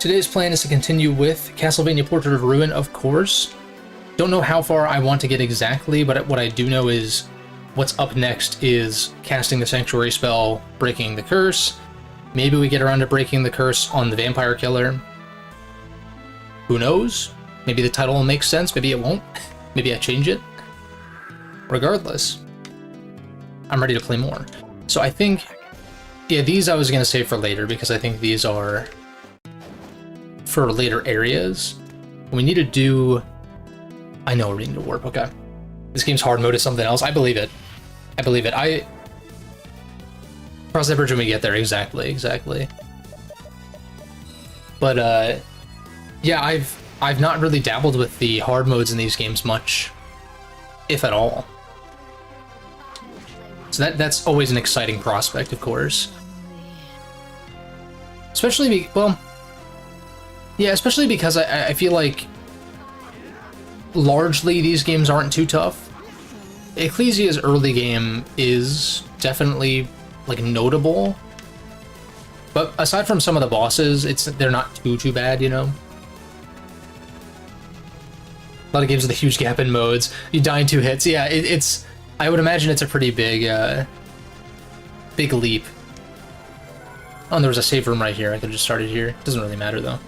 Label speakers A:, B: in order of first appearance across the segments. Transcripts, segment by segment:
A: Today's plan is to continue with Castlevania Portrait of Ruin, of course. Don't know how far I want to get exactly, but what I do know is what's up next is casting the Sanctuary spell, breaking the curse. Maybe we get around to breaking the curse on the Vampire Killer. Who knows? Maybe the title will make sense, maybe it won't. Maybe I change it. Regardless, I'm ready to play more. So I think, yeah, these I was going to save for later because I think these are for later areas. We need to do... I know we need to warp, okay. This game's hard mode is something else. I believe it. I believe it. Cross that bridge when we get there, exactly. But, yeah, I've not really dabbled with the hard modes in these games much, if at all. So that's always an exciting prospect, of course. Especially, especially because I feel like largely these games aren't too tough. Ecclesia's early game is definitely, like, notable. But aside from some of the bosses, they're not too bad, you know? A lot of games with a huge gap in modes. You die in 2 hits. Yeah, it's... I would imagine it's a pretty big, big leap. Oh, and there was a save room right here. I could have just started here. Doesn't really matter, though.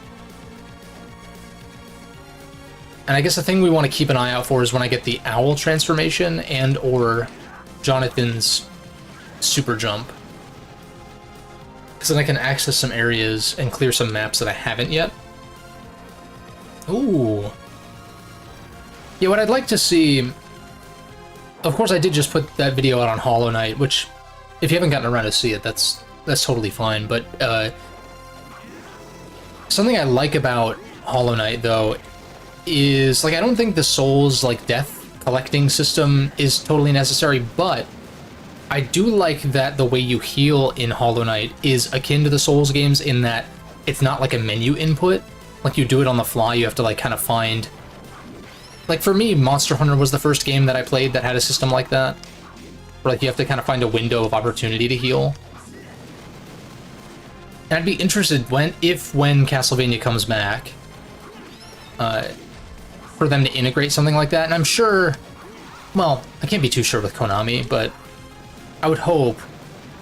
A: And I guess the thing we want to keep an eye out for is when I get the Owl transformation and or Jonathan's super jump. Because then I can access some areas and clear some maps that I haven't yet. Ooh. Yeah, what I'd like to see... Of course, I did just put that video out on Hollow Knight, which, if you haven't gotten around to see it, that's totally fine. But something I like about Hollow Knight, though, is, like, I don't think the Souls, like, death collecting system is totally necessary, but I do like that the way you heal in Hollow Knight is akin to the Souls games in that it's not like a menu input. Like, you do it on the fly, you have to, like, kind of find... Like, for me, Monster Hunter was the first game that I played that had a system like that. Where, like, you have to kind of find a window of opportunity to heal. And I'd be interested when Castlevania comes back, for them to integrate something like that. And I'm sure, well, I can't be too sure with Konami, but I would hope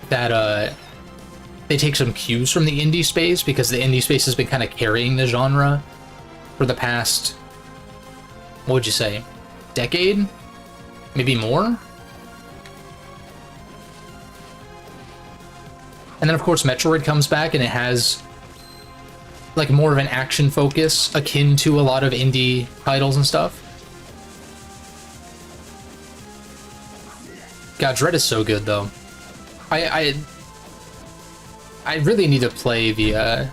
A: that they take some cues from the indie space, because the indie space has been kind of carrying the genre for the past... What would you say? Decade? Maybe more? And then, of course, Metroid comes back, and it has, like, more of an action focus, akin to a lot of indie titles and stuff. God, Dread is so good, though. I really need to play the, I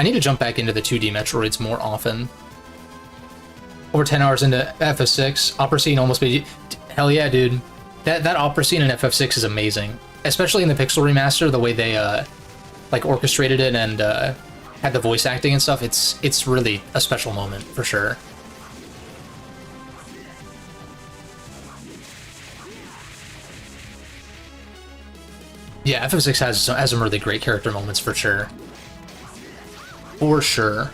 A: need to jump back into the 2D Metroids more often. Over 10 hours into FF6, opera scene almost made you... Hell yeah, dude. That opera scene in FF6 is amazing. Especially in the Pixel Remaster, the way they, like, orchestrated it and, had the voice acting and stuff. It's really a special moment, for sure. Yeah, FF6 has some really great character moments, for sure. For sure.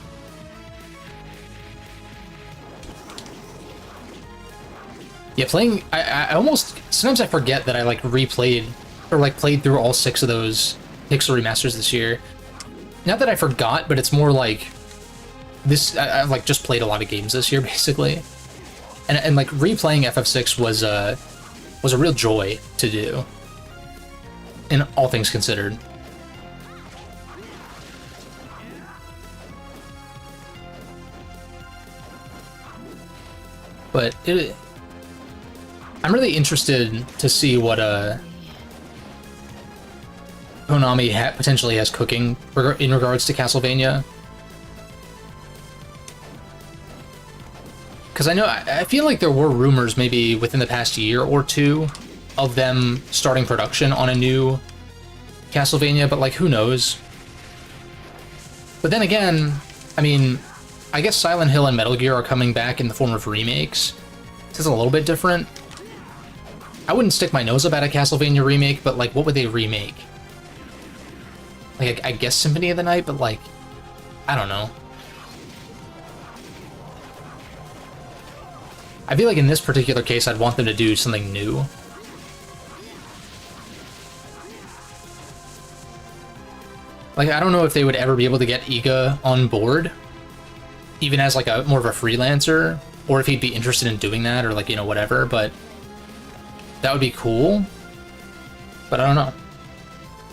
A: Yeah, playing... I almost... Sometimes I forget that I, like, replayed... Or, like, played through all 6 of those Pixel Remasters this year. Not that I forgot, but it's more like... I've, like, just played a lot of games this year, basically. And like, replaying FF6 was a real joy to do. In all things considered. But I'm really interested to see what Konami potentially has cooking in regards to Castlevania. Because I feel like there were rumors maybe within the past year or two of them starting production on a new Castlevania, but, like, who knows? But then again, I mean, I guess Silent Hill and Metal Gear are coming back in the form of remakes. This is a little bit different. I wouldn't stick my nose up at a Castlevania remake, but, like, what would they remake? Like, I guess Symphony of the Night, but, like, I don't know. I feel like in this particular case, I'd want them to do something new. Like, I don't know if they would ever be able to get Iga on board, even as like a more of a freelancer, or if he'd be interested in doing that, or like, you know, whatever, but that would be cool. But I don't know. Do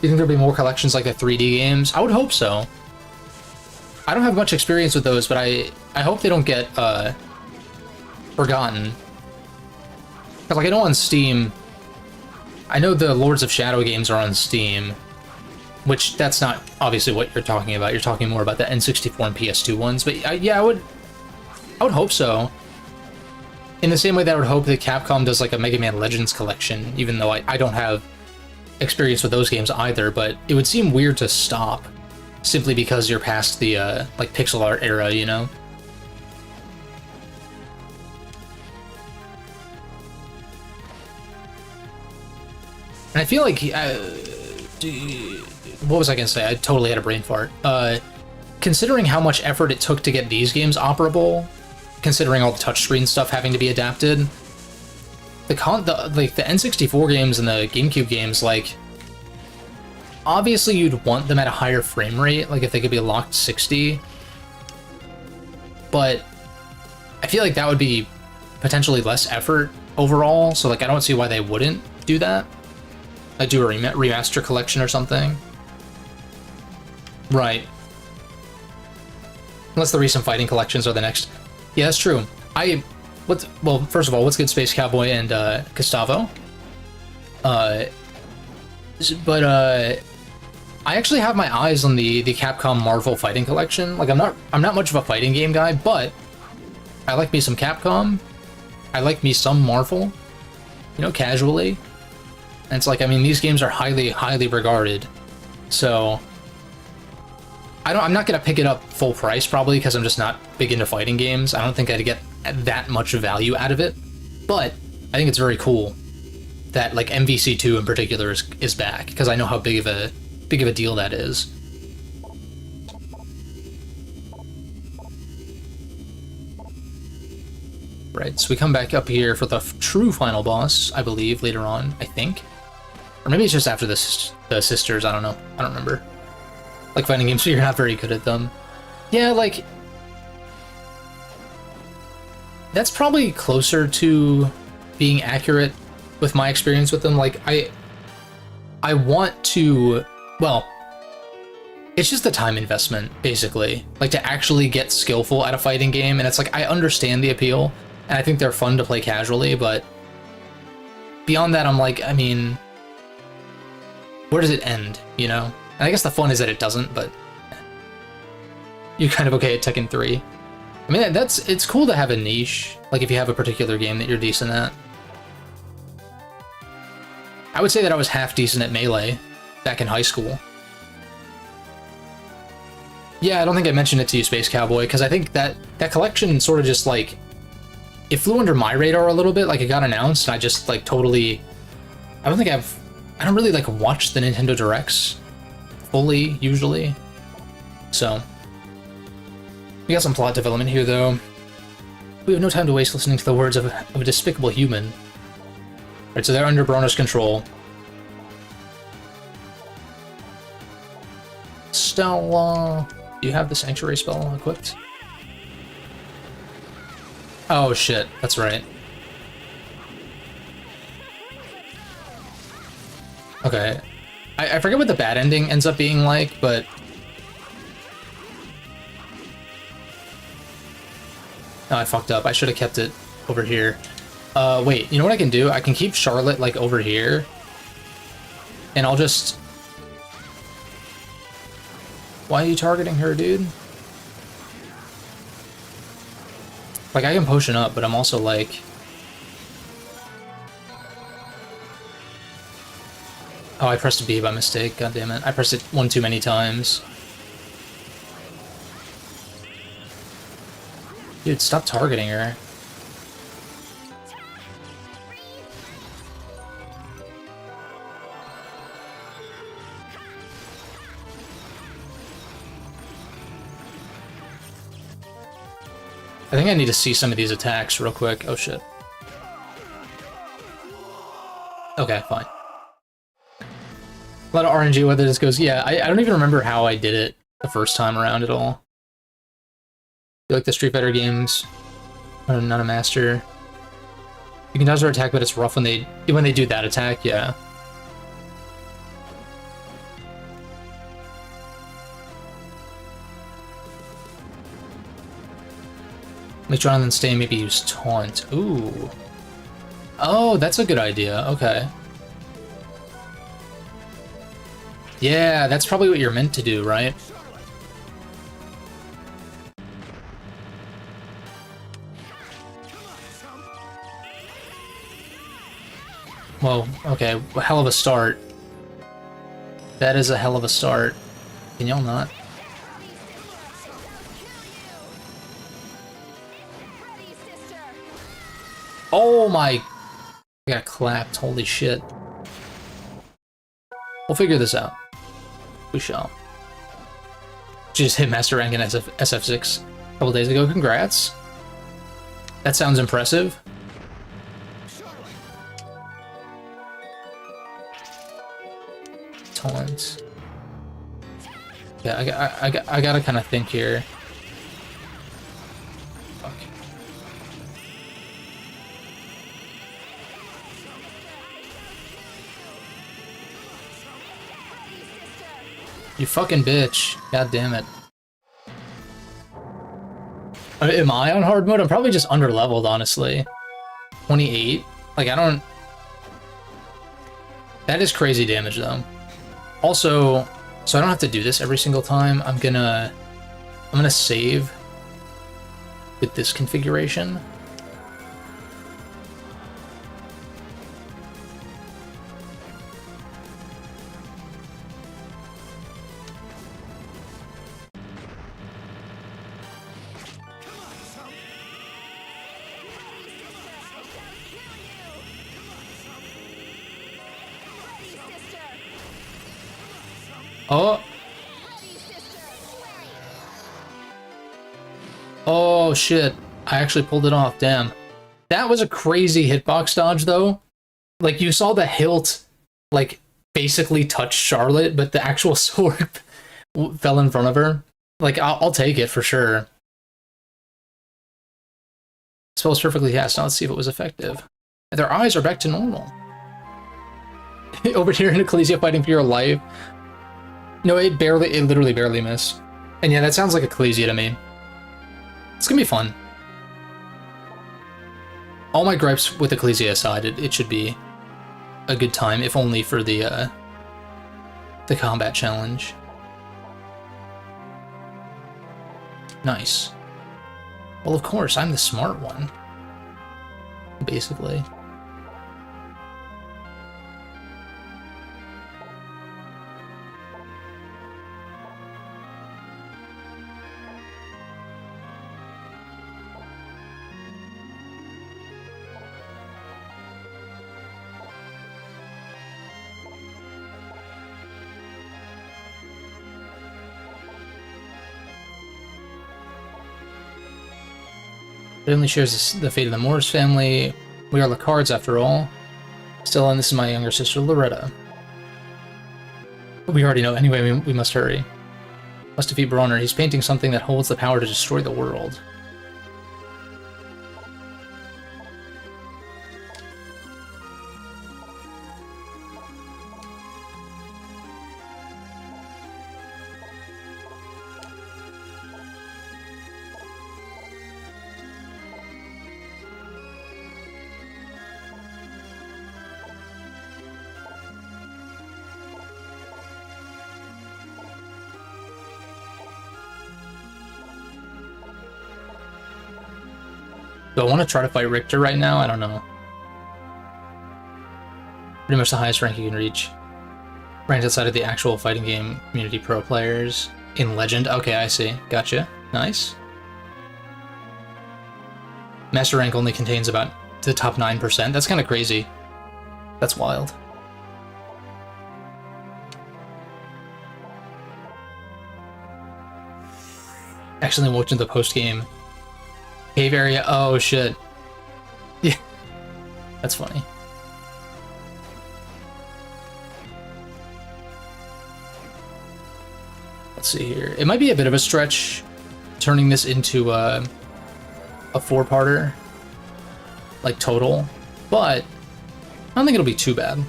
A: you think there'll be more collections like the 3D games? I would hope so. I don't have much experience with those, but I hope they don't get forgotten. Because like I know on Steam, I know the Lords of Shadow games are on Steam, which that's not obviously what you're talking about. You're talking more about the N64 and PS2 ones, but yeah, I would hope so. In the same way that I would hope that Capcom does like a Mega Man Legends collection, even though I don't have experience with those games either, but it would seem weird to stop simply because you're past the like pixel art era, you know? And I feel like what was I gonna say? I totally had a brain fart. Considering how much effort it took to get these games operable, considering all the touchscreen stuff having to be adapted, the N64 games and the GameCube games, like, obviously you'd want them at a higher frame rate, like if they could be locked 60, but I feel like that would be potentially less effort overall, so like I don't see why they wouldn't do that. Like do a remaster collection or something. Right. Unless the recent fighting collections are the next. Yeah, that's true. Well, first of all, what's good, Space Cowboy and Gustavo? I actually have my eyes on the Capcom Marvel fighting collection. Like I'm not much of a fighting game guy, but I like me some Capcom. I like me some Marvel, you know, casually. And it's like, I mean, these games are highly, highly regarded. So I'm not gonna pick it up full price probably because I'm just not big into fighting games. I don't think I'd get that much value out of it. But I think it's very cool that like MVC2 in particular is back, because I know how big of a deal that is. Right, so we come back up here for the true final boss, I believe, later on, I think. Or maybe it's just after the sisters, I don't know. I don't remember. Like fighting games, so you're not very good at them. Yeah, like, that's probably closer to being accurate with my experience with them. Like, I want to, well, it's just the time investment, basically. Like, to actually get skillful at a fighting game, and it's like, I understand the appeal, and I think they're fun to play casually, but beyond that, I'm like, I mean, where does it end, you know? And I guess the fun is that it doesn't, but you're kind of okay at Tekken 3. I mean, it's cool to have a niche, like if you have a particular game that you're decent at. I would say that I was half decent at Melee back in high school. Yeah, I don't think I mentioned it to you, Space Cowboy, because I think that collection sort of just, like, it flew under my radar a little bit, like it got announced, and I just, like, totally, I don't really, like, watch the Nintendo Directs fully, usually. So, we got some plot development here, though. We have no time to waste listening to the words of a despicable human. Right, so they're under Bronner's control. Stella, do you have the Sanctuary spell equipped? Oh shit, that's right. Okay. I forget what the bad ending ends up being like, but... Oh, I fucked up. I should have kept it over here. Wait, you know what I can do? I can keep Charlotte, like, over here. And I'll just... Why are you targeting her, dude? Like, I can potion up, but I'm also, like... Oh, I pressed B by mistake, god damn it. I pressed it one too many times. Dude, stop targeting her. I think I need to see some of these attacks real quick. Oh shit. Okay, fine. A lot of RNG whether this goes. Yeah, I don't even remember how I did it the first time around at all. I feel like the Street Fighter games are not a master. You can dodge their attack, but it's rough when they do that attack, yeah. Make Jonathan stay and maybe use Taunt. Ooh. Oh, that's a good idea. Okay. Yeah, that's probably what you're meant to do, right? Well, okay, hell of a start. That is a hell of a start. Can y'all not? Oh my... I got clapped, holy shit. We'll figure this out. We shall. She just hit Master Rank in SF6 a couple days ago, congrats. That sounds impressive. Taunts. Yeah, I gotta kind of think here. Fuck. You fucking bitch. God damn it. Am I on hard mode? I'm probably just under-leveled, honestly. 28? Like, I don't... That is crazy damage, though. Also, so I don't have to do this every single time. I'm gonna save with this configuration. Oh. Oh shit. I actually pulled it off, damn. That was a crazy hitbox dodge though. Like you saw the hilt like basically touch Charlotte, but the actual sword fell in front of her. Like I'll take it for sure. Spell's perfectly cast. Now let's see if it was effective. Their eyes are back to normal. Over here in Ecclesia fighting for your life. No, it literally barely missed. And yeah, that sounds like Ecclesia to me. It's gonna be fun. All my gripes with Ecclesia aside, it should be a good time, if only for the combat challenge. Nice. Well, of course, I'm the smart one. Basically. It only shares the fate of the Morris family. We are Lacards, after all. Still, and this is my younger sister, Loretta. We already know. Anyway, we must hurry. Must defeat Bronner. He's painting something that holds the power to destroy the world. Do I want to try to fight Richter right now? I don't know. Pretty much the highest rank you can reach. Ranked outside of the actual fighting game community pro players. In Legend? Okay, I see. Gotcha. Nice. Master rank only contains about the top 9%. That's kind of crazy. That's wild. Actually walked into the post-game Cave area. Oh shit. Yeah, that's funny. Let's see here. It might be a bit of a stretch turning this into a 4-parter, like total, but I don't think it'll be too bad.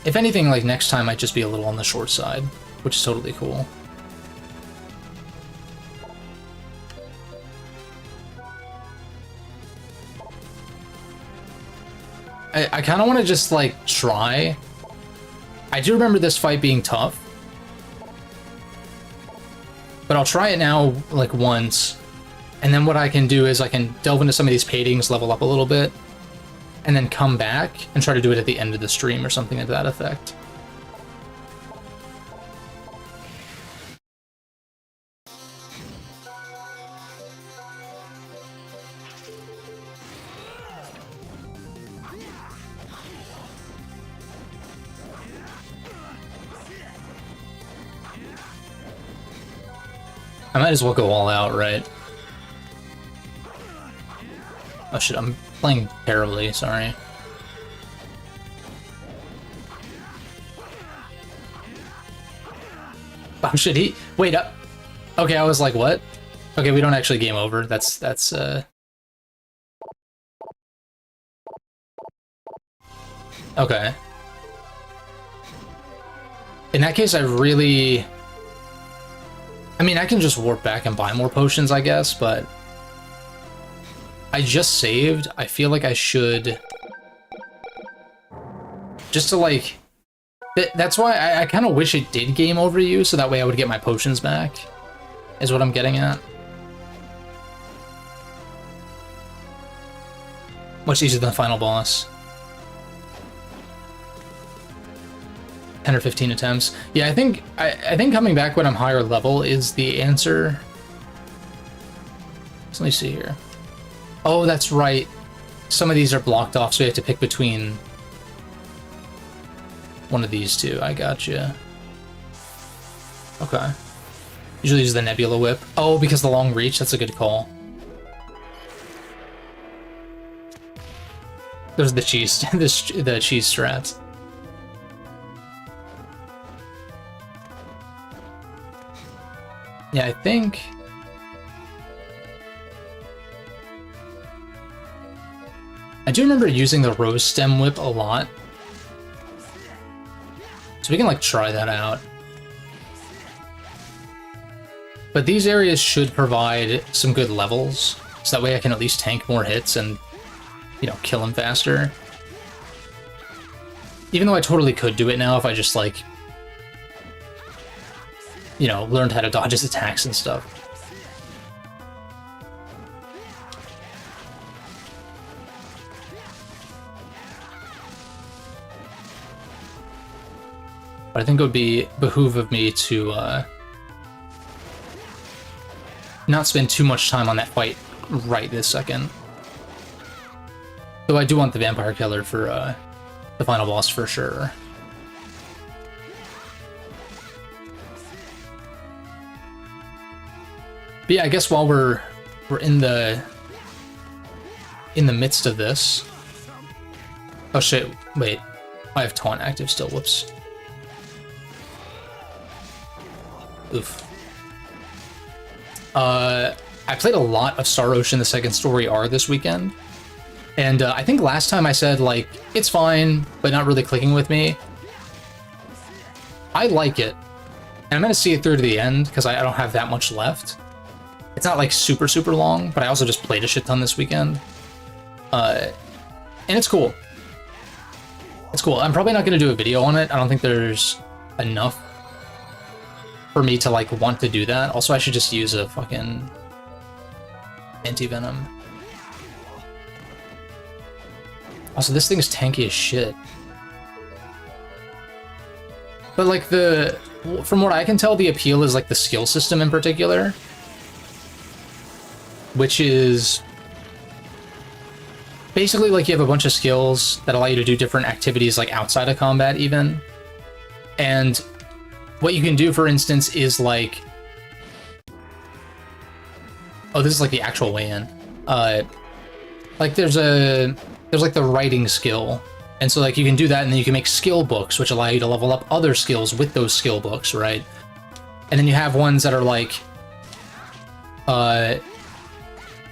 A: If anything, like next time might just be a little on the short side, which is totally cool. I kind of want to just like try. I do remember this fight being tough, but I'll try it now like once, and then what I can do is I can delve into some of these paintings, level up a little bit, and then come back and try to do it at the end of the stream or something to that effect. I might as well go all out, right? Oh shit, I'm playing terribly, sorry. Oh shit, he... Wait, okay, I was like, what? Okay, we don't actually game over. That's Okay. In that case, I really... I mean, I can just warp back and buy more potions, I guess, but... I just saved. I feel like I should... Just to, like... That's why I kind of wish it did game over you, so that way I would get my potions back, is what I'm getting at. Much easier than the final boss. 10 or 15 attempts. Yeah, I think coming back when I'm higher level is the answer. So let me see here. Oh, that's right. Some of these are blocked off, so you have to pick between one of these two. I gotcha. Okay. Usually use the Nebula Whip. Oh, because the long reach? That's a good call. Those are the cheese, the cheese strats. Yeah, I think... I do remember using the Rose Stem Whip a lot. So we can, like, try that out. But these areas should provide some good levels, so that way I can at least tank more hits and, you know, kill him faster. Even though I totally could do it now if I just, like... you know, learned how to dodge his attacks and stuff. But I think it would be behoove of me to not spend too much time on that fight right this second. Though I do want the Vampire Killer for the final boss for sure. But yeah, I guess while we're in the midst of this. Oh shit! Wait, I have taunt active still. Whoops. Oof. I played a lot of Star Ocean: The Second Story R this weekend, and I think last time I said like it's fine, but not really clicking with me. I like it, and I'm gonna see it through to the end because I don't have that much left. It's not like super long, but I also just played a shit ton this weekend. And it's cool. It's cool. I'm probably not going to do a video on it. I don't think there's enough for me to like want to do that. Also, I should just use a fucking anti-venom. Also, this thing's tanky as shit. But like from what I can tell, the appeal is like the skill system in particular. Which is basically like you have a bunch of skills that allow you to do different activities like outside of combat even. And what you can do, for instance, is like... Oh, this is like the actual way in. Like there's like the writing skill. And so like you can do that and then you can make skill books, which allow you to level up other skills with those skill books, right? And then you have ones that are like, that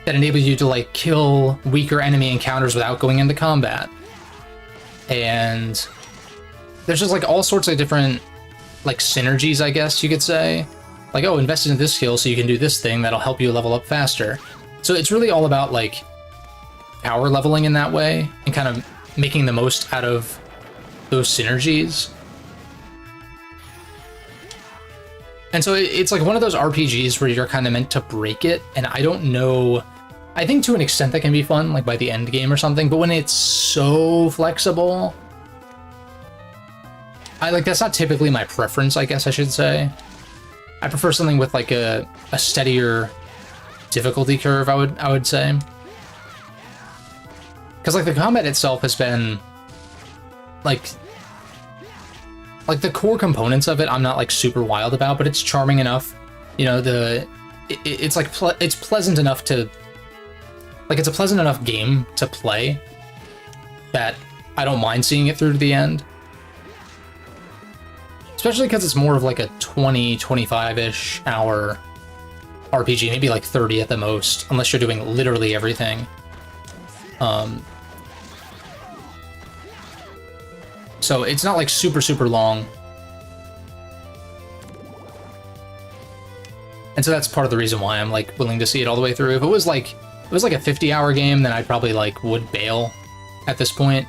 A: enable you to like kill weaker enemy encounters without going into combat. And there's just like all sorts of different like synergies, I guess you could say. Like, oh, invest in this skill so you can do this thing that'll help you level up faster. So it's really all about like power leveling in that way and kind of making the most out of those synergies. And so it's like one of those RPGs where you're kind of meant to break it, and I don't know, I think to an extent that can be fun, like by the end game or something, but when it's so flexible, that's not typically my preference, I guess I should say. I prefer something with like a steadier difficulty curve, I would say. Because like the combat itself has been like the core components of it I'm not like super wild about, but it's charming enough. You know, it's like it's pleasant enough to like, it's a pleasant enough game to play that I don't mind seeing it through to the end. Especially because it's more of like a 20-25-ish hour RPG, maybe like 30 at the most, unless you're doing literally everything. So it's not like super, super long. And so that's part of the reason why I'm like willing to see it all the way through. If it was like a 50-hour game, then I probably like would bail at this point.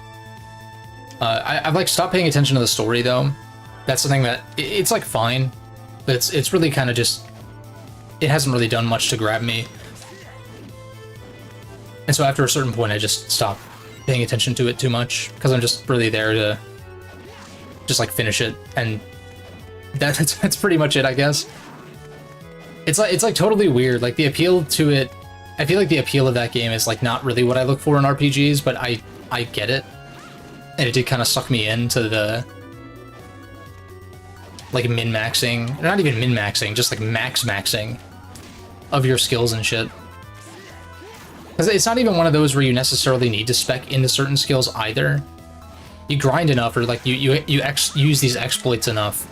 A: I've like stopped paying attention to the story though. That's something that it's like fine, but it's really kind of just, it hasn't really done much to grab me. And so after a certain point, I just stopped paying attention to it too much because I'm just really there to just like finish it, and that's pretty much it, I guess. It's like totally weird. Like the appeal to it, I feel like the appeal of that game is like not really what I look for in RPGs, but I get it, and it did kind of suck me into the like min-maxing, not even min-maxing, just like max-maxing of your skills and shit. Because it's not even one of those where you necessarily need to spec into certain skills either. You grind enough, or like you use these exploits enough,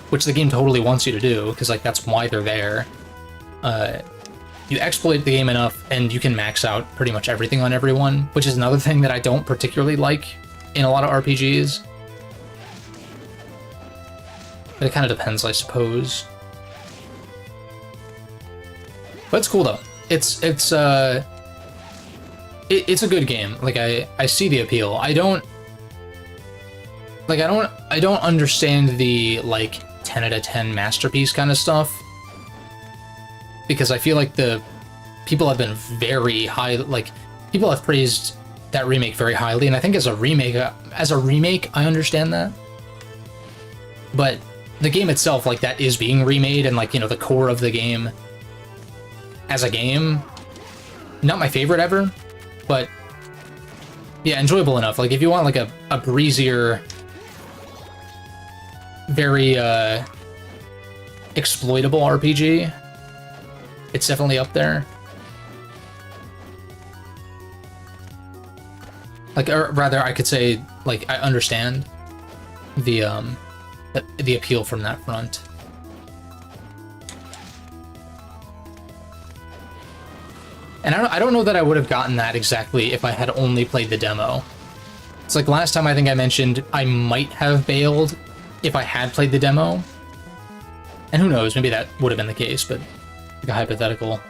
A: which the game totally wants you to do, because like that's why they're there. You exploit the game enough, and you can max out pretty much everything on everyone, which is another thing that I don't particularly like in a lot of RPGs. But it kind of depends, I suppose. But it's cool though. It's a good game. Like I see the appeal. I don't understand the like 10 out of 10 masterpiece kind of stuff, because I feel like the people have been very high, like people have praised that remake very highly, and I think as a remake I understand that. But the game itself, like that is being remade, and like, you know, the core of the game as a game, not my favorite ever, but yeah, enjoyable enough. Like if you want like a breezier, very exploitable RPG, it's definitely up there. Like, or rather, I could say, like, I understand the appeal from that front. And I don't know that I would have gotten that exactly if I had only played the demo. It's like last time I think I mentioned I might have bailed if I had played the demo. And who knows, maybe that would have been the case, but like a hypothetical.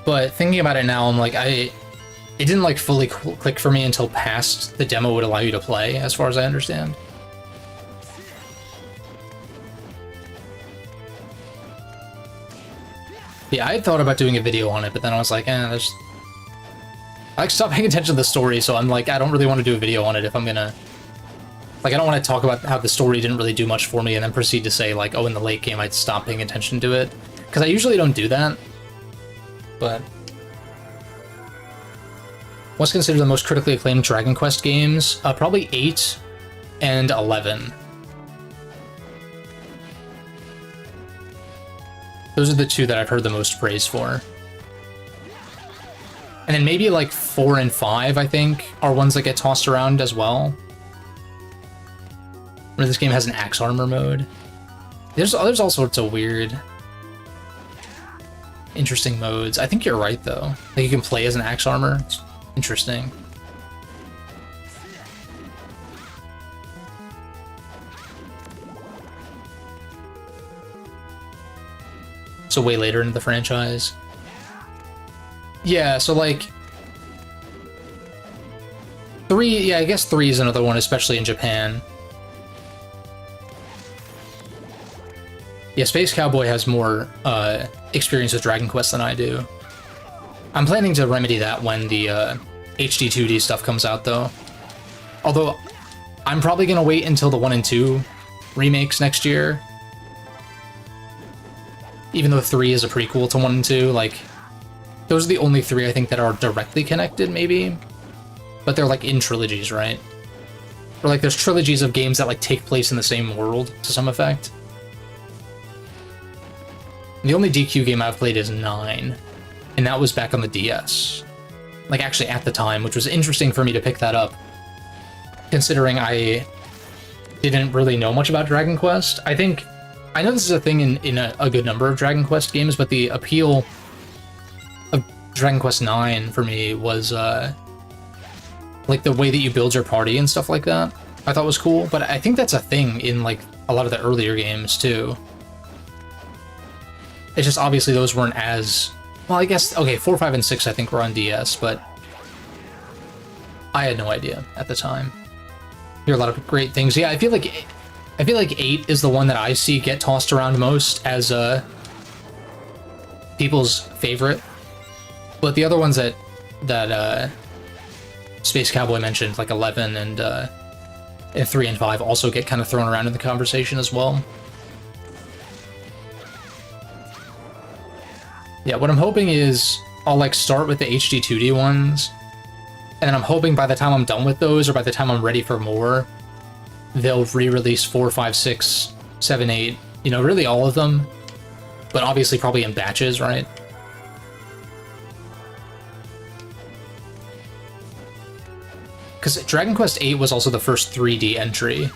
A: But thinking about it now, I'm like, it didn't like fully click for me until past the demo would allow you to play, as far as I understand. Yeah, I had thought about doing a video on it, but then I was like, I like stopped paying attention to the story, so I'm like, I don't really want to do a video on it if I'm gonna... Like, I don't want to talk about how the story didn't really do much for me and then proceed to say, like, oh, in the late game I'd stop paying attention to it. Because I usually don't do that. But... what's considered the most critically acclaimed Dragon Quest games? Probably 8 and 11. Those are the two that I've heard the most praise for. And then maybe like 4 and 5, I think, are ones that get tossed around as well. Where this game has an axe armor mode. There's all sorts of weird, interesting modes. I think you're right, though. Like, you can play as an axe armor. It's interesting. So way later into the franchise. Yeah, so like 3, yeah, I guess 3 is another one, especially in Japan. Yeah, Space Cowboy has more experience with Dragon Quest than I do. I'm planning to remedy that when the HD 2D stuff comes out, though. Although, I'm probably gonna wait until the 1 and 2 remakes next year. Even though 3 is a prequel to 1 and 2, like, those are the only 3 I think that are directly connected, maybe? But they're, like, in trilogies, right? Or, like, there's trilogies of games that, like, take place in the same world, to some effect. The only DQ game I've played is 9, and that was back on the DS. Like, actually, at the time, which was interesting for me to pick that up, considering I didn't really know much about Dragon Quest. I know this is a thing in a good number of Dragon Quest games, but the appeal of Dragon Quest IX for me was like the way that you build your party and stuff like that. I thought was cool, but I think that's a thing in like a lot of the earlier games too. It's just obviously those weren't as well. I guess okay, 4, 5, and 6 I think were on DS, but I had no idea at the time. Hear a lot of great things. Yeah, I feel like 8 is the one that I see get tossed around most as people's favorite. But the other ones that Space Cowboy mentioned, like 11 and 3 and 5, also get kind of thrown around in the conversation as well. Yeah, what I'm hoping is I'll like start with the HD 2D ones, and then I'm hoping by the time I'm done with those, or by the time I'm ready for more, they'll re-release 4, 5, 6, 7, 8, you know, really all of them, but obviously probably in batches, right? Because Dragon Quest VIII was also the first 3D entry,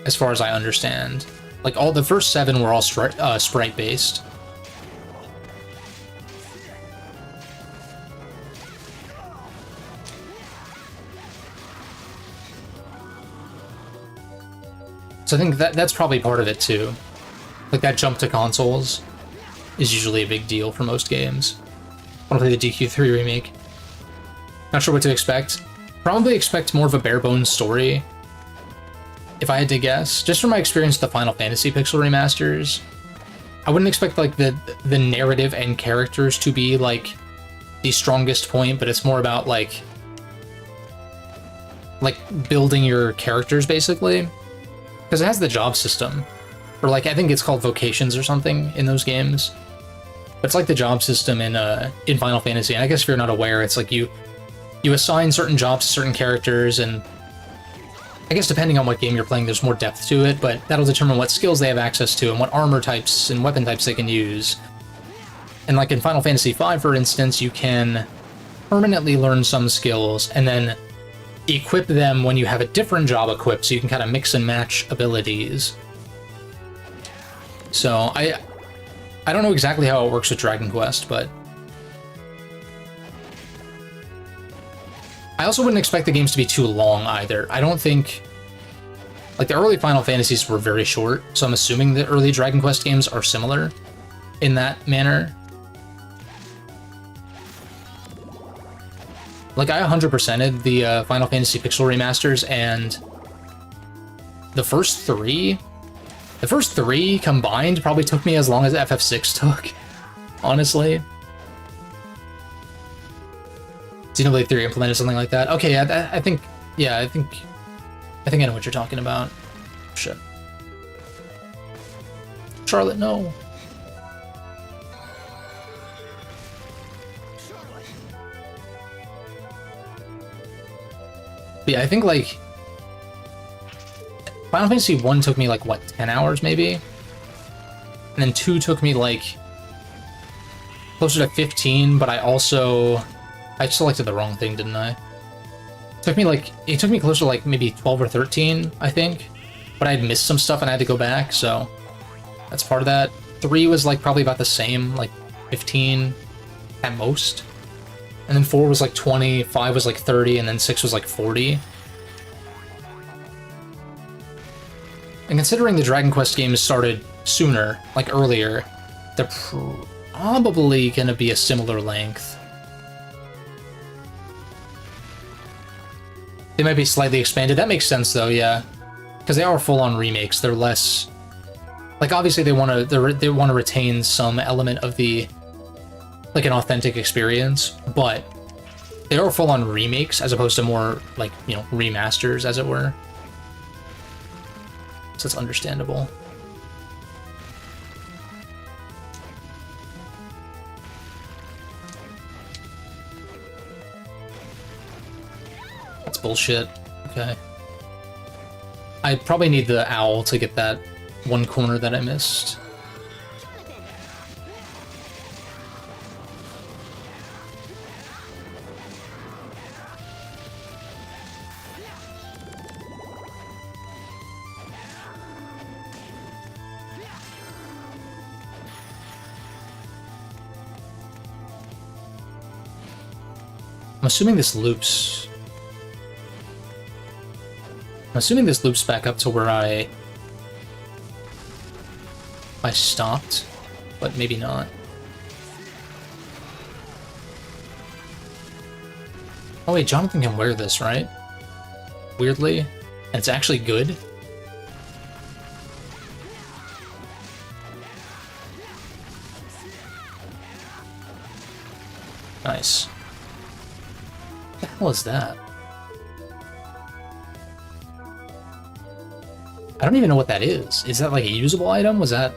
A: as far as I understand. Like, all the first 7 were all sprite-based. So I think that's probably part of it, too. Like, that jump to consoles is usually a big deal for most games. I want to play the DQ3 remake. Not sure what to expect. Probably expect more of a bare-bones story, if I had to guess. Just from my experience with the Final Fantasy Pixel remasters, I wouldn't expect, like, the narrative and characters to be, like, the strongest point, but it's more about, like building your characters, basically. Because it has the job system. Or, like, I think it's called vocations or something in those games. But it's like the job system in Final Fantasy. And I guess if you're not aware, it's like you assign certain jobs to certain characters, and I guess depending on what game you're playing, there's more depth to it, but that'll determine what skills they have access to and what armor types and weapon types they can use. And like in Final Fantasy V, for instance, you can permanently learn some skills and then equip them when you have a different job equipped, so you can kind of mix and match abilities. So I don't know exactly how it works with Dragon Quest, but I also wouldn't expect the games to be too long either. I don't think... Like, the early Final Fantasies were very short, so I'm assuming the early Dragon Quest games are similar in that manner. Like, I 100%ed the Final Fantasy Pixel remasters, and the first 3 combined probably took me as long as FF6 took, honestly. Xenoblade 3 implemented something like that. Okay, I think I know what you're talking about. Shit. Charlotte, no. But yeah, I think, like, Final Fantasy 1 took me, like, what, 10 hours, maybe? And then 2 took me like closer to 15, but I selected the wrong thing, didn't I? It took me closer to like maybe 12 or 13, I think. But I had missed some stuff and I had to go back, so that's part of that. 3 was like probably about the same, like 15 at most. And then 4 was like 20, 5 was like 30, and then 6 was like 40. And considering the Dragon Quest games started sooner, like earlier, they're probably gonna be a similar length. They might be slightly expanded. That makes sense though, yeah. Because they are full-on remakes. They're less... Like, obviously they want to retain some element of the... like, an authentic experience, but they are full-on remakes as opposed to more, like, you know, remasters, as it were. So it's understandable. That's bullshit. Okay. I probably need the owl to get that one corner that I missed. I'm assuming this loops... I'm assuming this loops back up to where I stopped, but maybe not. Oh wait, Jonathan can wear this, right? Weirdly. And it's actually good. Nice. What the hell is that? I don't even know what that is. Is that like a usable item? Was that...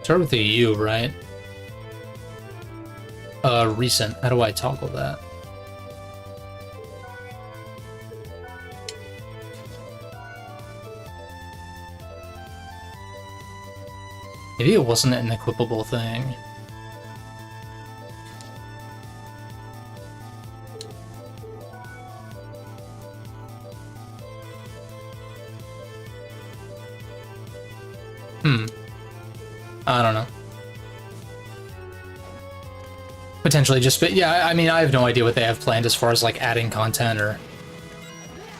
A: Start with the U, right? Recent. How do I toggle that? Maybe it wasn't an equipable thing. I don't know. Potentially just, but yeah, I mean, I have no idea what they have planned as far as like adding content or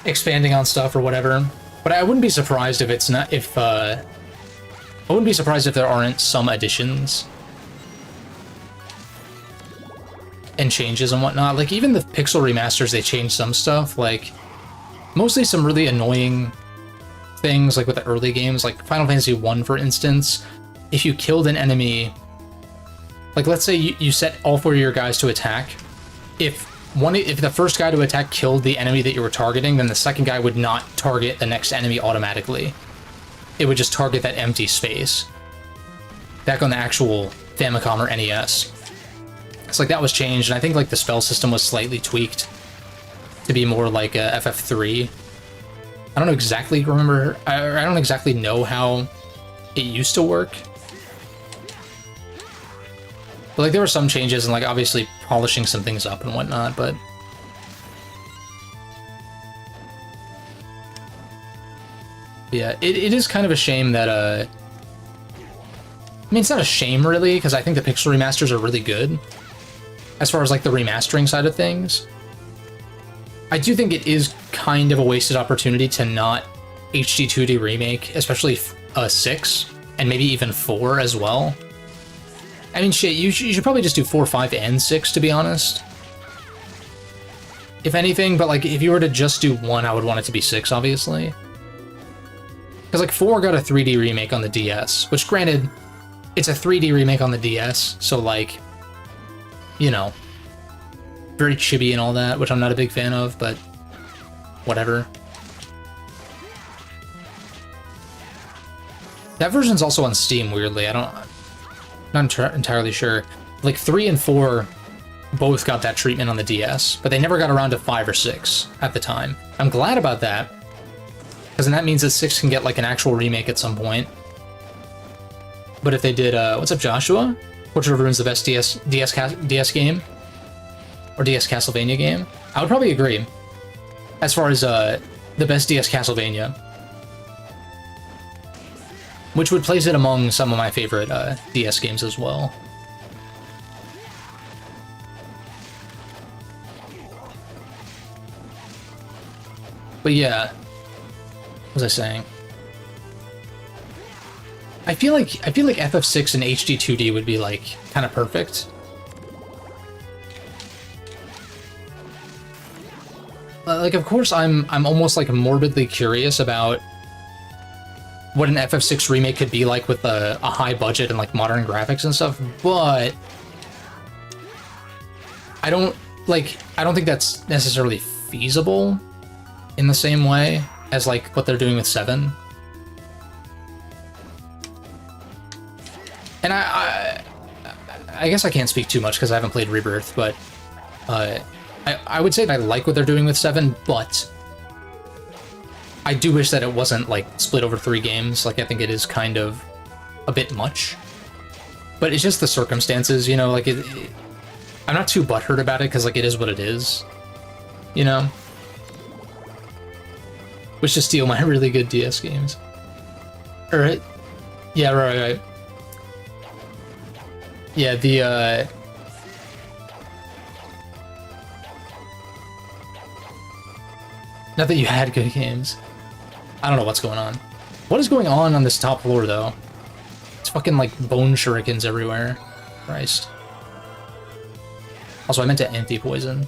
A: expanding on stuff or whatever. But I wouldn't be surprised if it's not, I wouldn't be surprised if there aren't some additions and changes and whatnot. Like, even the pixel remasters, they changed some stuff. Like, mostly some really annoying things, like with the early games. Like, Final Fantasy 1, for instance, if you killed an enemy... Like, let's say you set all 4 of your guys to attack. If the first guy to attack killed the enemy that you were targeting, then the second guy would not target the next enemy automatically. It would just target that empty space. Back on the actual Famicom or NES. It's like that was changed, and I think like the spell system was slightly tweaked to be more like a FF3. I don't exactly know how it used to work. But like there were some changes and like obviously polishing some things up and whatnot, but yeah, it is kind of a shame that, I mean, it's not a shame, really, because I think the pixel remasters are really good, as far as, like, the remastering side of things. I do think it is kind of a wasted opportunity to not HD 2D remake, especially 6, and maybe even 4 as well. I mean, shit, you should probably just do 4, 5, and 6, to be honest. If anything, but, like, if you were to just do 1, I would want it to be 6, obviously. Because, like, 4 got a 3D remake on the DS, which, granted, it's a 3D remake on the DS, so, like, you know, very chibi and all that, which I'm not a big fan of, but whatever. That version's also on Steam, weirdly. Not entirely sure. Like 3 and 4 both got that treatment on the DS, but they never got around to 5 or 6 at the time. I'm glad about that, because then that means that 6 can get like an actual remake at some point. But if they did, what's up, Joshua? Portrait of Ruin's the best DS game? Or DS Castlevania game? I would probably agree. As far as the best DS Castlevania. Which would place it among some of my favorite DS games as well. But yeah, what was I saying? I feel like FF6 and HD 2D would be like kind of perfect. Like, of course, I'm almost like morbidly curious about what an FF6 remake could be like with a high budget and like modern graphics and stuff, but I don't think that's necessarily feasible in the same way as like what they're doing with 7. And I guess I can't speak too much because I haven't played Rebirth, but I would say that I like what they're doing with 7, but I do wish that it wasn't like split over 3 games. Like, I think it is kind of a bit much, but it's just the circumstances, you know, like I'm not too butthurt about it because like it is what it is, you know? Which to steal my really good DS games. Alright. Yeah, right. Yeah, the, not that you had good games. I don't know what's going on. What is going on this top floor, though? It's fucking, like, bone shurikens everywhere. Christ. Also, I meant to anti-poison.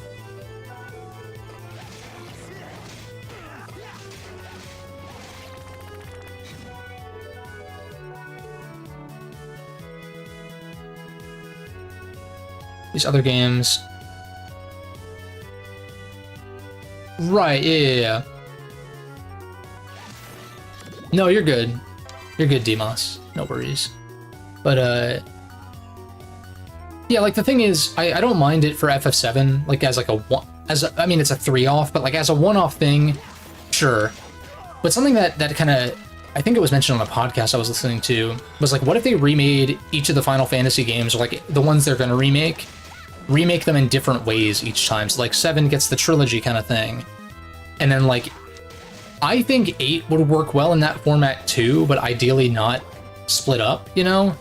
A: These other games. Right, yeah. No, you're good. You're good, Demos. No worries. But, yeah, like, the thing is, I don't mind it for FF7, like, as, like, I mean, it's a 3-off, but, like, as a one-off thing, sure. But something that kind of, I think it was mentioned on a podcast I was listening to, was, like, what if they remade each of the Final Fantasy games, or, like, the ones they're gonna remake them in different ways each time? So, like, 7 gets the trilogy kind of thing. And then, like, I think 8 would work well in that format too, but ideally not split up, you know?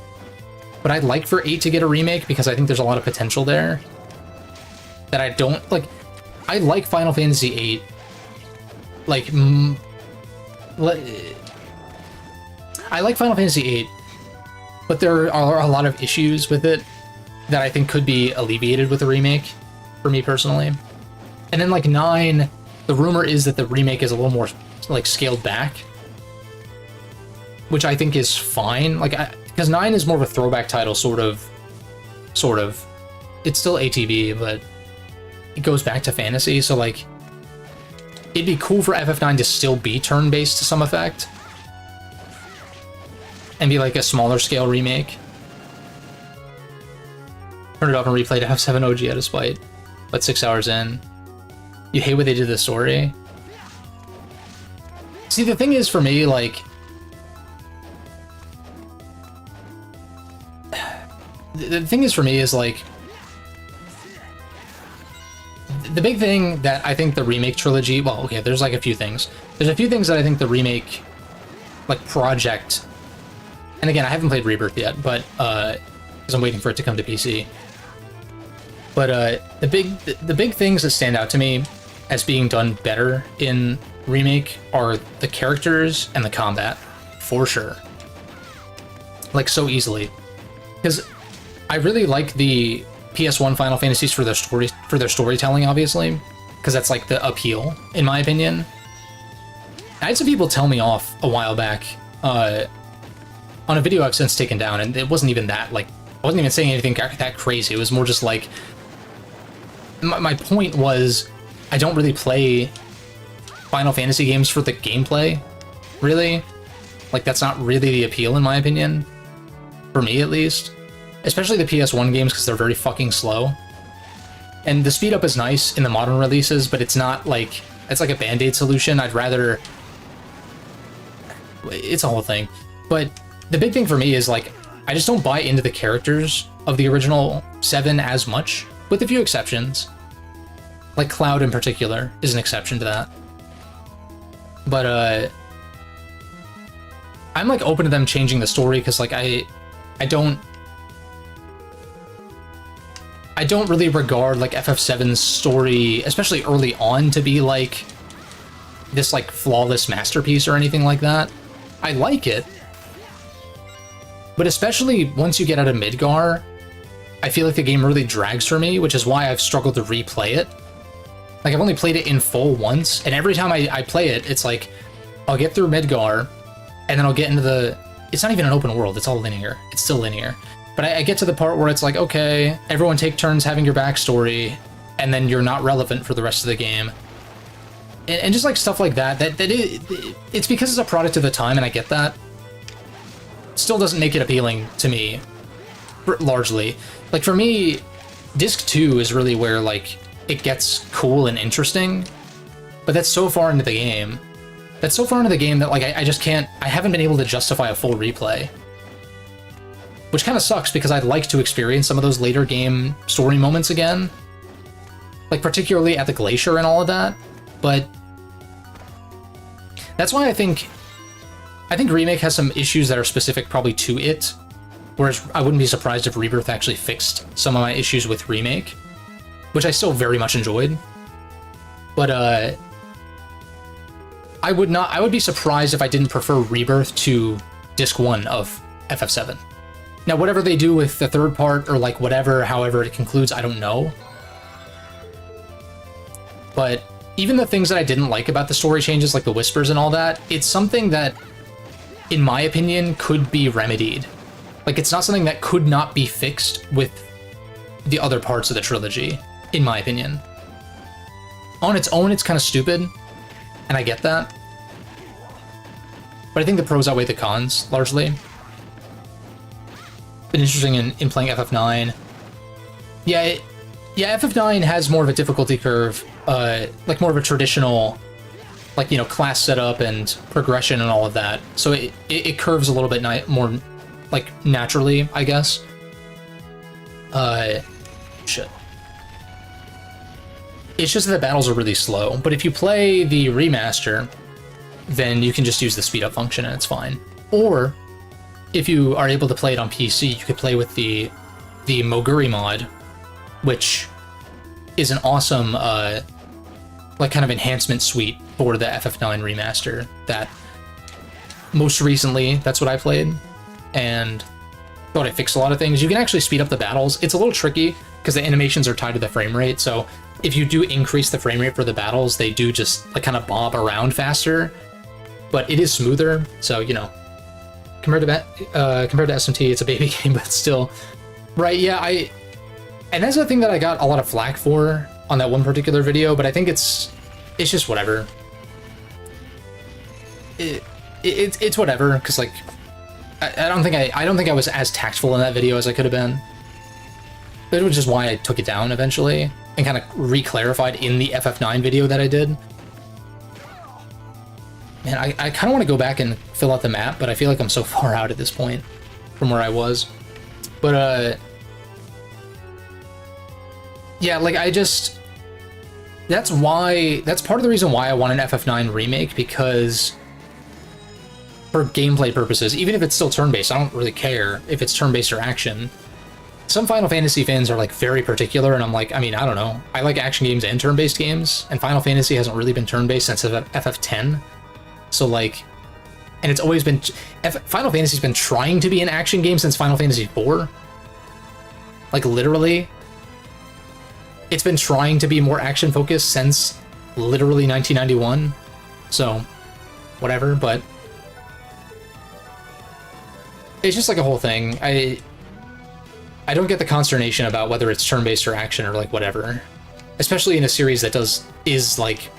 A: But I'd like for 8 to get a remake because I think there's a lot of potential there that I don't, like, I like Final Fantasy 8. Like, I like Final Fantasy 8, but there are a lot of issues with it that I think could be alleviated with a remake, for me personally. And then, like, 9, the rumor is that the remake is a little more, like, scaled back, which I think is fine. Like, because 9 is more of a throwback title, sort of. It's still ATV, but it goes back to fantasy, so, like, it'd be cool for FF9 to still be turn-based to some effect, and be, like, a smaller scale remake. Turned it off and replayed FF7 OG at a spite, but 6 hours in. You hate what they did to the story? See, the thing is, for me, like, the thing is for me is, like, the big thing that I think the remake trilogy, well, okay, there's, like, a few things. There's a few things that I think the remake, like, project, and again, I haven't played Rebirth yet, but, because I'm waiting for it to come to PC. But, the big things that stand out to me as being done better in remake are the characters and the combat, for sure. Like, so easily. Because I really like the PS1 Final Fantasies for their storytelling, obviously, because that's, like, the appeal, in my opinion. I had some people tell me off a while back, on a video I've since taken down, and it wasn't even that, like, I wasn't even saying anything that crazy. It was more just, like, my point was, I don't really play Final Fantasy games for the gameplay, really. Like, that's not really the appeal, in my opinion. For me, at least. Especially the PS1 games, because they're very fucking slow. And the speed up is nice in the modern releases, but it's not like... It's like a band-aid solution. I'd rather... It's a whole thing. But the big thing for me is, like, I just don't buy into the characters of the original 7 as much, with a few exceptions. Like, Cloud in particular is an exception to that. But, I'm, like, open to them changing the story, because, like, I don't really regard, like, FF7's story, especially early on, to be, like, this, like, flawless masterpiece or anything like that. I like it. But especially once you get out of Midgar, I feel like the game really drags for me, which is why I've struggled to replay it. Like, I've only played it in full once, and every time I play it, it's like, I'll get through Midgar, and then I'll get into the... It's not even an open world, it's all linear. It's still linear. But I get to the part where it's like, okay, everyone take turns having your backstory, and then you're not relevant for the rest of the game. And just like stuff like that, it's because it's a product of the time, and I get that. Still doesn't make it appealing to me, largely. Like, for me, Disc 2 is really where, like, it gets cool and interesting, but that's so far into the game. That's so far into the game that, like, I just can't... I haven't been able to justify a full replay. Which kind of sucks, because I'd like to experience some of those later game story moments again. Like, particularly at the Glacier and all of that. But that's why I think Remake has some issues that are specific probably to it. Whereas I wouldn't be surprised if Rebirth actually fixed some of my issues with Remake, which I still very much enjoyed. But I would be surprised if I didn't prefer Rebirth to Disc 1 of FF7. Now, whatever they do with the third part, or like whatever, however it concludes, I don't know. But even the things that I didn't like about the story changes, like the whispers and all that, it's something that, in my opinion, could be remedied. Like, it's not something that could not be fixed with the other parts of the trilogy, in my opinion. On its own, it's kind of stupid, and I get that. But I think the pros outweigh the cons, largely. Been interesting in playing FF9. Yeah, FF9 has more of a difficulty curve, like more of a traditional, like, you know, class setup and progression and all of that. So it curves a little bit more, like, naturally, I guess. Shit. It's just that the battles are really slow, but if you play the remaster, then you can just use the speed up function and it's fine. Or, if you are able to play it on PC, you could play with the Moguri mod, which is an awesome, like, kind of enhancement suite for the FF9 remaster that most recently, that's what I played, and thought it fixed a lot of things. You can actually speed up the battles. It's a little tricky because the animations are tied to the frame rate, so if you do increase the frame rate for the battles, they do just, like, kind of bob around faster, but it is smoother, so, you know, compared to SMT, it's a baby game, but still. Right, yeah, and that's the thing that I got a lot of flack for on that one particular video, but I think it's just whatever. It's whatever, because, like, I don't think I was as tactful in that video as I could have been. That was just why I took it down eventually, and kind of re-clarified in the FF9 video that I did. Man, I kind of want to go back and fill out the map, but I feel like I'm so far out at this point from where I was. But, yeah, like, that's part of the reason why I want an FF9 remake, because for gameplay purposes, even if it's still turn-based, I don't really care if it's turn-based or action. Some Final Fantasy fans are, like, very particular, and I'm like, I mean, I don't know. I like action games and turn-based games, and Final Fantasy hasn't really been turn-based since FF10. So, like, and it's always been... Final Fantasy's been trying to be an action game since Final Fantasy IV. Like, literally. It's been trying to be more action-focused since literally 1991. So, whatever, but... It's just, like, a whole thing. I don't get the consternation about whether it's turn-based or action or, like, whatever. Especially in a series that is, like,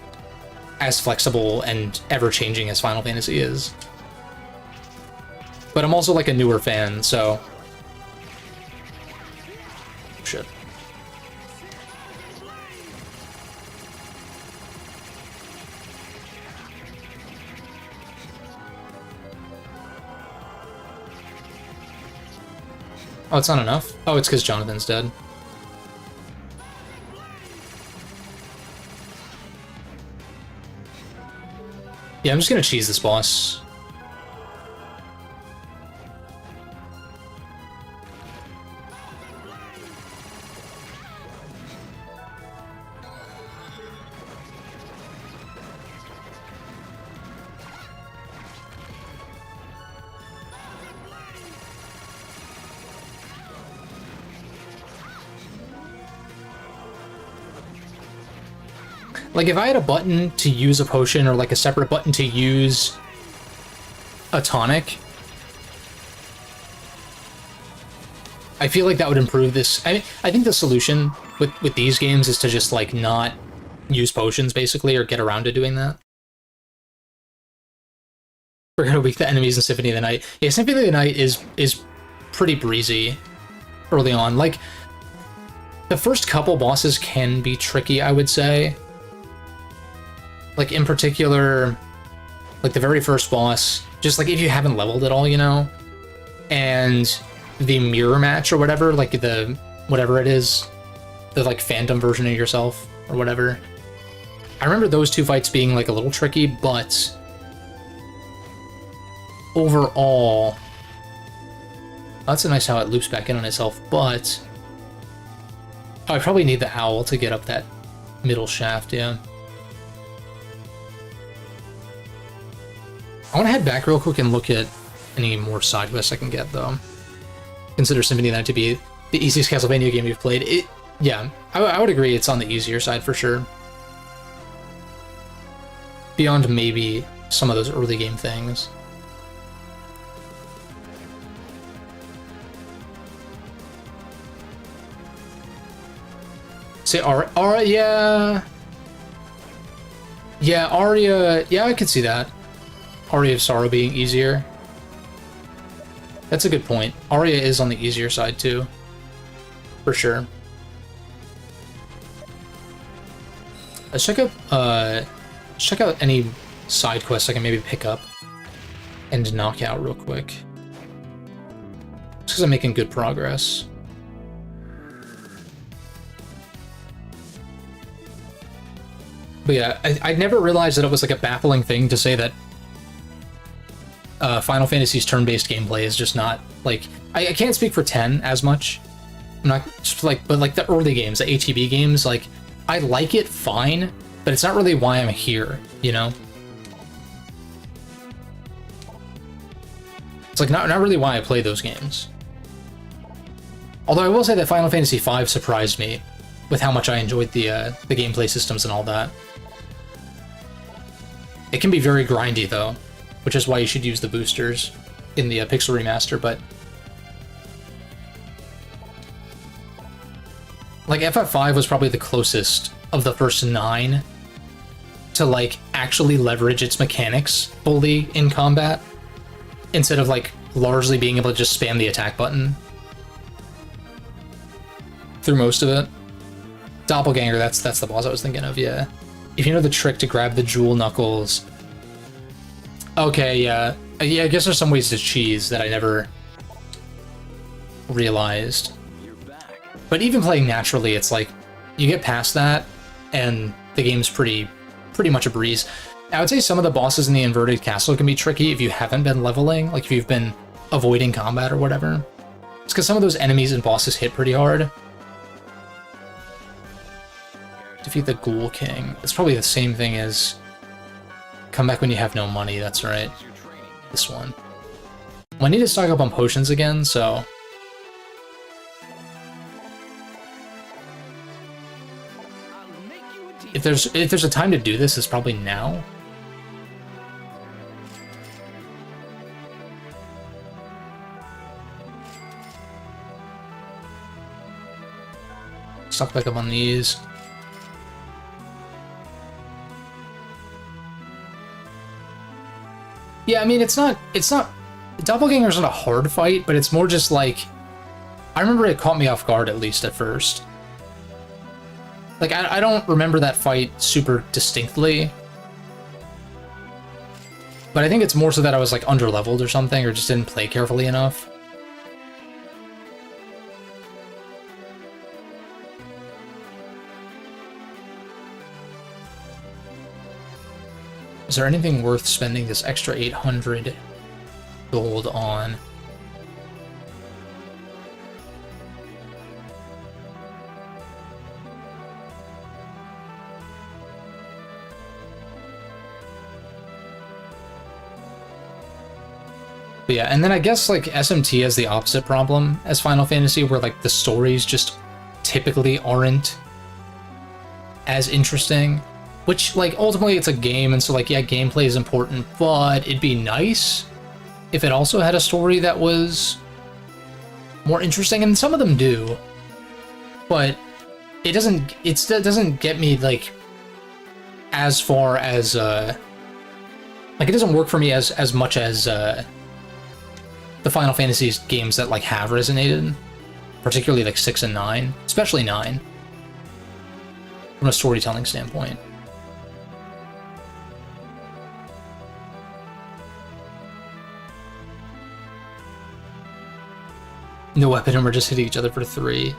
A: as flexible and ever-changing as Final Fantasy is. But I'm also like a newer fan, so... Shit. Oh, it's not enough? Oh, it's because Jonathan's dead. Yeah, I'm just gonna cheese this boss. Like, if I had a button to use a potion, or like a separate button to use a tonic, I feel like that would improve this. I think the solution with these games is to just, like, not use potions, basically, or get around to doing that. We're gonna weak the enemies in Symphony of the Night. Yeah, Symphony of the Night is pretty breezy early on. Like, the first couple bosses can be tricky, I would say. Like, in particular, like, the very first boss, just, like, if you haven't leveled at all, you know? And the mirror match or whatever, like, the... whatever it is. The, like, phantom version of yourself, or whatever. I remember those two fights being, like, a little tricky, but... overall... That's nice how it loops back in on itself, but... Oh, I probably need the owl to get up that middle shaft, yeah. I want to head back real quick and look at any more side quests I can get, though. Consider Symphony of the Night to be the easiest Castlevania game you've played. Yeah, I would agree it's on the easier side for sure. Beyond maybe some of those early game things. Say Aria, yeah. Yeah, Aria, yeah, I could see that. Aria of Sorrow being easier. That's a good point. Aria is on the easier side too. For sure. Let's check out any side quests I can maybe pick up and knock out real quick. Just because I'm making good progress. But yeah, I never realized that it was like a baffling thing to say that Final Fantasy's turn-based gameplay is just not, like... I can't speak for 10 as much. I'm not, just like, but like the early games, the ATB games, like, I like it fine, but it's not really why I'm here, you know? It's like not really why I play those games. Although I will say that Final Fantasy V surprised me with how much I enjoyed the gameplay systems and all that. It can be very grindy, though, which is why you should use the boosters in the Pixel Remaster, but... like, FF5 was probably the closest of the first 9 to, like, actually leverage its mechanics fully in combat, instead of, like, largely being able to just spam the attack button through most of it. Doppelganger, that's the boss I was thinking of, yeah. If you know the trick to grab the jewel knuckles... Okay, yeah. Yeah, I guess there's some ways to cheese that I never realized. But even playing naturally, it's like, you get past that, and the game's pretty much a breeze. I would say some of the bosses in the Inverted Castle can be tricky if you haven't been leveling, like if you've been avoiding combat or whatever. It's because some of those enemies and bosses hit pretty hard. Defeat the Ghoul King. It's probably the same thing as come back when you have no money, that's right. This one. Well, I need to stock up on potions again, so... If there's a time to do this, it's probably now. Stock back up on these. Yeah, I mean, it's not Doppelganger's not a hard fight, but it's more just like... I remember it caught me off guard, at least at first. Like, I don't remember that fight super distinctly. But I think it's more so that I was, like, under-leveled or something, or just didn't play carefully enough. Is there anything worth spending this extra 800 gold on? But yeah, and then I guess like SMT has the opposite problem as Final Fantasy, where like the stories just typically aren't as interesting. Which, like, ultimately it's a game, and so, like, yeah, gameplay is important, but it'd be nice if it also had a story that was more interesting, and some of them do. But it doesn't get me, like, as far as, like, it doesn't work for me as much as, the Final Fantasy games that, like, have resonated. Particularly, like, 6 and 9. Especially 9. From a storytelling standpoint. No weapon, and we're just hitting each other for 3.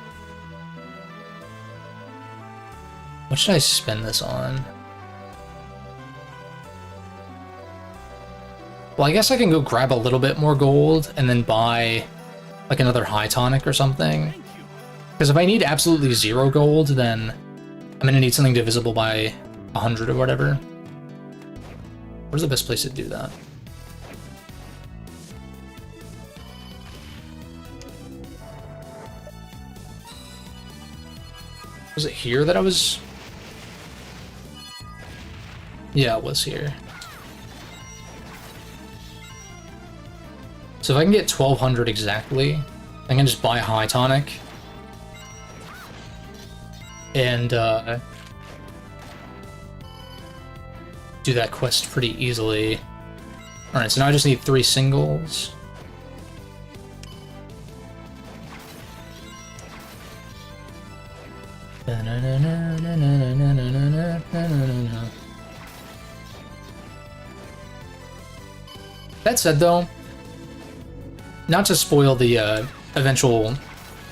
A: What should I spend this on? Well, I guess I can go grab a little bit more gold and then buy like another high tonic or something. Because if I need absolutely 0 gold, then I'm gonna need something divisible by 100 or whatever. Where's the best place to do that? Was it here that I was? Yeah, it was here. So if I can get 1200 exactly, I can just buy a high tonic. And do that quest pretty easily. Alright, so now I just need 3 singles. That said, though, not to spoil the eventual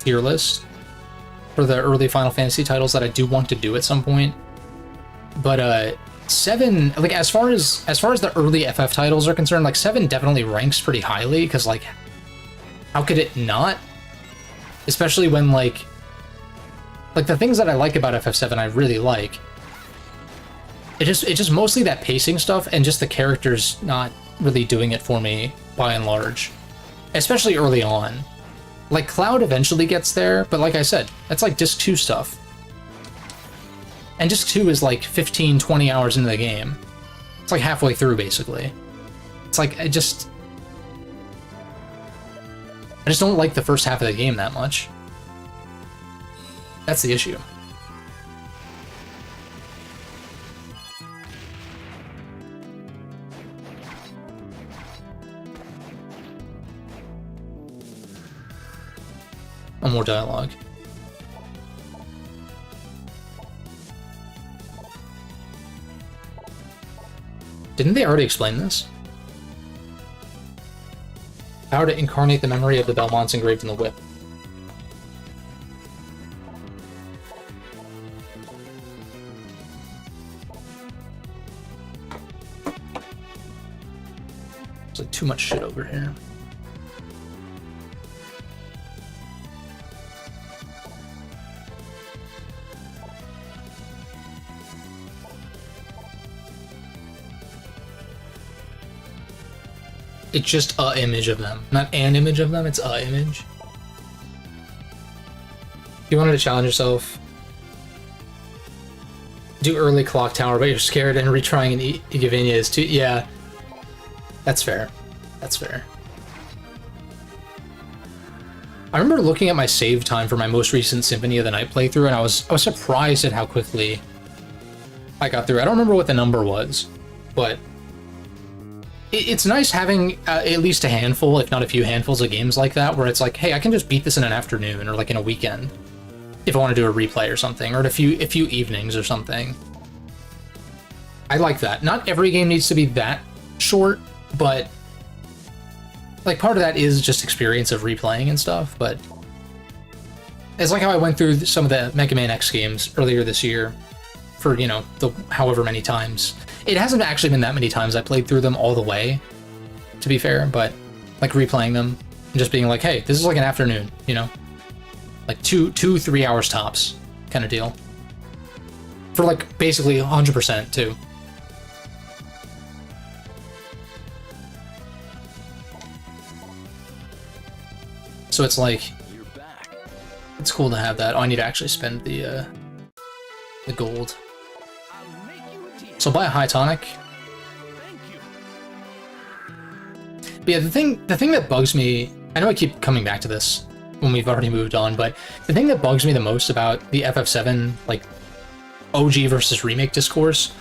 A: tier list for the early Final Fantasy titles that I do want to do at some point, but 7, like as far as the early FF titles are concerned, like 7 definitely ranks pretty highly, because like how could it not? Especially when like the things that I like about FF7 I really like. It's just mostly that pacing stuff and just the characters not really doing it for me by and large. Especially early on. Like Cloud eventually gets there, but like I said, that's like Disc 2 stuff. And Disc 2 is like 15, 20 hours into the game. It's like halfway through basically. It's like I just don't like the first half of the game that much. That's the issue. One more dialogue. Didn't they already explain this? Power to incarnate the memory of the Belmonts engraved in the whip. There's like too much shit over here. It's just a image of them. Not an image of them, it's a image. If you wanted to challenge yourself, do early Clock Tower, but you're scared and retrying an Igavania is too... Yeah. That's fair. That's fair. I remember looking at my save time for my most recent Symphony of the Night playthrough, and I was surprised at how quickly I got through. I don't remember what the number was, but it's nice having at least a handful, if not a few handfuls of games like that, where it's like, hey, I can just beat this in an afternoon or like in a weekend if I want to do a replay or something, or in a few evenings or something. I like that. Not every game needs to be that short, but like part of that is just experience of replaying and stuff. But it's like how I went through some of the Mega Man X games earlier this year for, you know, the however many times. It hasn't actually been that many times I played through them all the way, to be fair, but like replaying them and just being like, hey, this is like an afternoon, you know? Like 3 hours tops kind of deal. For like basically 100% too. So it's like, it's cool to have that. Oh, I need to actually spend the gold. So buy a high tonic. But yeah, the thing that bugs me, I know I keep coming back to this when we've already moved on, but the thing that bugs me the most about the FF7, like, OG versus remake discourse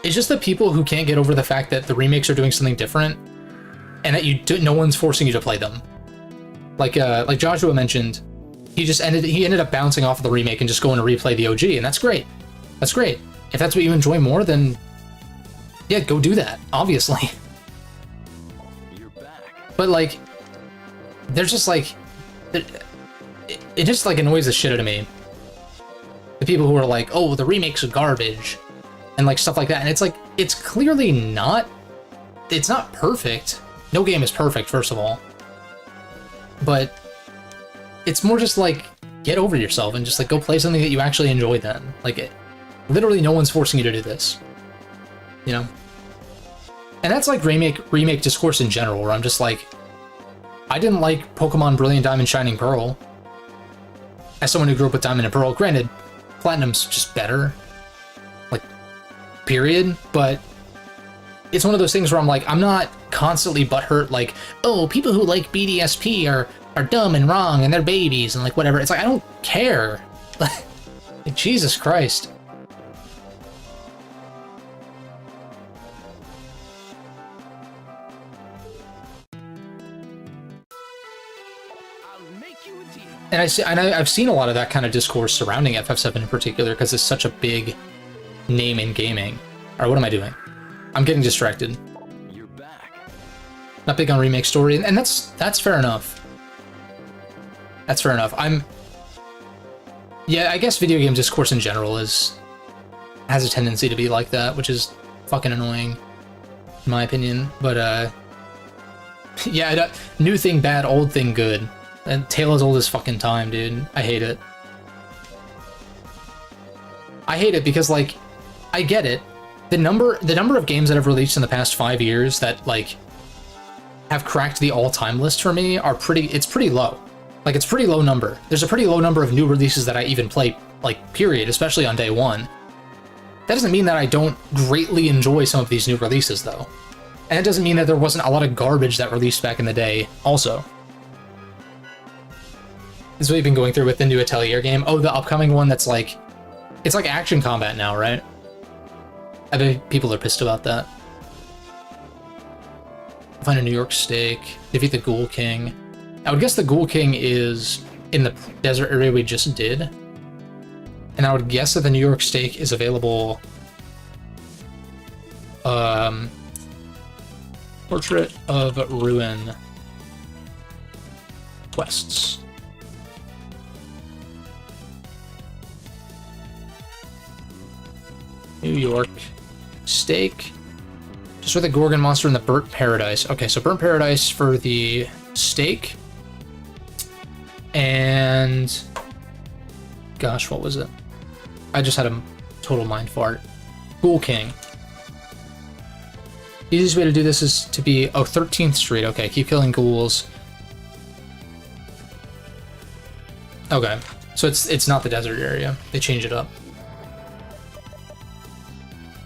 A: is just the people who can't get over the fact that the remakes are doing something different and that no one's forcing you to play them. Like Joshua mentioned, he ended up bouncing off of the remake and just going to replay the OG, and that's great. That's great. If that's what you enjoy more, then yeah, go do that, obviously. But like, there's just like, it just like annoys the shit out of me. The people who are like, oh, the remakes are garbage, and like stuff like that. And it's like, it's clearly not. It's not perfect. No game is perfect, first of all. But it's more just like, get over yourself and just like go play something that you actually enjoy then. Like, literally no one's forcing you to do this. You know? And that's like remake discourse in general, where I'm just like, I didn't like Pokemon Brilliant Diamond Shining Pearl. As someone who grew up with Diamond and Pearl, granted, Platinum's just better. Like, period. But it's one of those things where I'm like, I'm not constantly butthurt like, oh, people who like BDSP are dumb and wrong and they're babies and like whatever. It's like, I don't care. Like, Jesus Christ. And I've seen a lot of that kind of discourse surrounding FF7 in particular because it's such a big name in gaming. All right, what am I doing? I'm getting distracted. You're back. Not big on remake story, and that's fair enough. That's fair enough. Yeah, I guess video game discourse in general has a tendency to be like that, which is fucking annoying, in my opinion. But yeah, new thing bad, old thing good. And tale as old as fucking time, dude. I hate it. I hate it because, like, I get it. The number of games that have released in the past 5 years that, like, have cracked the all-time list for me are it's pretty low. Like, it's a pretty low number. There's a pretty low number of new releases that I even play, like, period, especially on day one. That doesn't mean that I don't greatly enjoy some of these new releases, though. And it doesn't mean that there wasn't a lot of garbage that released back in the day, also. This is what we've been going through with the new Atelier game. Oh, the upcoming one that's like, it's like action combat now, right? I bet people are pissed about that. Find a New York steak, defeat the Ghoul King. I would guess the Ghoul King is in the desert area we just did. And I would guess that the New York steak is available. Portrait of Ruin quests. New York steak. Just with the Gorgon monster in the Burnt Paradise. Okay, so Burnt Paradise for the steak. And gosh, what was it? I just had a total mind fart. Ghoul King. The easiest way to do this is to be 13th Street. Okay, keep killing ghouls. Okay, so it's not the desert area. They change it up.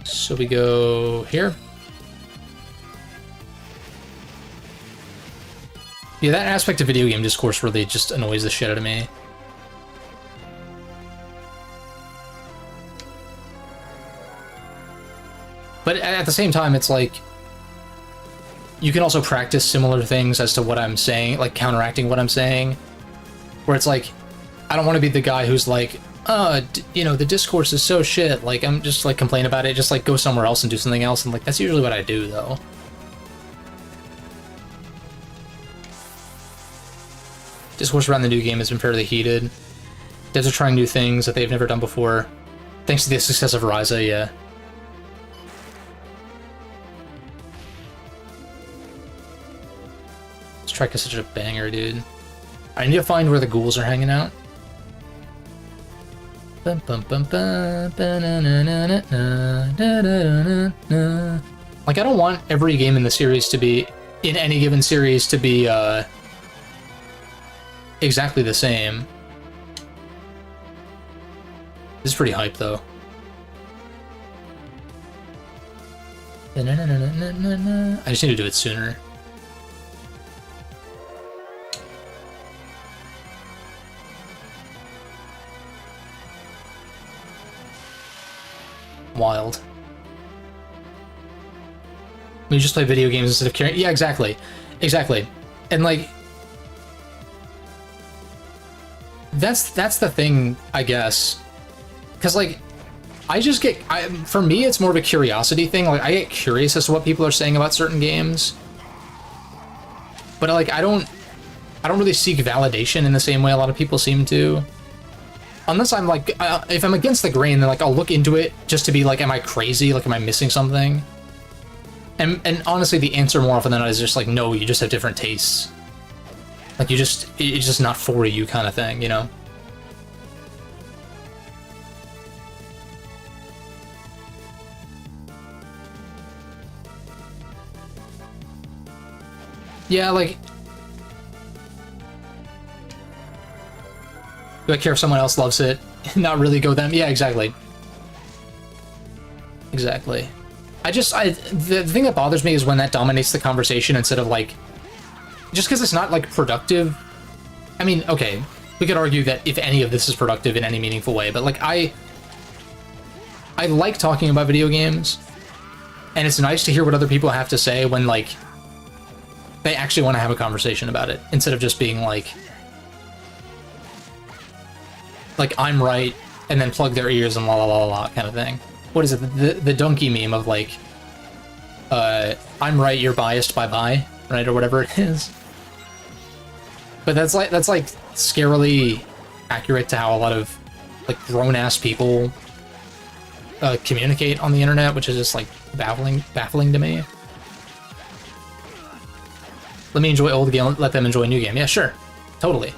A: So we go here. Yeah, that aspect of video game discourse really just annoys the shit out of me. But at the same time, it's like, you can also practice similar things as to what I'm saying, like counteracting what I'm saying, where it's like, I don't want to be the guy who's like, you know, the discourse is so shit, like, I'm just, like, complain about it, just, like, go somewhere else and do something else, and, like, that's usually what I do, though. Discourse around the new game has been fairly heated. Devs are trying new things that they've never done before. Thanks to the success of Ryza, yeah. This track is such a banger, dude. I need to find where the ghouls are hanging out. Like, I don't want every game in the series to be, in any given series, to be, exactly the same. This is pretty hype, though. I just need to do it sooner. Wild. We just play video games instead of caring. Yeah, exactly. Exactly. And, like, that's the thing, I guess. Because, like, I just get... for me, it's more of a curiosity thing. Like, I get curious as to what people are saying about certain games. But, like, I don't really seek validation in the same way a lot of people seem to. Unless I'm, like, if I'm against the grain, then, like, I'll look into it just to be like, am I crazy? Like, am I missing something? And honestly, the answer more often than not is just like, no, you just have different tastes. Like, it's just not for you kind of thing, you know? Yeah, like... Do I care if someone else loves it? Not really go them? Yeah, exactly. Exactly. The thing that bothers me is when that dominates the conversation instead of, like... Just because it's not, like, productive. I mean, okay, we could argue that if any of this is productive in any meaningful way, but, like, I like talking about video games, and it's nice to hear what other people have to say when, like, they actually want to have a conversation about it, instead of just being, like, I'm right, and then plug their ears and la la la la kind of thing. What is it? The donkey meme of, like, I'm right, you're biased, bye-bye, right? Or whatever it is. But that's like scarily accurate to how a lot of, like, grown-ass people communicate on the internet, which is just, like, baffling to me. Let me enjoy old game, let them enjoy new game. Yeah, sure. Totally.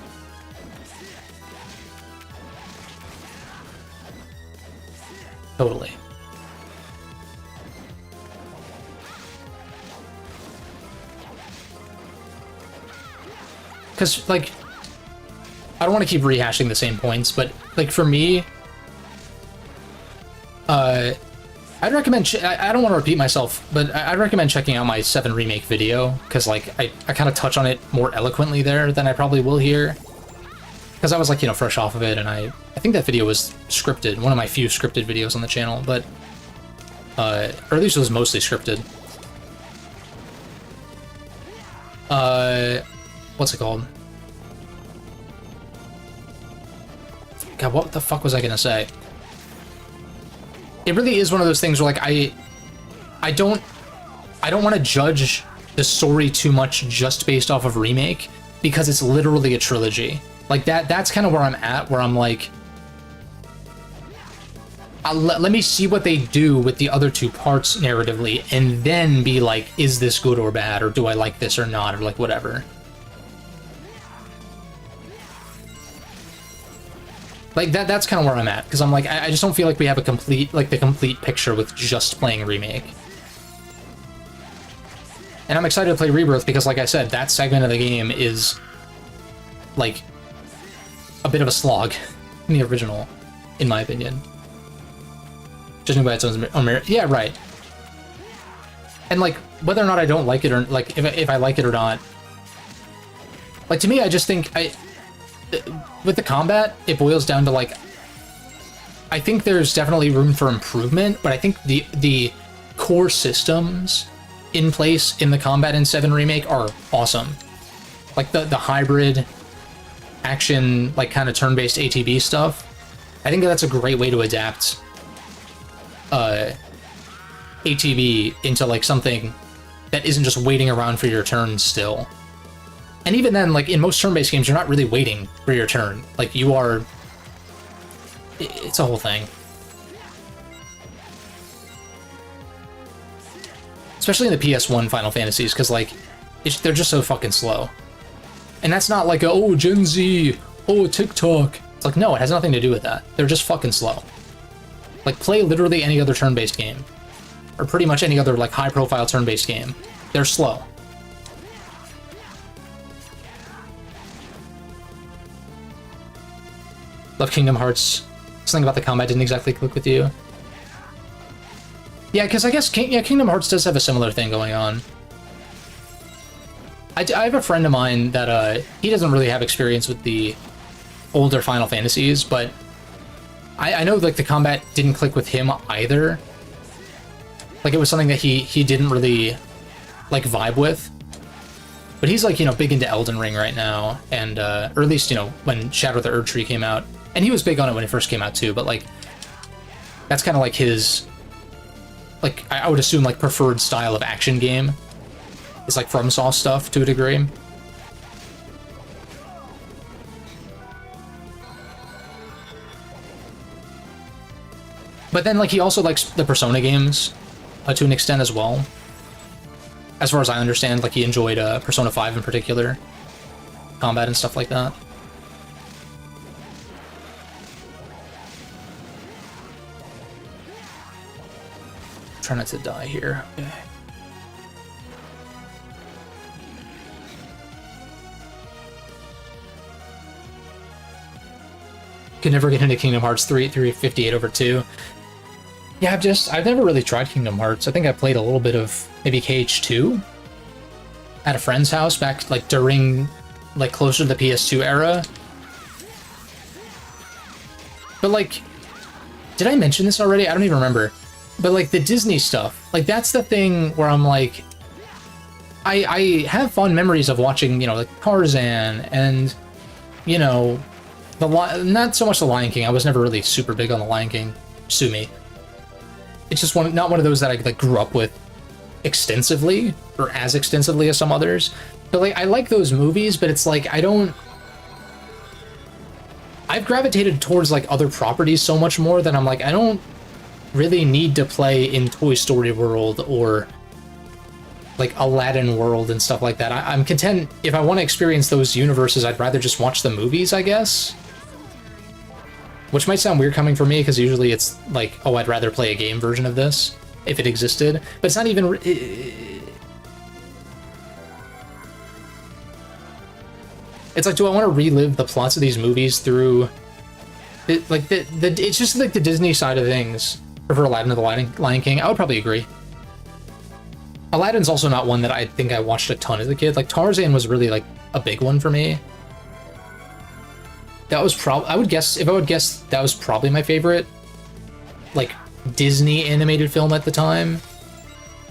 A: Totally. Because, like, I don't want to keep rehashing the same points, but, like, for me, I'd recommend, I don't want to repeat myself, but I'd recommend checking out my 7 Remake video, because, like, I kind of touch on it more eloquently there than I probably will here. Because I was, like, you know, fresh off of it, and I think that video was scripted, one of my few scripted videos on the channel, but, or at least it was mostly scripted. What's it called? God, what the fuck was I gonna say? It really is one of those things where, like, I don't want to judge the story too much just based off of Remake, because it's literally a trilogy. Like, that's kind of where I'm at, where I'm like, let me see what they do with the other 2 parts narratively, and then be like, is this good or bad, or do I like this or not, or, like, whatever. Like, that's kind of where I'm at, because I'm like, I just don't feel like we have a complete, like, the complete picture with just playing Remake. And I'm excited to play Rebirth, because, like I said, that segment of the game is, like, a bit of a slog in the original, in my opinion. Judging by its own merit. Yeah, right. And, like, whether or not I don't like it, or, like, if I like it or not, like, to me, I just think, with the combat, it boils down to, like, I think there's definitely room for improvement, but I think the core systems in place in the combat in 7 Remake are awesome. Like the hybrid action, like kind of turn-based ATB stuff. I think that's a great way to adapt ATB into like something that isn't just waiting around for your turn still. And even then, like in most turn-based games, you're not really waiting for your turn. Like you are... It's a whole thing. Especially in the PS1 Final Fantasies, because like they're just so fucking slow. And that's not like a, oh, Gen Z, oh, TikTok. It's like, no, it has nothing to do with that. They're just fucking slow. Like, play literally any other turn-based game. Or pretty much any other, like, high-profile turn-based game. They're slow. Love Kingdom Hearts. Something about the combat didn't exactly click with you. Yeah, because I guess Kingdom Hearts does have a similar thing going on. I have a friend of mine that, he doesn't really have experience with the older Final Fantasies, but I know, like, the combat didn't click with him either. Like, it was something that he didn't really, like, vibe with. But he's, like, you know, big into Elden Ring right now, and, or at least, you know, when Shadow of the Erd Tree came out. And he was big on it when it first came out, too, but, like, that's kind of, like, his, like, I would assume, like, preferred style of action game. It's like FromSoft stuff to a degree. But then, like, he also likes the Persona games to an extent as well. As far as I understand, like, he enjoyed Persona 5 in particular. Combat and stuff like that. Try not to die here. Okay. Could never get into Kingdom Hearts 358 over 2. Yeah, I've never really tried Kingdom Hearts. I think I played a little bit of maybe KH2 at a friend's house back, like, during, like, closer to the PS2 era. But, like, did I mention this already? I don't even remember. But, like, the Disney stuff, like, that's the thing where I'm like, I have fond memories of watching, you know, like, Tarzan and, you know, not so much the Lion King. I was never really super big on the Lion King. Sue me. It's just not one of those that I, like, grew up with extensively, or as extensively as some others. But, like, I like those movies, but it's like, I've gravitated towards, like, other properties so much more that I'm like, I don't really need to play in Toy Story World or, like, Aladdin World and stuff like that. I'm content, if I want to experience those universes, I'd rather just watch the movies, I guess. Which might sound weird coming from me, because usually it's like, oh, I'd rather play a game version of this, if it existed. But it's not even... It's like, do I want to relive the plots of these movies through... it's just like the Disney side of things. Prefer Aladdin to the Lion King? I would probably agree. Aladdin's also not one that I think I watched a ton as a kid. Like, Tarzan was really, like, a big one for me. That was probably... if I would guess, that was probably my favorite, like, Disney animated film at the time.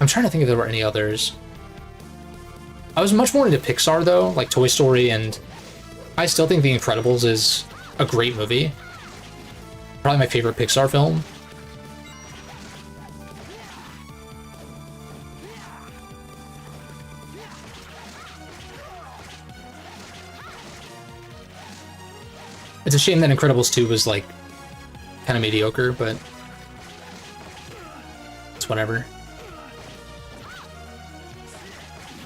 A: I'm trying to think if there were any others. I was much more into Pixar, though, like Toy Story, and I still think The Incredibles is a great movie. Probably my favorite Pixar film. It's a shame that Incredibles 2 was, like, kind of mediocre, but it's whatever.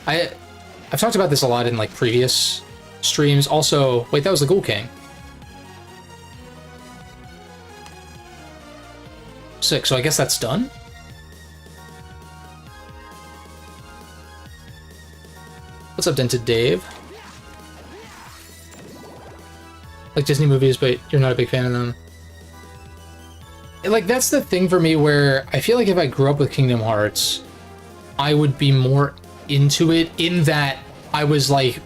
A: I've talked about this a lot in, like, previous streams. Also, wait, that was the Ghoul King. Sick, so I guess that's done? What's up, Dented Dave? Like Disney movies, but you're not a big fan of them. Like, that's the thing for me where I feel like if I grew up with Kingdom Hearts, I would be more into it, in that I was like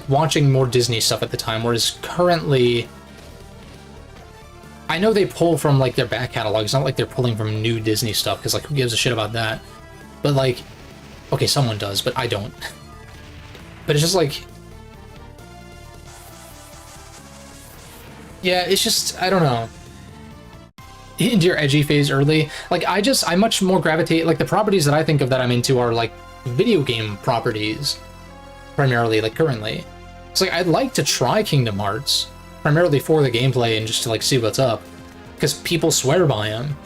A: watching more Disney stuff at the time, whereas currently I know they pull from, like, their back catalog. It's not like they're pulling from new Disney stuff, because, like, who gives a shit about that? But like, okay, someone does, but I don't. But it's just like, yeah, it's just, I don't know. Into your edgy phase early, like I much more gravitate, like the properties that I think of that I'm into are like video game properties, primarily, like currently. It's like I'd like to try Kingdom Hearts, primarily for the gameplay and just to like see what's up, because people swear by them.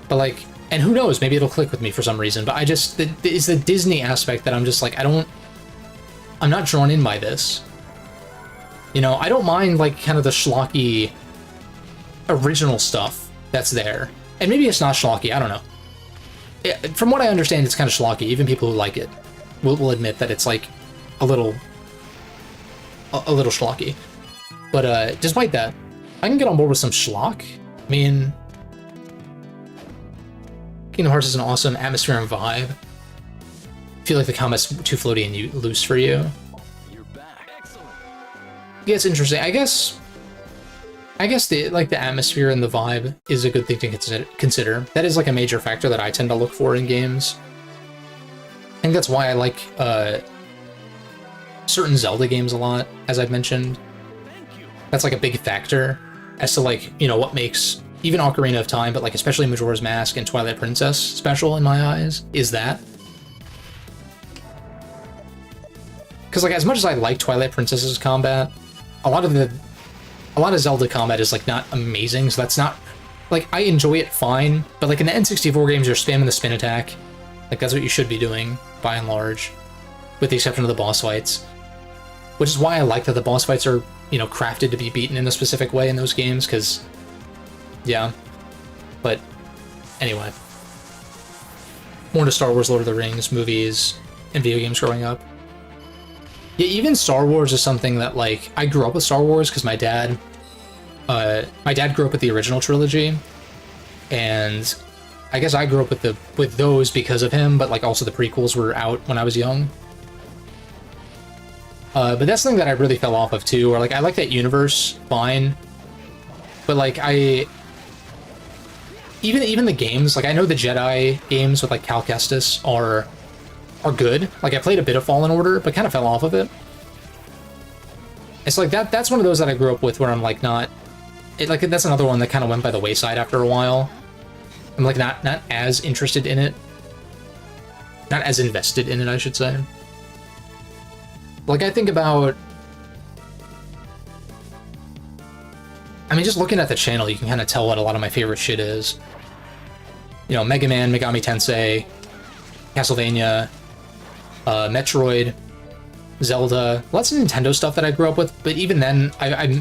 A: But like, and who knows, maybe it'll click with me for some reason, but I just, it's the Disney aspect that I'm just like, I'm not drawn in by this. You know, I don't mind like kind of the schlocky original stuff that's there. And maybe it's not schlocky, I don't know. From what I understand, it's kind of schlocky. Even people who like it will admit that it's like a little schlocky. But despite that, I can get on board with some schlock. I mean, Kingdom Hearts is an awesome atmosphere and vibe. I feel like the combat's too floaty and loose for you.
B: You're back. Excellent.
A: Yeah, it's interesting. I guess the atmosphere and the vibe is a good thing to consider. That is like a major factor that I tend to look for in games. I think that's why I like certain Zelda games a lot, as I've mentioned. That's like a big factor as to like, you know, what makes even Ocarina of Time, but like especially Majora's Mask and Twilight Princess special in my eyes, is that. Because like as much as I like Twilight Princess's combat, a lot of Zelda combat is like not amazing, so that's not, like, I enjoy it fine, but like in the N64 games you're spamming the spin attack. Like that's what you should be doing, by and large, with the exception of the boss fights. Which is why I like that the boss fights are, you know, crafted to be beaten in a specific way in those games, because, yeah. But, anyway. More to Star Wars, Lord of the Rings, movies, and video games growing up. Yeah, even Star Wars is something that, like, I grew up with Star Wars because my dad grew up with the original trilogy, and I guess I grew up with those because of him, but like also the prequels were out when I was young. But that's something that I really fell off of too, or like I like that universe, fine, but like even the games, like I know the Jedi games with like Cal Kestis are good. Like I played a bit of Fallen Order, but kind of fell off of it. It's like that's one of those that I grew up with where I'm like not, like that's another one that kind of went by the wayside after a while. I'm like not as interested in it, not as invested in it, I should say. Like I think about, I mean, just looking at the channel, you can kind of tell what a lot of my favorite shit is. You know, Mega Man, Megami Tensei, Castlevania, Metroid, Zelda, lots of Nintendo stuff that I grew up with, but even then, I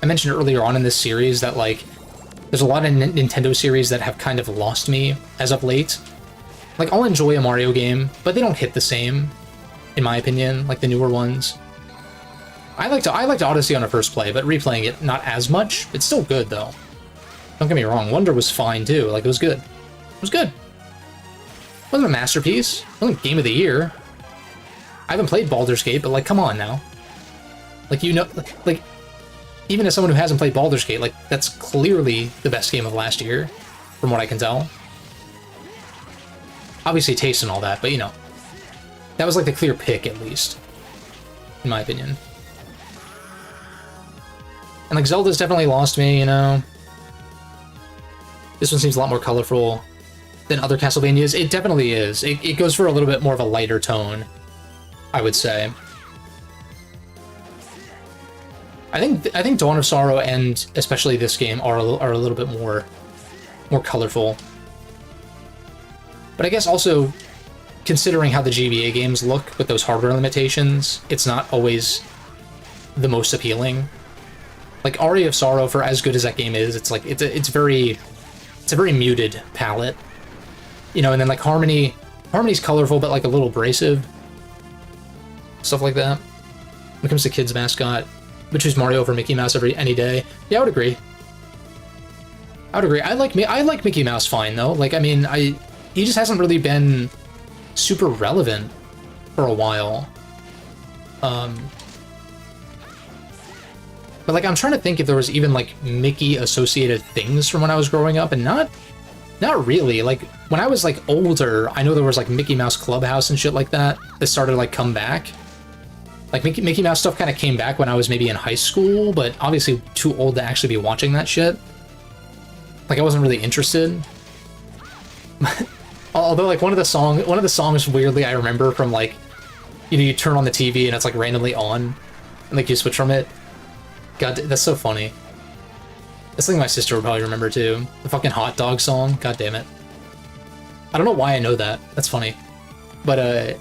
A: mentioned earlier on in this series that, like, there's a lot of Nintendo series that have kind of lost me as of late. Like, I'll enjoy a Mario game, but they don't hit the same, in my opinion, like the newer ones. I liked Odyssey on a first play, but replaying it, not as much. It's still good, though. Don't get me wrong, Wonder was fine, too. Like, it was good. It was good. It wasn't a masterpiece. It wasn't Game of the Year. I haven't played Baldur's Gate, but, like, come on now. Like, you know, like, even as someone who hasn't played Baldur's Gate, like, that's clearly the best game of last year, from what I can tell. Obviously, taste and all that, but, you know, that was, like, the clear pick, at least, in my opinion. And, like, Zelda's definitely lost me, you know. This one seems a lot more colorful than other Castlevanias. It definitely is. It goes for a little bit more of a lighter tone, I would say. I think Dawn of Sorrow and especially this game are a little bit more colorful. But I guess also, considering how the GBA games look with those hardware limitations, it's not always the most appealing. Like Aria of Sorrow, for as good as that game is, it's like it's a very muted palette, you know. And then like Harmony's colorful but like a little abrasive, stuff like that. When it comes to Kid's Mascot, would choose Mario over Mickey Mouse any day. Yeah, I would agree. I like Mickey Mouse fine though. Like I mean, he just hasn't really been super relevant for a while. But like I'm trying to think if there was even like Mickey associated things from when I was growing up, and not Not really. Like, when I was, like, older, I know there was, like, Mickey Mouse Clubhouse and shit like that started to, like, come back. Like, Mickey Mouse stuff kind of came back when I was maybe in high school, but obviously too old to actually be watching that shit. Like, I wasn't really interested. Although, like, one of the songs, weirdly, I remember from, like, you know, you turn on the TV and it's, like, randomly on, and, like, you switch from it. God, that's so funny. That's something my sister would probably remember, too. The fucking hot dog song. God damn it. I don't know why I know that. That's funny. But, a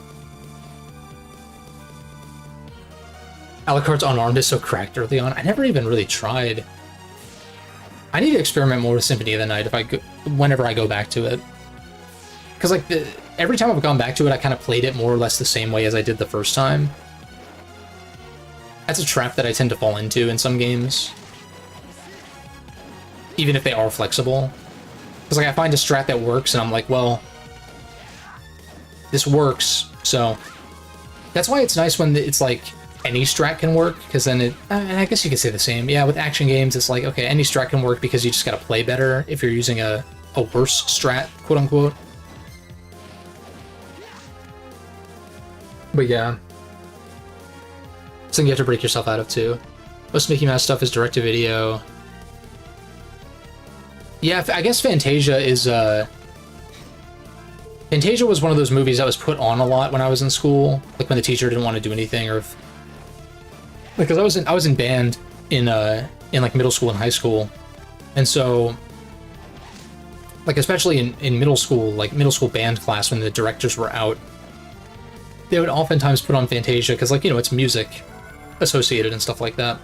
A: la carte's Unarmed is so cracked early on. I never even really tried. I need to experiment more with Symphony of the Night whenever I go back to it. Because, like, every time I've gone back to it, I kind of played it more or less the same way as I did the first time. That's a trap that I tend to fall into in some games. Even if they are flexible. Because, like, I find a strat that works, and I'm like, well, this works, so... That's why it's nice when it's, like, any strat can work, because then it... And I guess you could say the same. Yeah, with action games, it's like, okay, any strat can work because you just gotta play better if you're using a worse strat, quote-unquote. But yeah. Something you have to break yourself out of, too. Most Mickey Mouse stuff is direct-to-video. Yeah, I guess Fantasia is, Fantasia was one of those movies that was put on a lot when I was in school. Like, when the teacher didn't want to do anything, or if... Like, because I was in band in, like, middle school and high school. And so... Like, especially in middle school, like, middle school band class, when the directors were out, they would oftentimes put on Fantasia, because, like, you know, it's music associated and stuff like that.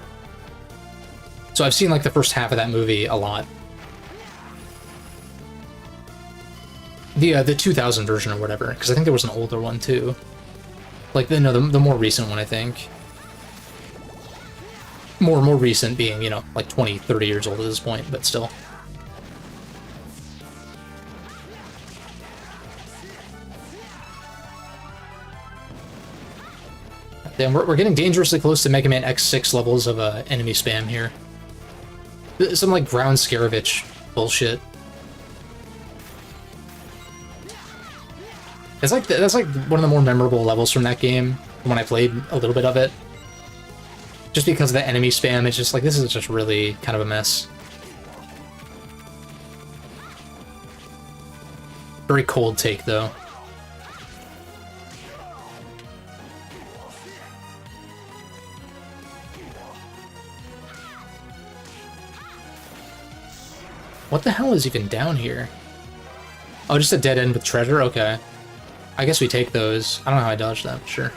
A: So I've seen, like, the first half of that movie a lot. The 2000 version or whatever, because I think there was an older one, too. Like, the more recent one, I think. More recent being, you know, like 20, 30 years old at this point, but still. Then we're getting dangerously close to Mega Man X6 levels of enemy spam here. Some, like, ground Scaravich bullshit. That's like one of the more memorable levels from that game when I played a little bit of it. Just because of the enemy spam, it's just like, this is just really kind of a mess. Very cold take, though. What the hell is even down here? Oh, just a dead end with treasure? Okay. I guess we take those. I don't know how I dodged that, sure.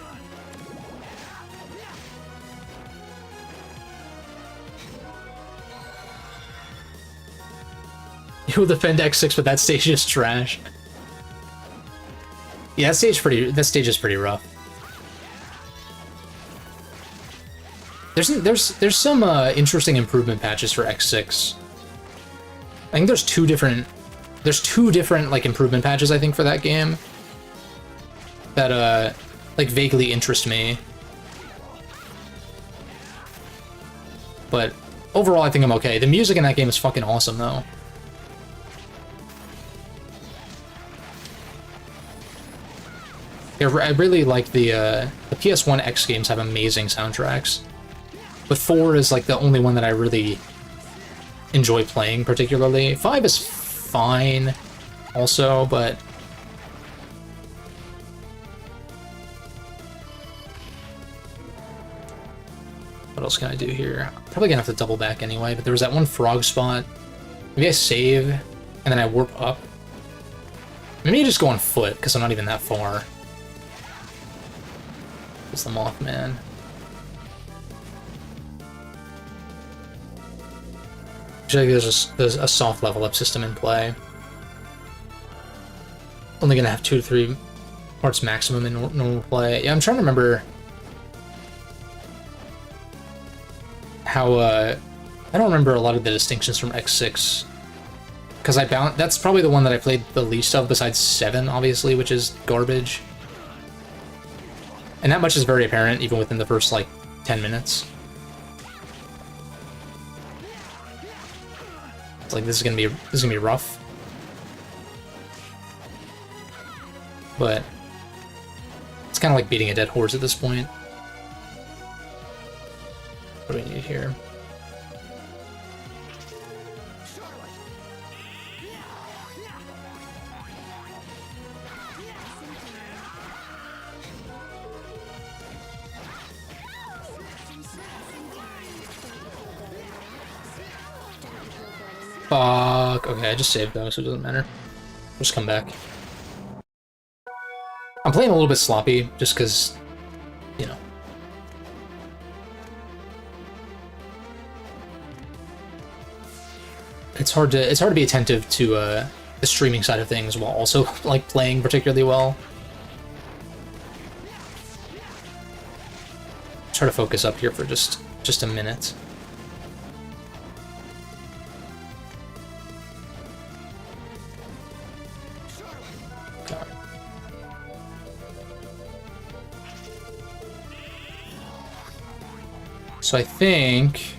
A: You'll defend X6, but that stage is trash. Yeah, that stage is pretty rough. There's some interesting improvement patches for X6. I think there's two different like improvement patches, I think, for that game that like vaguely interest me. But overall I think I'm okay. The music in that game is fucking awesome, though. Yeah, I really like the PS1 X games have amazing soundtracks. But 4 is like the only one that I really enjoy playing particularly. 5 is fine also, but what else can I do here? Probably gonna have to double back anyway, but there was that one frog spot. Maybe I save and then I warp up. Maybe I just go on foot because I'm not even that far. It's the Mothman. Actually, there's a soft level up system in play. Only gonna have 2 to 3 parts maximum in normal play. Yeah, I'm trying to remember how I don't remember a lot of the distinctions from X6 because that's probably the one that I played the least of besides 7, obviously, which is garbage. And that much is very apparent even within the first like 10 minutes. It's like this is gonna be rough. but it's kind of like beating a dead horse at this point. What do we need here? Fuck. Okay, I just saved though, so it doesn't matter. Just come back. I'm playing a little bit sloppy, just because, you know. It's hard to be attentive to the streaming side of things while also like playing particularly well. Try to focus up here for just a minute. Okay. So I think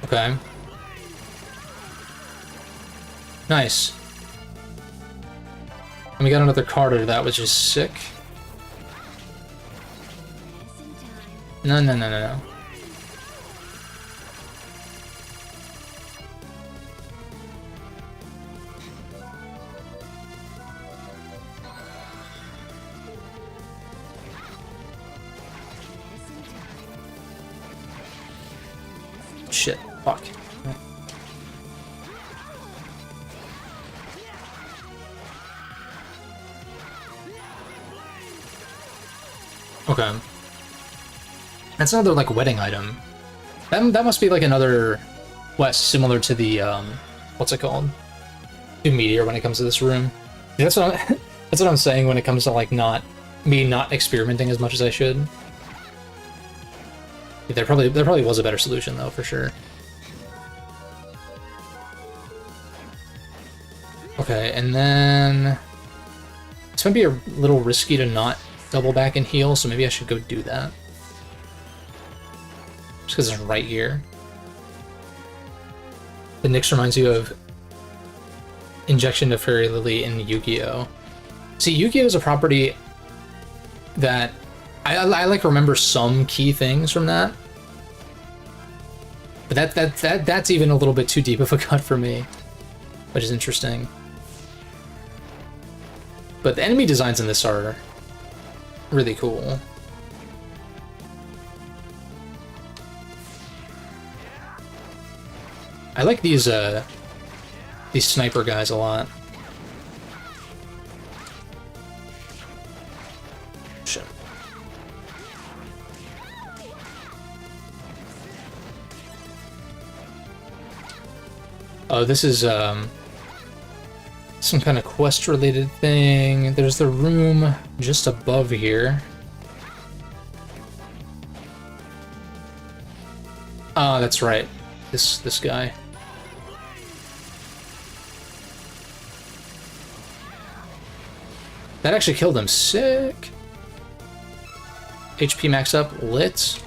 A: okay. Nice. And we got another card out of that, which is sick. No, no, no, no, no. Shit. Fuck. Okay. That's another, like, wedding item. That must be, like, another quest similar to the, what's it called? To Meteor when it comes to this room. That's what that's what I'm saying when it comes to, like, not experimenting as much as I should. There probably was a better solution, though, for sure. Okay, and then this might be a little risky to not double back and heal, so maybe I should go do that. Just because it's right here. The Nyx reminds you of Injection to Fairy Lily in Yu-Gi-Oh! See, Yu-Gi-Oh! Is a property that I like remember some key things from that. But that's even a little bit too deep of a cut for me, which is interesting. But the enemy designs in this are really cool. I like these sniper guys a lot. Shit. Oh, this is some kind of quest-related thing. There's the room just above here. Oh, that's right. This guy. That actually killed him. Sick. HP max up. Lit.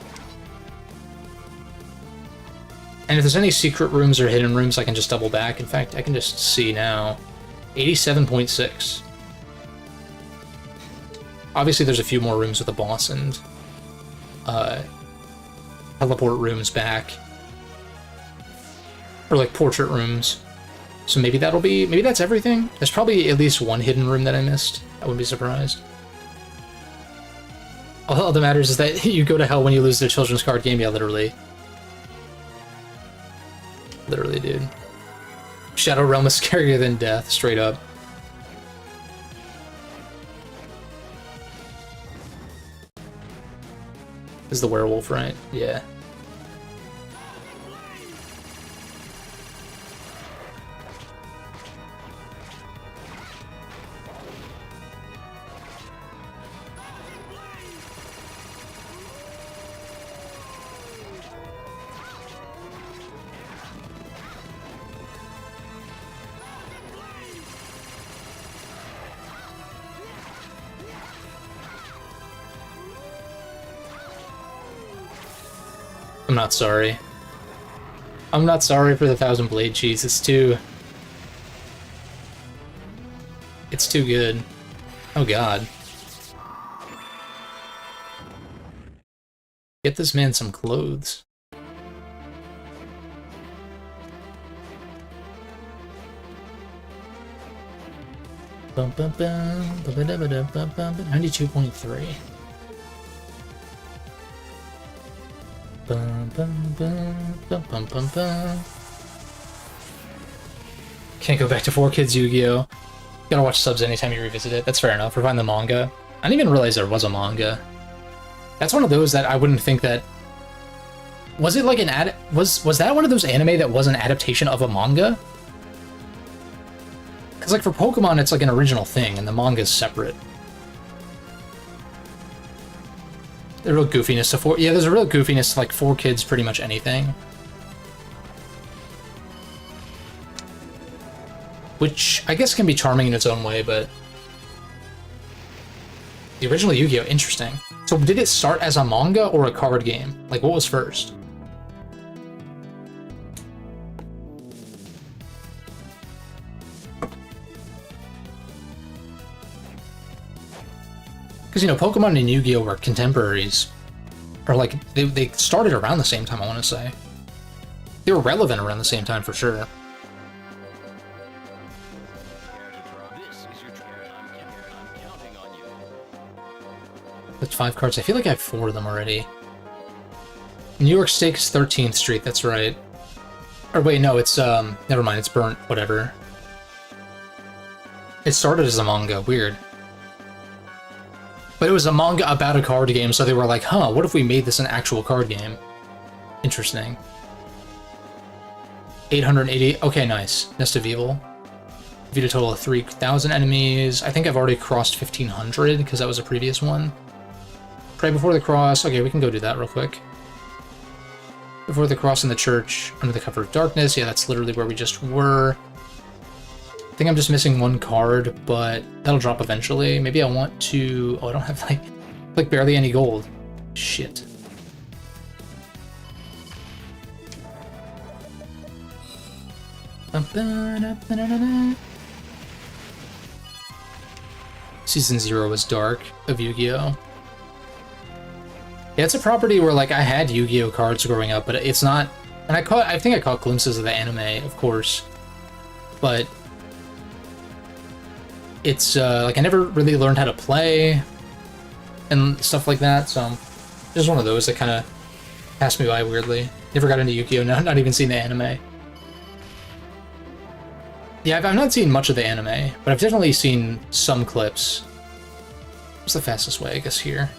A: And if there's any secret rooms or hidden rooms, I can just double back. In fact, I can just see now. 87.6. Obviously, there's a few more rooms with the boss and teleport rooms back. Or like portrait rooms. So maybe maybe that's everything? There's probably at least one hidden room that I missed. I wouldn't be surprised. All that matters is that you go to hell when you lose the children's card game. Yeah, literally. Literally, dude. Shadow Realm is scarier than death, straight up. This is the werewolf, right? Yeah. I'm not sorry. I'm not sorry for the Thousand Blade cheese. It's too good. Oh god. Get this man some clothes. Bum bum bum, 92.3. Bum bum bum, bum bum bum bum. Can't go back to 4Kids Yu-Gi-Oh! Gotta watch subs anytime you revisit it. That's fair enough. Refind the manga. I didn't even realize there was a manga. That's one of those that I wouldn't think that... Was it like an was that one of those anime that was an adaptation of a manga? Because like for Pokemon, it's like an original thing, and the manga's separate. The real goofiness to yeah, there's a real goofiness to like 4Kids pretty much anything. Which I guess can be charming in its own way, but... The original Yu-Gi-Oh! Interesting. So did it start as a manga or a card game? Like, what was first? Because, you know, Pokemon and Yu-Gi-Oh! Were contemporaries. Or, like, they started around the same time, I want to say. They were relevant around the same time, for sure. That's 5 cards. I feel like I have 4 of them already. New York Steak's 13th Street, that's right. Or wait, no, it's, never mind, it's burnt, whatever. It started as a manga, weird. But it was a manga about a card game, so they were like, huh, what if we made this an actual card game? Interesting. 880, okay, nice. Nest of Evil. Beat a total of 3,000 enemies. I think I've already crossed 1,500, because that was a previous one. Pray before the cross. Okay, we can go do that real quick. Before the cross in the church, under the cover of darkness. Yeah, that's literally where we just were. I think I'm just missing 1 card, but that'll drop eventually. Maybe I want to... Oh, I don't have, like barely any gold. Shit. Season 0 was dark of Yu-Gi-Oh! Yeah, it's a property where, like, I had Yu-Gi-Oh! Cards growing up, but it's not... And I think I caught glimpses of the anime, of course. But... It's, like, I never really learned how to play and stuff like that, so just one of those that kind of passed me by weirdly. Never got into Yu-Gi-Oh! Not even seen the anime. Yeah, I've not seen much of the anime, but I've definitely seen some clips. What's the fastest way, I guess, here?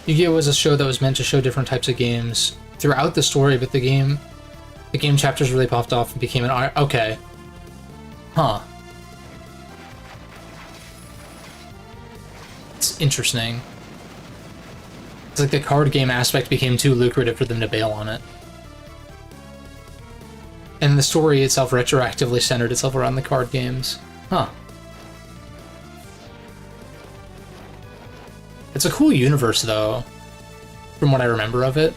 A: Yu-Gi-Oh! Was a show that was meant to show different types of games throughout the story, but the game chapters really popped off and became an art. Okay. Huh. It's interesting. It's like the card game aspect became too lucrative for them to bail on it. And the story itself retroactively centered itself around the card games. Huh. It's a cool universe, though, from what I remember of it.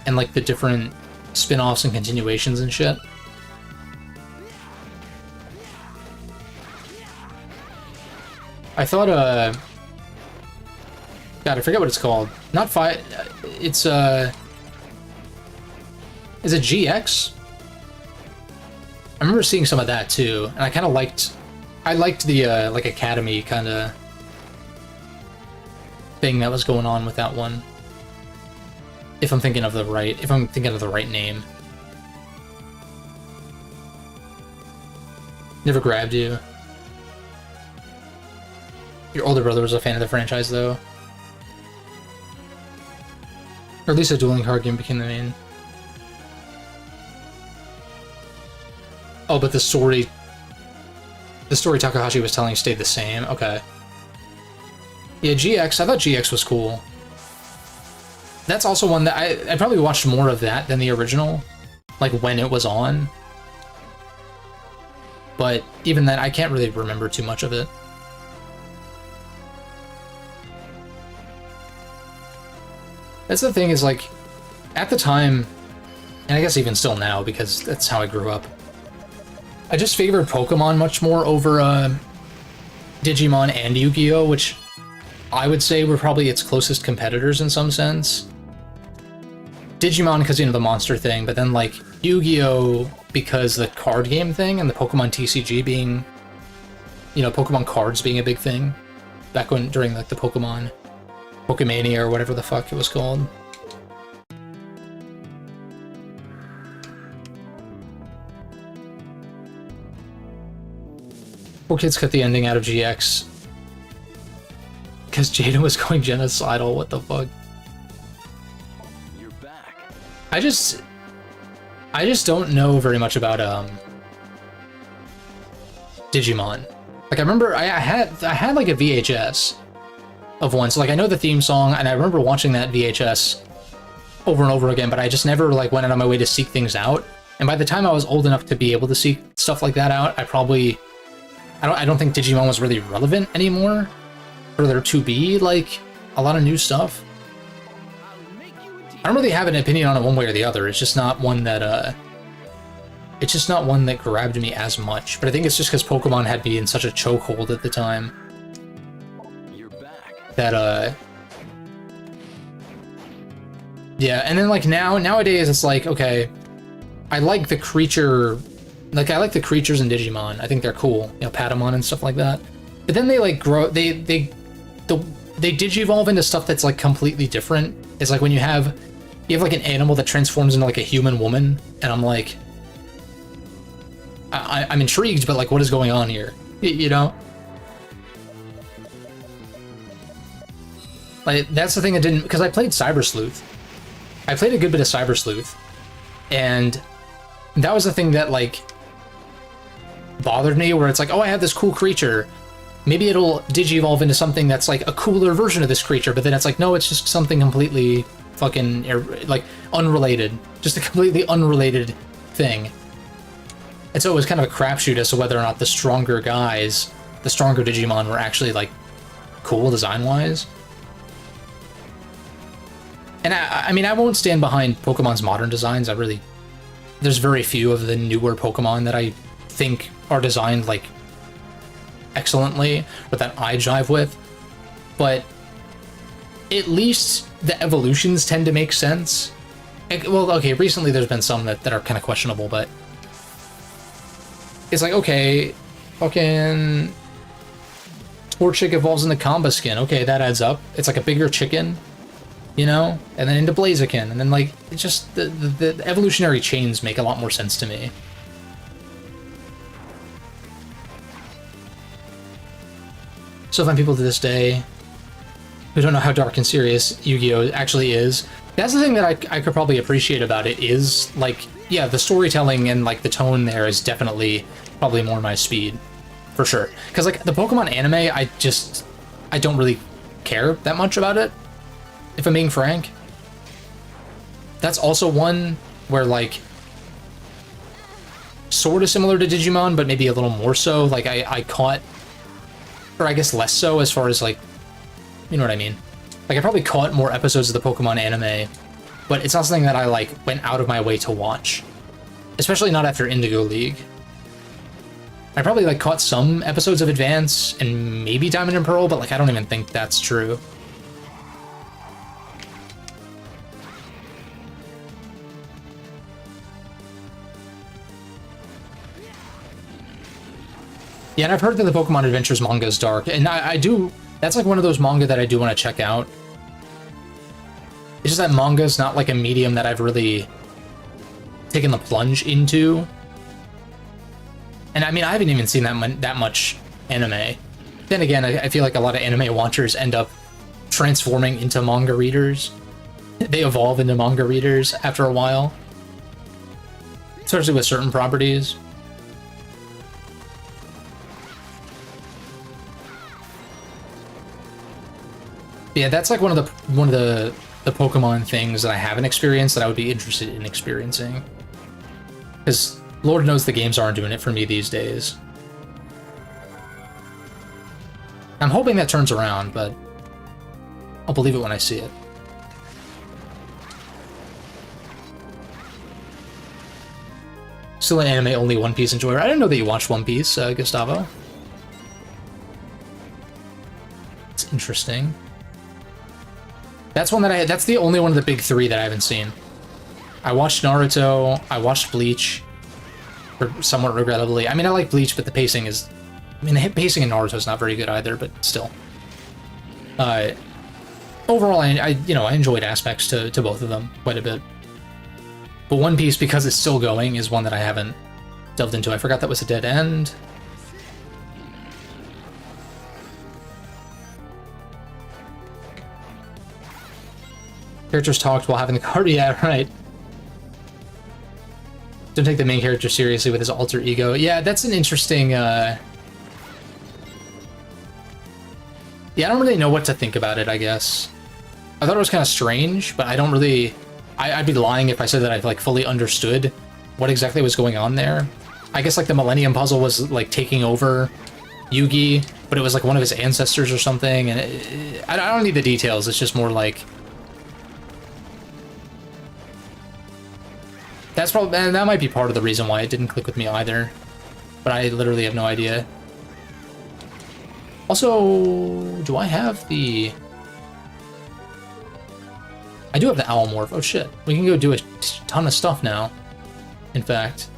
A: And, like, the different spin-offs and continuations and shit. I thought, God, I forget what it's called. Not it's, is it GX? I remember seeing some of that, too, and I kind of liked... I liked the, like, Academy kind of thing that was going on with that one. If I'm thinking of the right name. Never grabbed you. Your older brother was a fan of the franchise, though. Or at least a dueling card game became the main. Oh, but the story Takahashi was telling stayed the same. Okay. Yeah, GX. I thought GX was cool. That's also one that I probably watched more of that than the original, like when it was on. But even then, I can't really remember too much of it. That's the thing is, like, at the time, and I guess even still now, because that's how I grew up, I just favored Pokemon much more over Digimon and Yu-Gi-Oh!, which I would say were probably its closest competitors in some sense. Digimon because, you know, the monster thing, but then, like, Yu-Gi-Oh! Because the card game thing and the Pokemon TCG being, you know, Pokemon cards being a big thing back when, during, like, the Pokemania or whatever the fuck it was called. Poor kids cut the ending out of GX because Jaden was going genocidal. What the fuck?
B: You're back.
A: I just don't know very much about Digimon. Like, I remember I had like a VHS of one, so like I know the theme song, and I remember watching that VHS over and over again, but I just never like went out of my way to seek things out. And by the time I was old enough to be able to seek stuff like that out, I don't think Digimon was really relevant anymore for there to be like a lot of new stuff. I don't really have an opinion on it one way or the other. It's just not one that grabbed me as much. But I think it's just because Pokemon had me in such a chokehold at the time.
B: You're back.
A: That yeah, and then like nowadays it's like, okay, I like the creature, like I like the creatures in Digimon. I think they're cool, you know, Patamon and stuff like that. But then they like grow, they digivolve into stuff that's like completely different. It's like when you have like an animal that transforms into like a human woman, and I'm like, I'm intrigued, but like, what is going on here? You know? Like, that's the thing I didn't, because I played Cyber Sleuth. I played a good bit of Cyber Sleuth, and that was the thing that like bothered me, where it's like, oh, I have this cool creature. Maybe it'll digivolve into something that's like a cooler version of this creature, but then it's like, no, it's just something completely fucking like unrelated, just a completely unrelated thing. And so it was kind of a crapshoot as to whether or not the stronger guys, the stronger Digimon, were actually like cool design-wise. And I mean, I won't stand behind Pokemon's modern designs. There's very few of the newer Pokemon that I think are designed like excellently, or that I jive with. But at least the evolutions tend to make sense. Well, okay, recently there's been some that are kind of questionable, but it's like, okay, fucking Torchic evolves into Combuskin. Okay, that adds up. It's like a bigger chicken, you know? And then into Blaziken. And then, like, it's just the evolutionary chains make a lot more sense to me. So I find people to this day who don't know how dark and serious Yu-Gi-Oh! Actually is. That's the thing that I could probably appreciate about it is, like, yeah, the storytelling and, like, the tone there is definitely probably more my speed, for sure. Because, like, the Pokemon anime, I don't really care that much about it, if I'm being frank. That's also one where, like, sort of similar to Digimon, but maybe a little more so. Like, I caught, or I guess less so as far as, like, you know what I mean? Like, I probably caught more episodes of the Pokemon anime, but it's not something that I, like, went out of my way to watch. Especially not after Indigo League. I probably, like, caught some episodes of Advance and maybe Diamond and Pearl, but, like, I don't even think that's true. Yeah, and I've heard that the Pokemon Adventures manga is dark, and I do... That's like one of those manga that I do want to check out. It's just that manga is not like a medium that I've really taken the plunge into. And I mean, I haven't even seen that much anime. Then again, I feel like a lot of anime watchers end up transforming into manga readers. They evolve into manga readers after a while. Especially with certain properties. Yeah, that's like one of the Pokemon things that I haven't experienced that I would be interested in experiencing. Because Lord knows the games aren't doing it for me these days. I'm hoping that turns around, but I'll believe it when I see it. Still an anime-only One Piece enjoyer. I didn't know that you watched One Piece, Gustavo. It's interesting. That's one that that's the only one of the big three that I haven't seen. I watched Naruto, I watched Bleach, somewhat regrettably. I mean, I like Bleach, but the pacing is... I mean, the pacing in Naruto is not very good either, but still. Overall, I enjoyed aspects to both of them quite a bit. But One Piece, because it's still going, is one that I haven't delved into. I forgot that was a dead end. Characters talked while having the card. Yeah, right. Don't take the main character seriously with his alter ego. Yeah, that's an interesting... Yeah, I don't really know what to think about it, I guess. I thought it was kind of strange, but I don't really... I'd be lying if I said that I like fully understood what exactly was going on there. I guess like the Millennium Puzzle was like taking over Yugi, but it was like one of his ancestors or something, and I don't need the details. It's just more like... That's probably... And that might be part of the reason why it didn't click with me either. But I literally have no idea. Also, do I have the... I do have the Owl Morph. Oh shit. We can go do a ton of stuff now, in fact.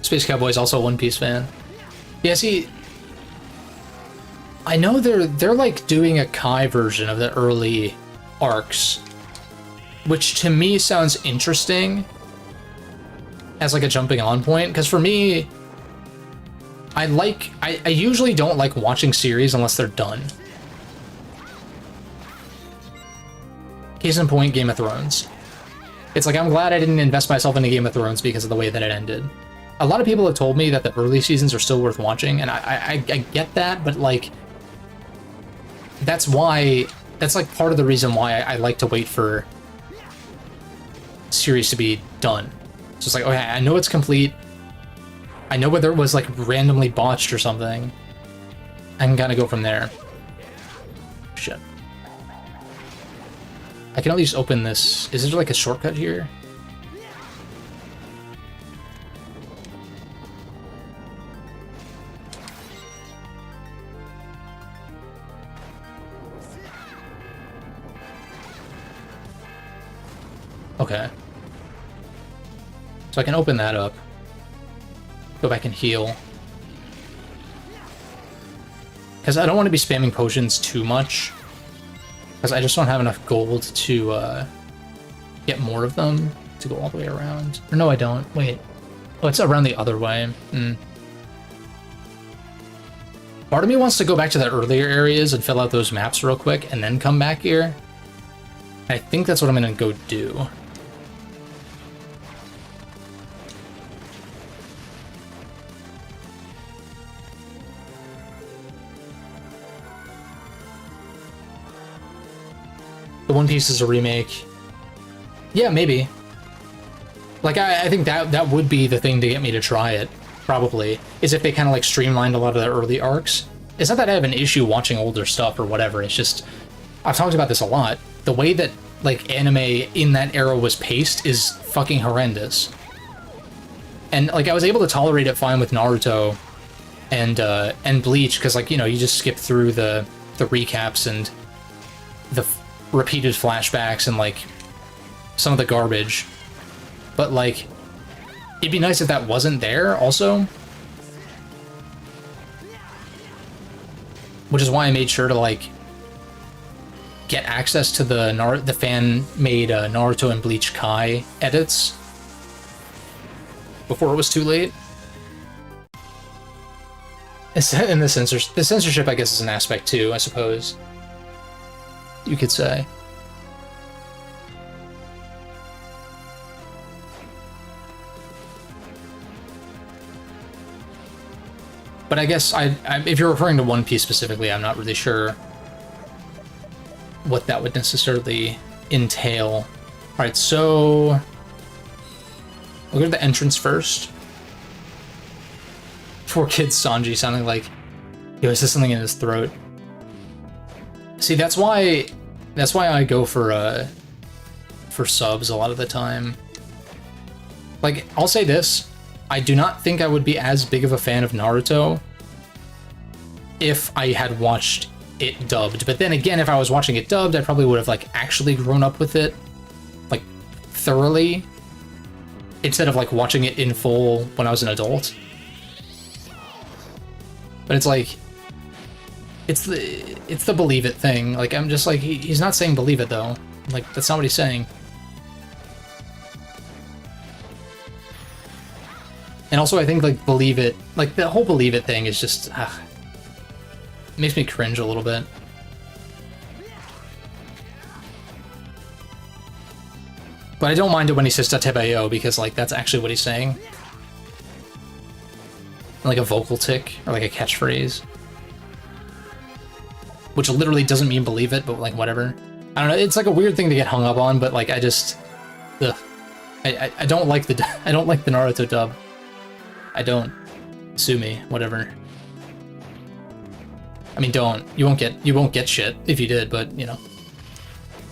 A: Space Cowboy's also a One Piece fan. Yeah, see... I know they're like doing a Kai version of the early arcs, which to me sounds interesting as like a jumping on point, because for me, I usually don't like watching series unless they're done. Case in point, Game of Thrones. It's like, I'm glad I didn't invest myself into Game of Thrones because of the way that it ended. A lot of people have told me that the early seasons are still worth watching, and I get that, but like, that's like part of the reason why I like to wait for series to be done. So it's like, okay, I know it's complete. I know whether it was like randomly botched or something. I can kind of go from there. Shit. I can at least open this. Is there like a shortcut here? Okay. So I can open that up. Go back and heal. Because I don't want to be spamming potions too much. Because I just don't have enough gold to get more of them to go all the way around. Or no, I don't. Wait. Oh, it's around the other way. Part of me wants to go back to the earlier areas and fill out those maps real quick and then come back here. I think that's what I'm going to go do. The One Piece is a remake. Yeah, maybe. Like, I think that would be the thing to get me to try it, probably, is if they kind of, like, streamlined a lot of the early arcs. It's not that I have an issue watching older stuff or whatever, it's just... I've talked about this a lot. The way that, like, anime in that era was paced is fucking horrendous. And, like, I was able to tolerate it fine with Naruto and Bleach, because, like, you know, you just skip through the recaps and the repeated flashbacks and like some of the garbage, but like it'd be nice if that wasn't there also, which is why I made sure to like get access to the fan-made Naruto and Bleach Kai edits before it was too late. And the censorship, I guess, is an aspect too, I suppose. You could say. But I guess if you're referring to One Piece specifically, I'm not really sure what that would necessarily entail. Alright, so we'll go to the entrance first. Poor kid Sanji sounding like he was something in his throat. See, that's why I go for subs a lot of the time. Like, I'll say this, I do not think I would be as big of a fan of Naruto if I had watched it dubbed. But then again, if I was watching it dubbed, I probably would have like actually grown up with it, like thoroughly, instead of like watching it in full when I was an adult. But it's like, it's the believe it thing. Like, I'm just like, he's not saying believe it though. Like, that's not what he's saying. And also, I think, like, believe it, like, the whole believe it thing is just, it makes me cringe a little bit. But I don't mind it when he says Tatebayo, because, like, that's actually what he's saying. Like a vocal tick, or like a catchphrase. Which literally doesn't mean believe it, but, like, whatever. I don't know, it's like a weird thing to get hung up on, but, like, I just, ugh. I don't like the Naruto dub. I don't. Sue me, whatever. I mean, don't. You won't get shit if you did, but, you know.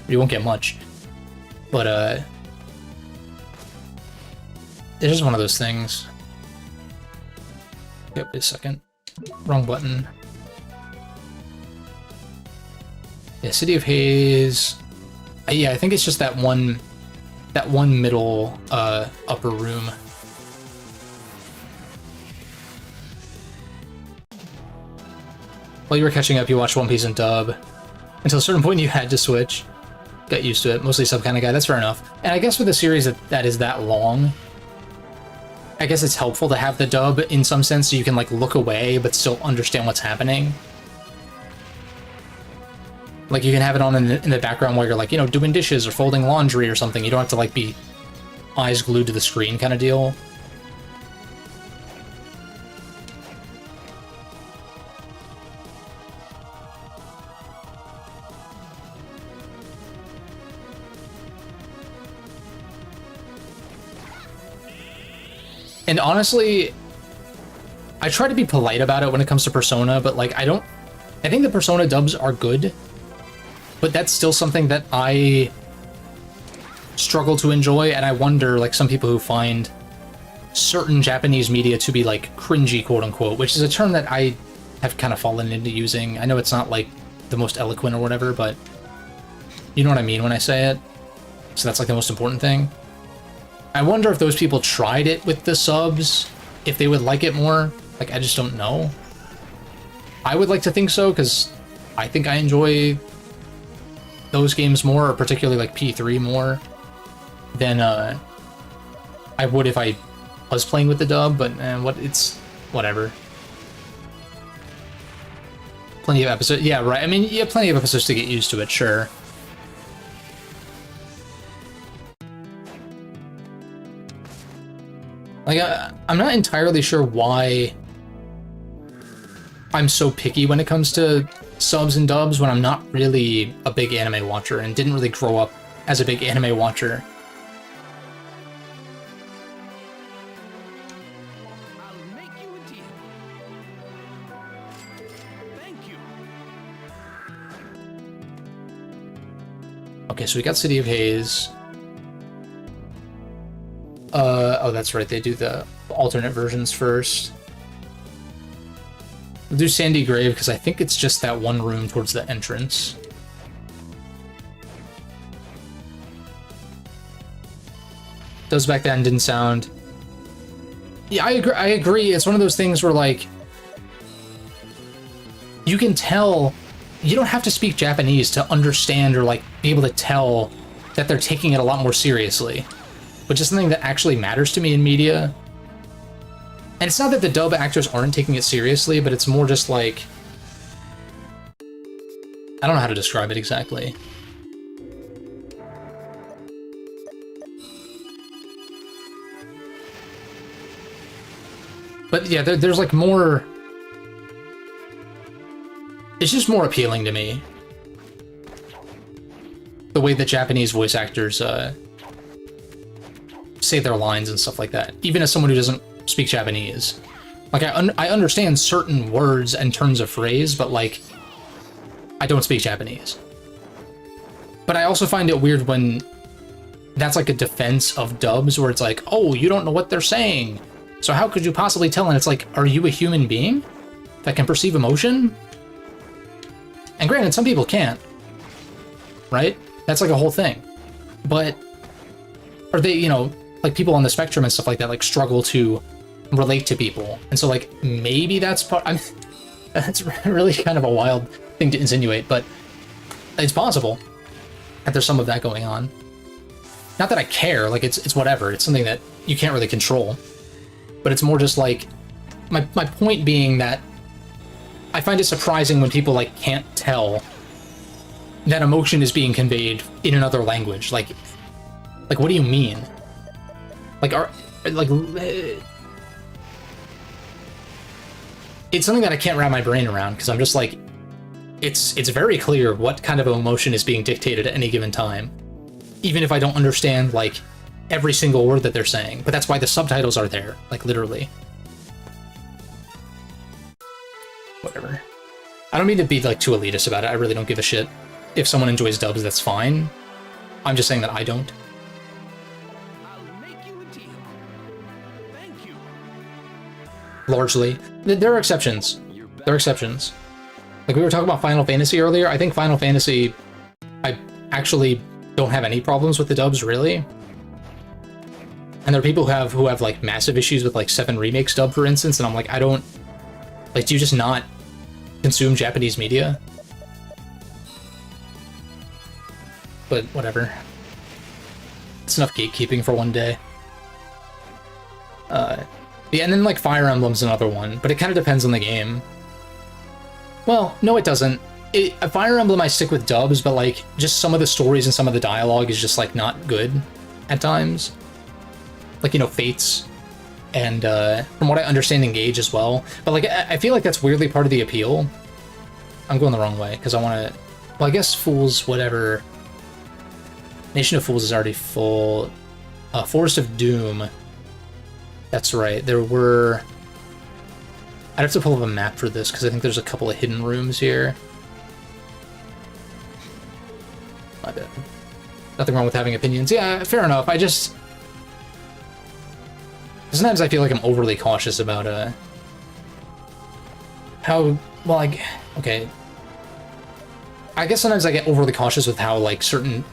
A: You won't get much. But, it's just one of those things. Yep, wait a second. Wrong button. Yeah, City of Haze. Yeah, I think it's just that one middle, upper room. While you were catching up, you watched One Piece in dub. Until a certain point, you had to switch. Got used to it. Mostly sub kind of guy. That's fair enough. And I guess with a series that is that long, I guess it's helpful to have the dub in some sense, so you can like look away but still understand what's happening. Like you can have it on in the background while you're like, you know, doing dishes or folding laundry or something. You don't have to like be eyes glued to the screen kind of deal. And honestly, I try to be polite about it when it comes to Persona, but like I think the Persona dubs are good, but that's still something that I struggle to enjoy, and I wonder, like, some people who find certain Japanese media to be like cringy, quote unquote, which is a term that I have kind of fallen into using. I know it's not like the most eloquent or whatever, but you know what I mean when I say it. So that's like the most important thing. I wonder if those people tried it with the subs, if they would like it more. Like, I just don't know. I would like to think so, because I think I enjoy those games more, or particularly like P3 more, than I would if I was playing with the dub, but it's whatever. Plenty of episodes. Yeah, right. I mean, you have plenty of episodes to get used to it, sure. Like, I'm not entirely sure why I'm so picky when it comes to subs and dubs when I'm not really a big anime watcher and didn't really grow up as a big anime watcher.
B: I'll make you a deal. Thank you.
A: Okay, so we got City of Haze. Oh, that's right, they do the alternate versions first. We'll do Sandy Grave, because I think it's just that one room towards the entrance. Does back then didn't sound... Yeah, I agree. It's one of those things where, like, you can tell... You don't have to speak Japanese to understand or, like, be able to tell that they're taking it a lot more seriously. Which is something that actually matters to me in media. And it's not that the dub actors aren't taking it seriously, but it's more just like... I don't know how to describe it exactly. But yeah, there's like more... It's just more appealing to me. The way that Japanese voice actors say their lines and stuff like that. Even as someone who doesn't speak Japanese. Like, I understand certain words and turns of phrase, but, like, I don't speak Japanese. But I also find it weird when that's, like, a defense of dubs, where it's like, oh, you don't know what they're saying, so how could you possibly tell? And it's like, are you a human being that can perceive emotion? And granted, some people can't, right? That's, like, a whole thing. But, or they, you know, like, people on the spectrum and stuff like that, like, struggle to relate to people. And so, like, maybe that's part... that's really kind of a wild thing to insinuate, but it's possible that there's some of that going on. Not that I care, like, it's whatever. It's something that you can't really control. But it's more just, like... My point being that I find it surprising when people, like, can't tell that emotion is being conveyed in another language. Like, what do you mean? Like, it's something that I can't wrap my brain around, because I'm just like, it's very clear what kind of emotion is being dictated at any given time, even if I don't understand, like, every single word that they're saying. But that's why the subtitles are there, like, literally. Whatever. I don't mean to be, like, too elitist about it. I really don't give a shit. If someone enjoys dubs, that's fine. I'm just saying that I don't.
B: I'll make you a deal. Thank you.
A: Largely. There are exceptions. There are exceptions. Like, we were talking about Final Fantasy earlier. I think Final Fantasy, I actually don't have any problems with the dubs, really. And there are people who have like, massive issues with, like, 7 Remakes dub, for instance, and I'm like, I don't... Like, do you just not consume Japanese media? But whatever. It's enough gatekeeping for one day. Yeah, and then, like, Fire Emblem's another one, but it kind of depends on the game. Well, no, it doesn't. Fire Emblem, I stick with dubs, but, like, just some of the stories and some of the dialogue is just, like, not good at times. Like, you know, Fates, and from what I understand, Engage as well. But, like, I feel like that's weirdly part of the appeal. I'm going the wrong way, because I want to... Well, I guess Fools, whatever... Nation of Fools is already full. Forest of Doom. That's right. There were... I'd have to pull up a map for this, because I think there's a couple of hidden rooms here. My bad. Nothing wrong with having opinions. Yeah, fair enough. I just... Sometimes I feel like I'm overly cautious about, how... Well, okay. I guess sometimes I get overly cautious with how, like, certain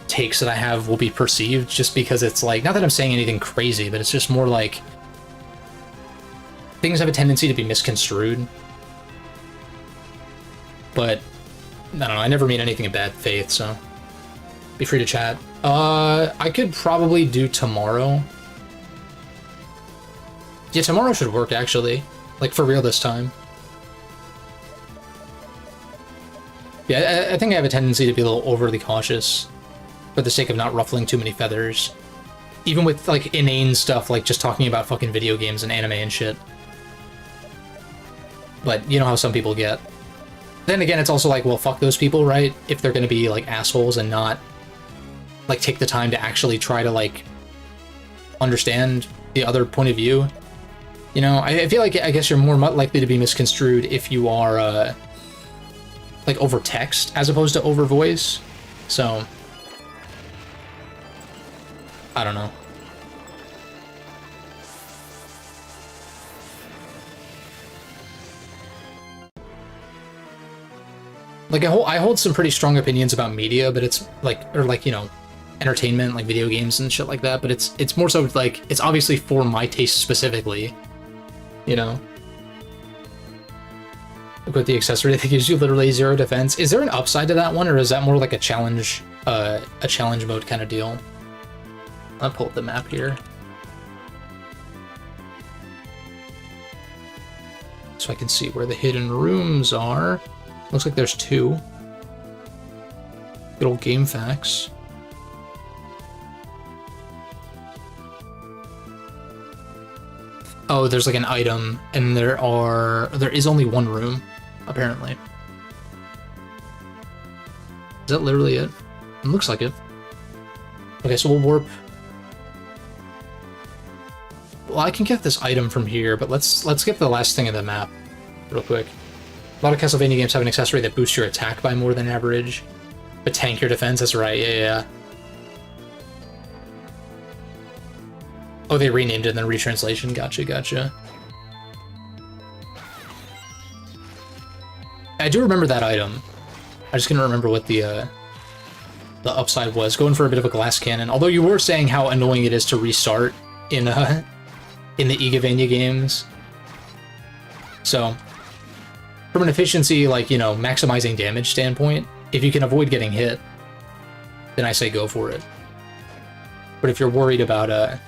A: takes that I have will be perceived, just because it's like, not that I'm saying anything crazy, but it's just more like things have a tendency to be misconstrued. But I don't know, I never mean anything in bad faith, so be free to chat. I could probably do tomorrow. Yeah, tomorrow should work, actually. Like, for real this time. Yeah, I think I have a tendency to be a little overly cautious for the sake of not ruffling too many feathers. Even with, like, inane stuff, like just talking about fucking video games and anime and shit. But you know how some people get. Then again, it's also like, well, fuck those people, right? If they're gonna be, like, assholes and not, like, take the time to actually try to, like, understand the other point of view. You know, I feel like, I guess you're more likely to be misconstrued if you are, like, over text as opposed to over voice. So, I don't know. Like, I hold some pretty strong opinions about media, but it's like, or like, you know, entertainment, like video games and shit like that, but it's more so like, it's obviously for my taste specifically, you know? With the accessory that gives you literally 0 defense. Is there an upside to that one, or is that more like a challenge mode kind of deal? I'll pull up the map here. So I can see where the hidden rooms are. Looks like there's 2. Good old game facts. Oh, there's like an item, and there is only 1 room, apparently. Is that literally it? It looks like it. Okay, so we'll warp. well, I can get this item from here, but let's get the last thing in the map real quick. A lot of Castlevania games have an accessory that boosts your attack by more than average, but tank your defense. That's right. Yeah. Oh, they renamed it in the retranslation. Gotcha. I do remember that item. I just couldn't remember what the upside was. Going for a bit of a glass cannon. Although you were saying how annoying it is to restart in the Igavania games. So, from an efficiency, like, you know, maximizing damage standpoint, if you can avoid getting hit, then I say go for it. But if you're worried about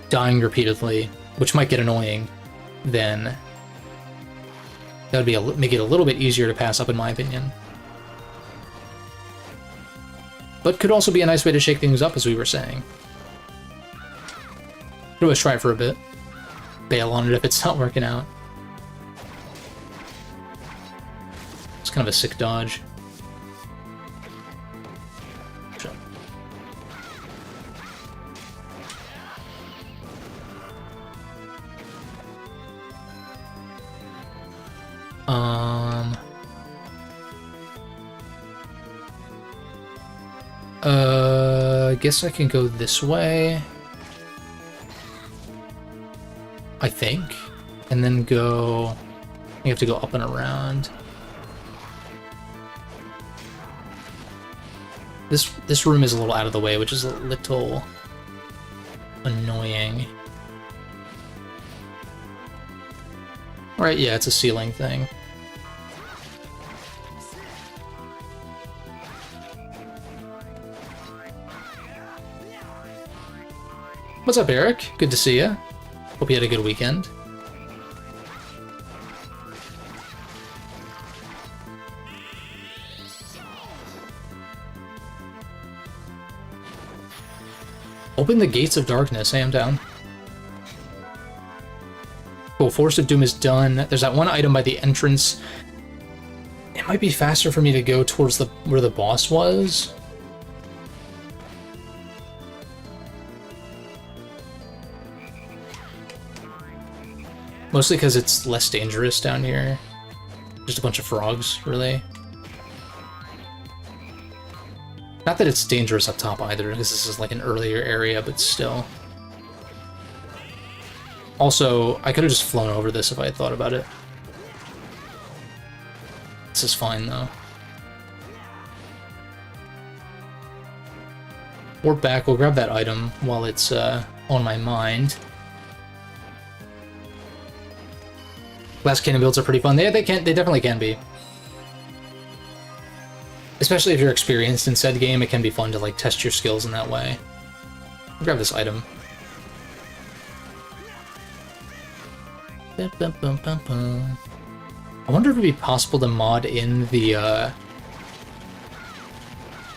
A: dying repeatedly, which might get annoying, then that would make it a little bit easier to pass up, in my opinion. But could also be a nice way to shake things up, as we were saying. Could always try it for a bit. Bail on it if it's not working out. It's kind of a sick dodge. I guess I can go this way. I think. And then go... You have to go up and around. This room is a little out of the way, which is a little annoying. Alright, yeah, it's a ceiling thing. What's up, Eric? Good to see you. Hope you had a good weekend. Open the gates of darkness. Hey, I'm down. Cool, Force of Doom is done. There's that one item by the entrance. It might be faster for me to go towards where the boss was. Mostly because it's less dangerous down here. Just a bunch of frogs, really. Not that it's dangerous up top either, because this is like an earlier area, but still. Also, I could have just flown over this if I had thought about it. This is fine, though. Warp back, we'll grab that item while it's on my mind. Glass cannon builds are pretty fun. They definitely can be. Especially if you're experienced in said game, it can be fun to like test your skills in that way. I'll grab this item. I wonder if it'd be possible to mod in the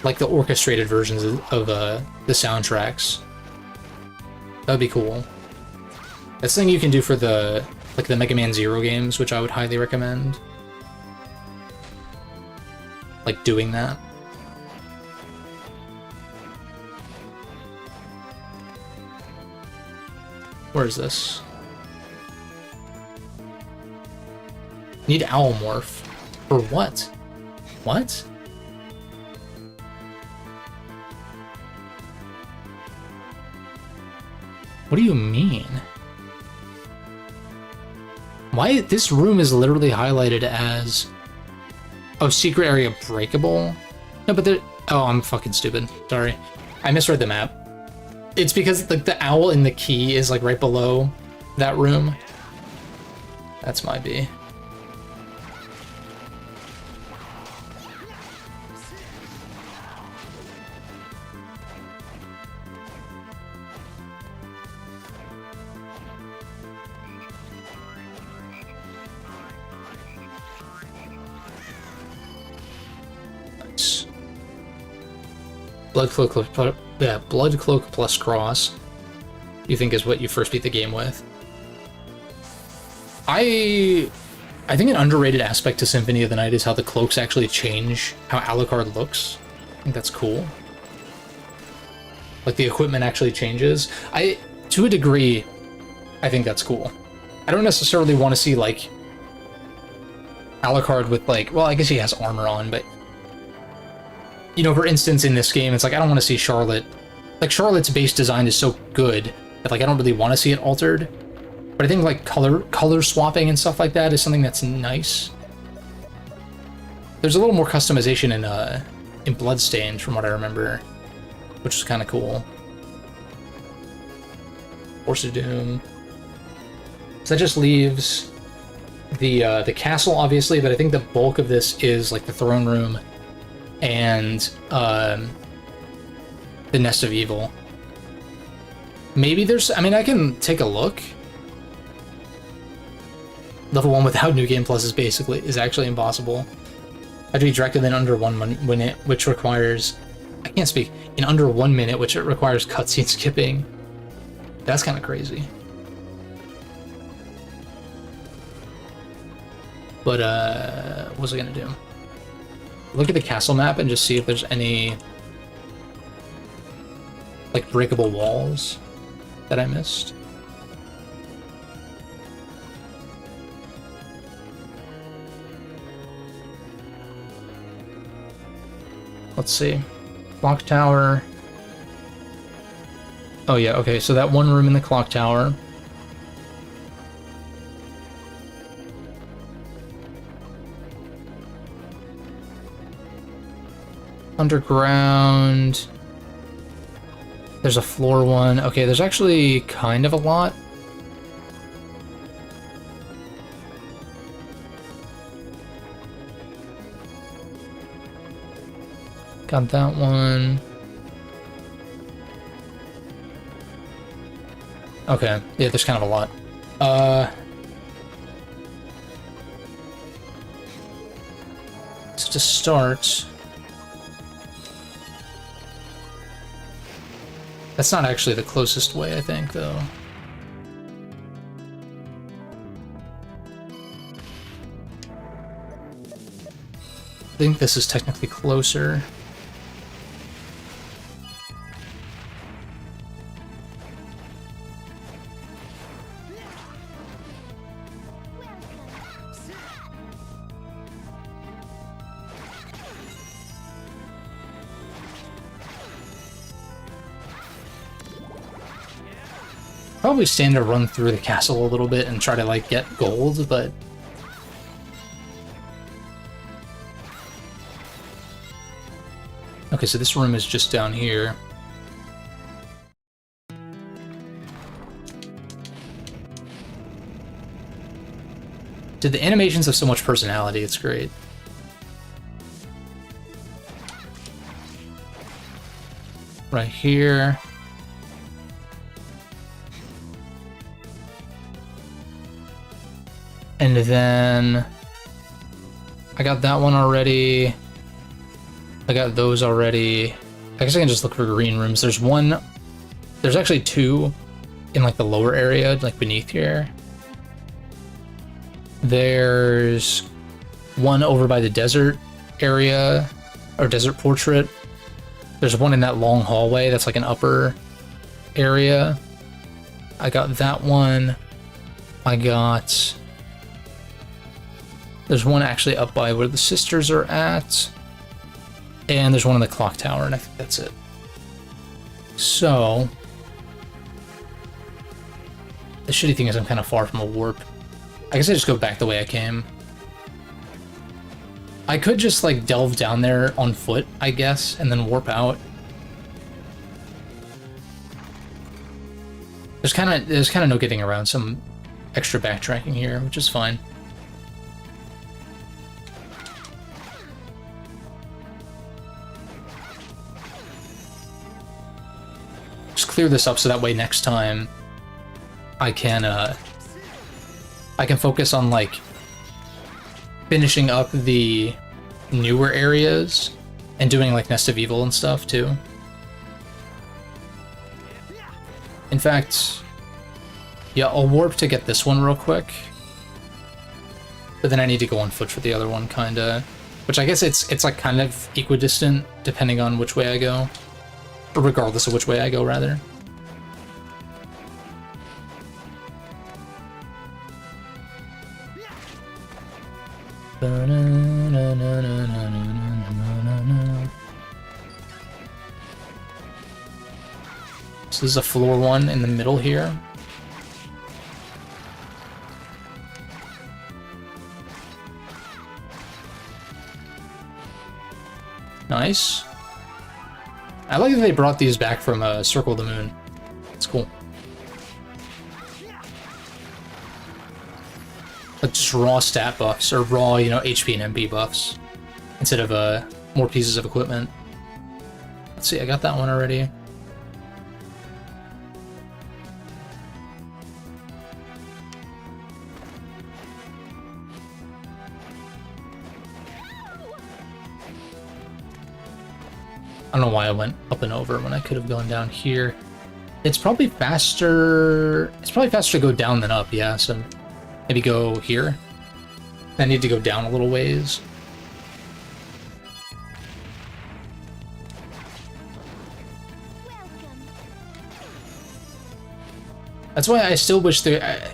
A: like the orchestrated versions of the soundtracks. That'd be cool. That's something you can do for the Mega Man Zero games, which I would highly recommend. Like doing that. Where is this? Need Owl Morph. For what? What? What do you mean? Why? This room is literally highlighted as... Oh, secret area breakable? No, but there... Oh, I'm fucking stupid. Sorry. I misread the map. It's because like the owl in the key is like right below that room. That's my B. Blood Cloak plus Cross, you think is what you first beat the game with. I think an underrated aspect to Symphony of the Night is how the cloaks actually change how Alucard looks. I think that's cool. Like the equipment actually changes. To a degree, I think that's cool. I don't necessarily want to see, like, Alucard with, like, well, I guess he has armor on, but, you know, for instance, in this game, it's like, I don't want to see Charlotte. Like, Charlotte's base design is so good that, like, I don't really want to see it altered. But I think, like, color swapping and stuff like that is something that's nice. There's a little more customization in Bloodstained, from what I remember, which is kind of cool. Force of Doom. So that just leaves the castle, obviously, but I think the bulk of this is, like, the throne room and the Nest of Evil. Maybe there's... I mean, I can take a look. Level 1 without New Game Plus is actually impossible. I have to be directed in under 1 minute, which requires... I can't speak. In under 1 minute, which it requires cutscene skipping. That's kind of crazy. But, what was I gonna do? Look at the castle map and just see if there's any, like, breakable walls that I missed. Let's see. Clock tower. Oh yeah, okay, so that one room in the clock tower. Underground. There's a floor one. Okay, there's actually kind of a lot. Got that one. Okay, yeah, there's kind of a lot. So to start... That's not actually the closest way, I think, though. I think this is technically closer. Probably stand to run through the castle a little bit and try to, like, get gold, but... Okay, so this room is just down here. Dude, the animations have so much personality, it's great. Right here. And then I got that one already. I got those already. I guess I can just look for green rooms. There's actually two in, like, the lower area, like beneath here. There's one over by the desert area, or desert portrait. There's one in that long hallway that's like an upper area. I got that one. There's one actually up by where the sisters are at. And there's one in the clock tower, and I think that's it. So... the shitty thing is I'm kind of far from a warp. I guess I just go back the way I came. I could just, like, delve down there on foot, I guess, and then warp out. There's kind of no getting around some extra backtracking here, which is fine. Clear this up so that way next time I can focus on, like, finishing up the newer areas and doing, like, Nest of Evil and stuff too. In fact, yeah, I'll warp to get this one real quick, but then I need to go on foot for the other one, kinda, which I guess it's like kind of equidistant depending on which way I go. Regardless of which way I go, rather. So this is a floor one in the middle here. Nice. I like that they brought these back from Circle of the Moon. It's cool. Like just raw stat buffs, or raw, you know, HP and MP buffs, instead of more pieces of equipment. Let's see, I got that one already. I don't know why I went up and over when I could have gone down here. It's probably faster. It's probably faster to go down than up, yeah, so maybe go here. I need to go down a little ways. That's why I still wish there...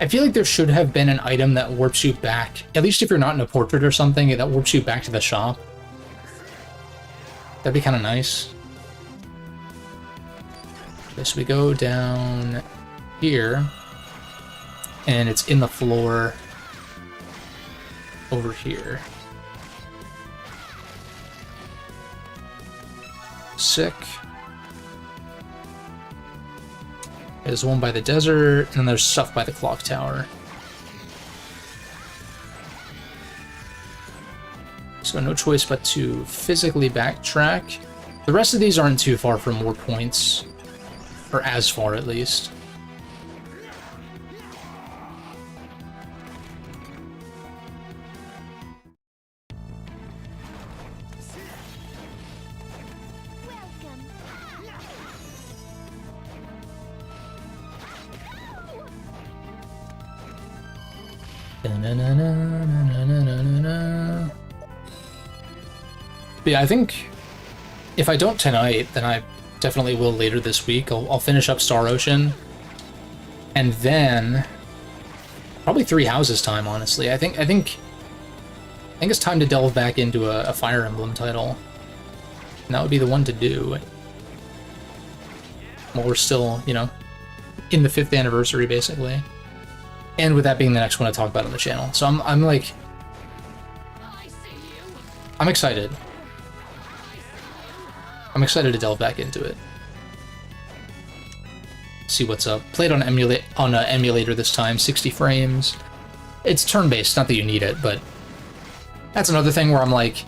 A: I feel like there should have been an item that warps you back, at least if you're not in a portrait or something, that warps you back to the shop. That'd be kind of nice. Okay, so we go down here, and it's in the floor over here. Sick. There's one by the desert, and then there's stuff by the clock tower. So no choice but to physically backtrack. The rest of these aren't too far from more points, or as far at least. But yeah, I think if I don't tonight, then I definitely will later this week. I'll finish up Star Ocean, and then probably 3 Houses time. Honestly, I think it's time to delve back into a Fire Emblem title, and that would be the one to do. While we're still, you know, in the 5th anniversary, basically, and with that being the next one to talk about on the channel. So I'm like, I'm excited. I'm excited to delve back into it. See what's up. Played on emulator this time, 60 frames. It's turn-based, not that you need it, but that's another thing where I'm like,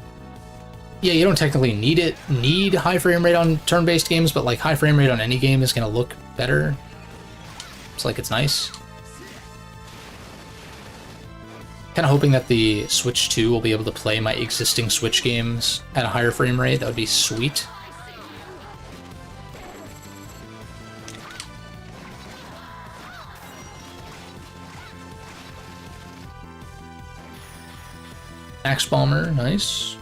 A: yeah, you don't technically need high frame rate on turn-based games, but like high frame rate on any game is gonna look better. It's like, it's nice. Kind of hoping that the Switch 2 will be able to play my existing Switch games at a higher frame rate. That would be sweet. Axe Bomber, nice.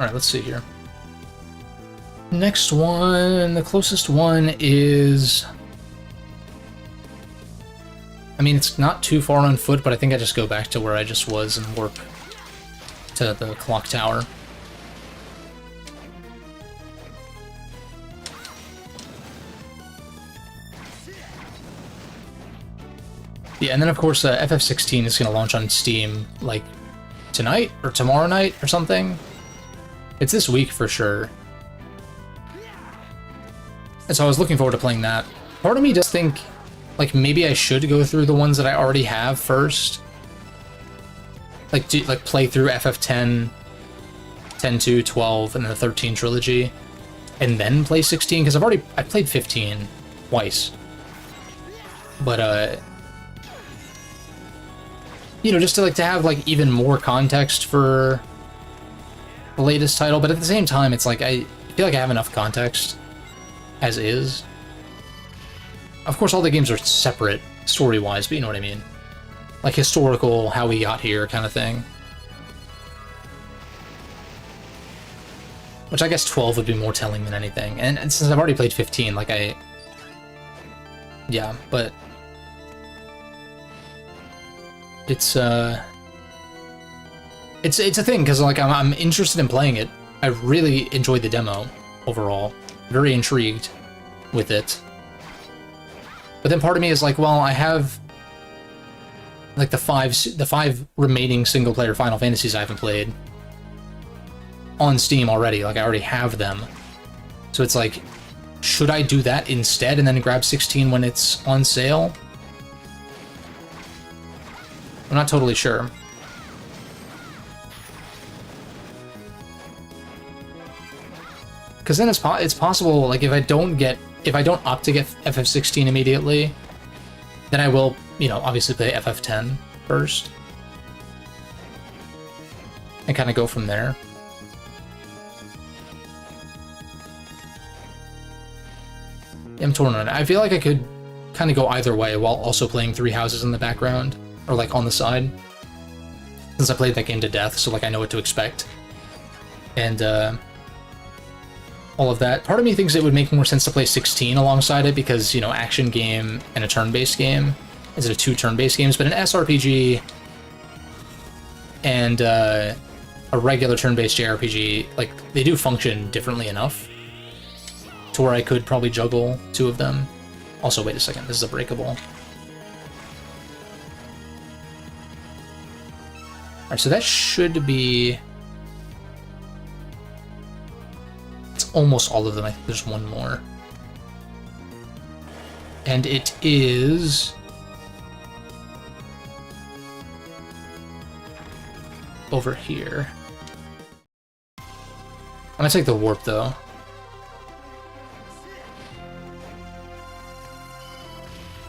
A: Alright, let's see here. Next one, the closest one is... I mean, it's not too far on foot, but I think I just go back to where I just was and warp to the clock tower. Yeah, and then of course FF16 is going to launch on Steam, like, tonight or tomorrow night or something. It's this week for sure. And so I was looking forward to playing that. Part of me does think, like, maybe I should go through the ones that I already have first. Like, play through FF10, 10-2, 12, and then the 13 trilogy, and then play 16, because I played 15 twice. But, you know, just to have like even more context for the latest title, but at the same time, it's like I feel like I have enough context as is. Of course, all the games are separate story-wise, but you know what I mean. Like historical, how we got here kind of thing. Which I guess 12 would be more telling than anything. And since I've already played 15, like yeah, but it's a thing, because like I'm interested in playing it. I really enjoyed the demo overall. Very intrigued with it. But then part of me is like, well, I have like the five remaining single player Final Fantasies I haven't played on Steam already. Like I already have them. So it's like, should I do that instead and then grab 16 when it's on sale? I'm not totally sure. Because then it's possible, like if I don't opt to get FF16 immediately, then I will, you know, obviously play FF10 first. And kind of go from there. I'm torn on it. I feel like I could kind of go either way while also playing Three Houses in the background, or like on the side. Since I played that game to death, so like I know what to expect. And all of that. Part of me thinks it would make more sense to play 16 alongside it because, you know, action game and a turn-based game instead of 2 turn-based games, but an SRPG and a regular turn-based JRPG, like, they do function differently enough to where I could probably juggle 2 of them. Also, wait a second, this is a breakable. Alright, so that should be... It's almost all of them. I think there's one more. And it is... over here. I'm gonna take the warp, though.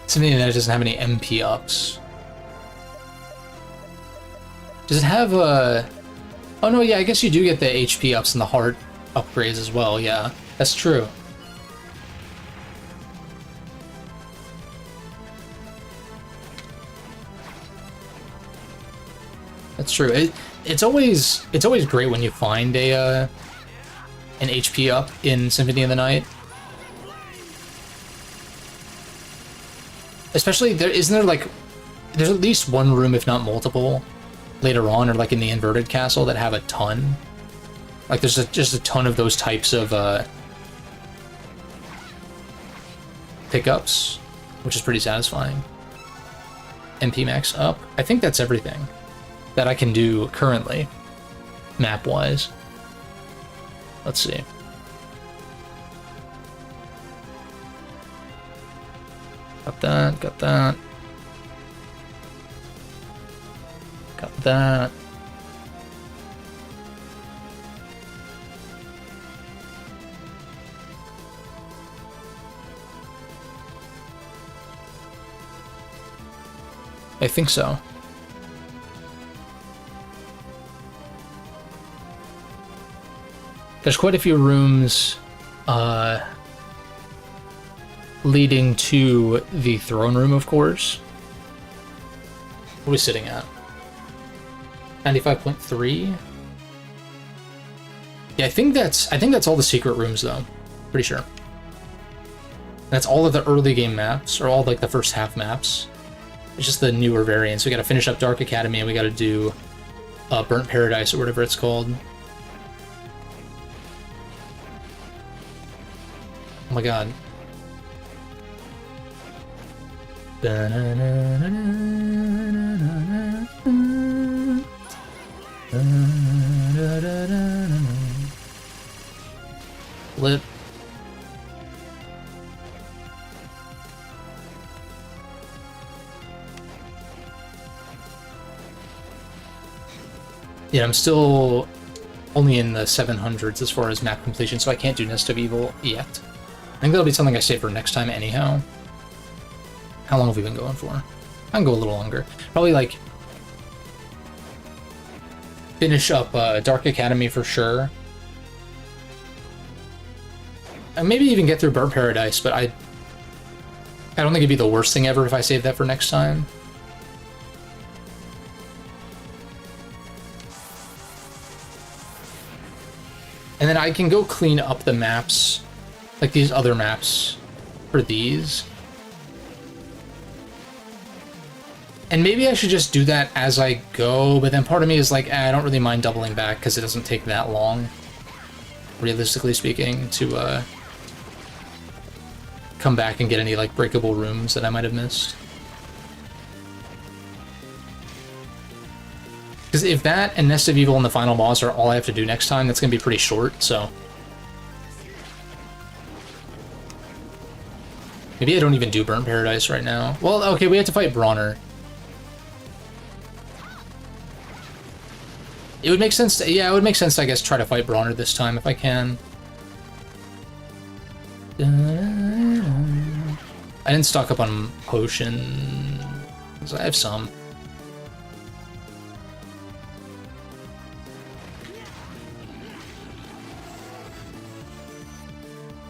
A: Something that doesn't have any MP ups. Does it have a... Oh no, yeah, I guess you do get the HP ups and the heart upgrades as well, yeah. That's true. That's true. It's always great when you find an HP up in Symphony of the Night. Especially there's at least one room, if not multiple, later on, or like in the inverted castle, that have a ton. Like there's just a ton of those types of pickups, which is pretty satisfying. MP max up. I think that's everything that I can do currently, map-wise. Let's see. Got that, got that. Got that. I think so. There's quite a few rooms leading to the throne room, of course. What are we sitting at? 95.3? Yeah, I think that's all the secret rooms, though. Pretty sure. That's all of the early game maps, or all like the first half maps. It's just the newer variants. We gotta finish up Dark Academy, and we gotta do Burnt Paradise, or whatever it's called. Oh my god. Lit. Yeah, I'm still only in the 700s as far as map completion, so I can't do Nest of Evil yet. I think that'll be something I save for next time anyhow. How long have we been going for? I can go a little longer. Probably, like, finish up Dark Academy for sure. And maybe even get through Burnt Paradise, but I don't think it'd be the worst thing ever if I save that for next time. And then I can go clean up the maps, like these other maps for these. And maybe I should just do that as I go, but then part of me is like, I don't really mind doubling back because it doesn't take that long, realistically speaking, to come back and get any like breakable rooms that I might have missed. Because if that and Nest of Evil and the final boss are all I have to do next time, that's going to be pretty short, so... Maybe I don't even do Burnt Paradise right now. Well, okay, we have to fight Bronner. It would make sense to, yeah, it would make sense to, I guess, try to fight Bronner this time if I can. I didn't stock up on potions. I have some.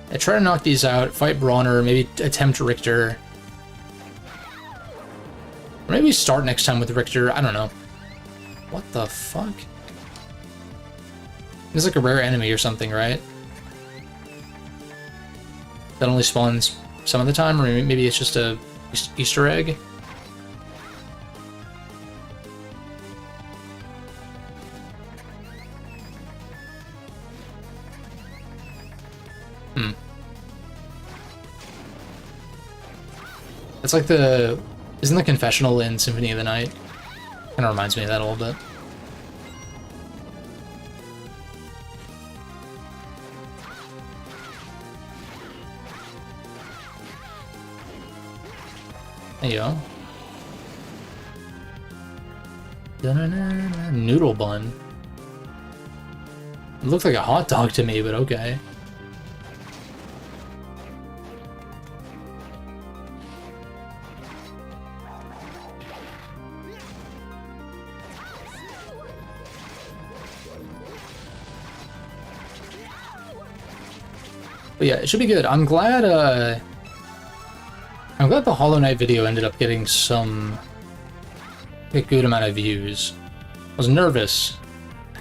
A: I try to knock these out, fight Bronner, maybe attempt Richter. Or maybe start next time with Richter, I don't know. What the fuck? It's like a rare enemy or something, right? That only spawns some of the time, or maybe it's just a Easter egg? It's like the... Isn't the confessional in Symphony of the Night? Kind of reminds me of that a little bit. There you go. Da-na-na-na. Noodle bun. It looks like a hot dog to me, but okay. But yeah, it should be good. I'm glad the Hollow Knight video ended up getting a good amount of views. I was nervous.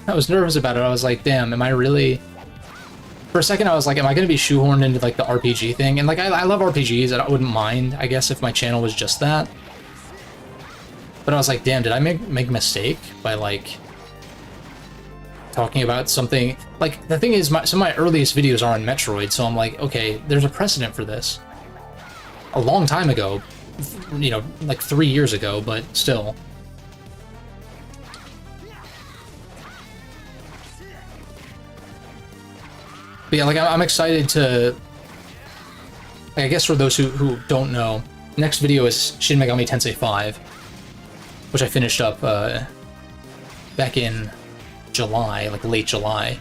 A: I was nervous about it. I was like, damn, am I really... For a second, I was like, am I going to be shoehorned into, like, the RPG thing? And, like, I love RPGs. I wouldn't mind, I guess, if my channel was just that. But I was like, damn, did I make a mistake by, like... talking about something like the thing is some of my earliest videos are on Metroid, so I'm like, okay, there's a precedent for this a long time ago, you know, like 3 years ago, but still. But yeah, like I'm excited to, like, I guess for those who don't know, next video is Shin Megami Tensei 5, which I finished up back in July, like late July.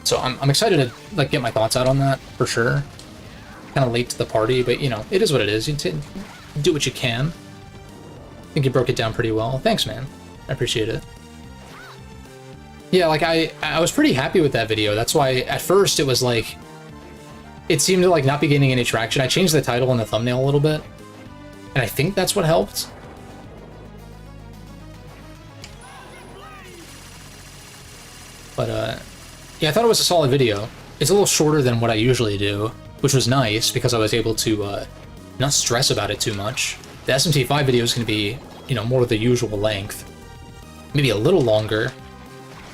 A: So I'm excited to like get my thoughts out on that for sure. Kind of late to the party, but you know, it is what it is. You do what you can. I think you broke it down pretty well. Thanks, man. I appreciate it. Yeah, like I was pretty happy with that video. That's why at first it was like, it seemed to like not be gaining any traction. I changed the title and the thumbnail a little bit, and I think that's what helped. But, yeah, I thought it was a solid video. It's a little shorter than what I usually do, which was nice because I was able to, not stress about it too much. The SMT5 video is going to be, you know, more of the usual length. Maybe a little longer,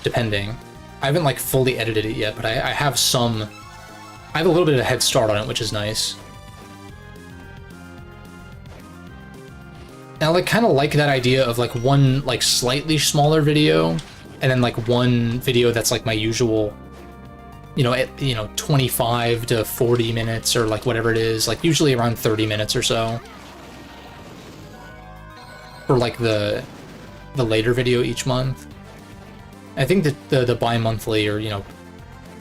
A: depending. I haven't, like, fully edited it yet, but I have some... I have a little bit of a head start on it, which is nice. And I, like, kind of like that idea of, like, one, like, slightly smaller video, and then like one video that's like my usual, you know, 25 to 40 minutes or like whatever it is, like usually around 30 minutes or so for like the later video each month. I think that the bi-monthly, or, you know,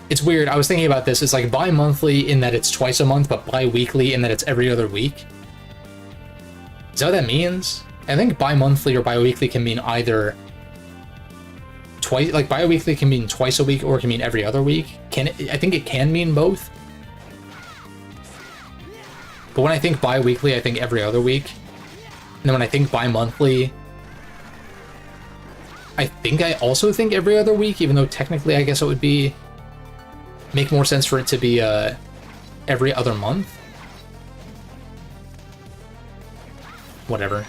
A: it's weird. I was thinking about this. It's like bi-monthly in that it's twice a month, but bi-weekly in that it's every other week. Is that what that means? I think bi-monthly or bi-weekly can mean either twice, like bi-weekly can mean twice a week, or it can mean every other week. I think it can mean both. But when I think bi-weekly, I think every other week. And then when I think bi-monthly, I also think every other week, even though technically I guess it would be make more sense for it to be every other month. Whatever.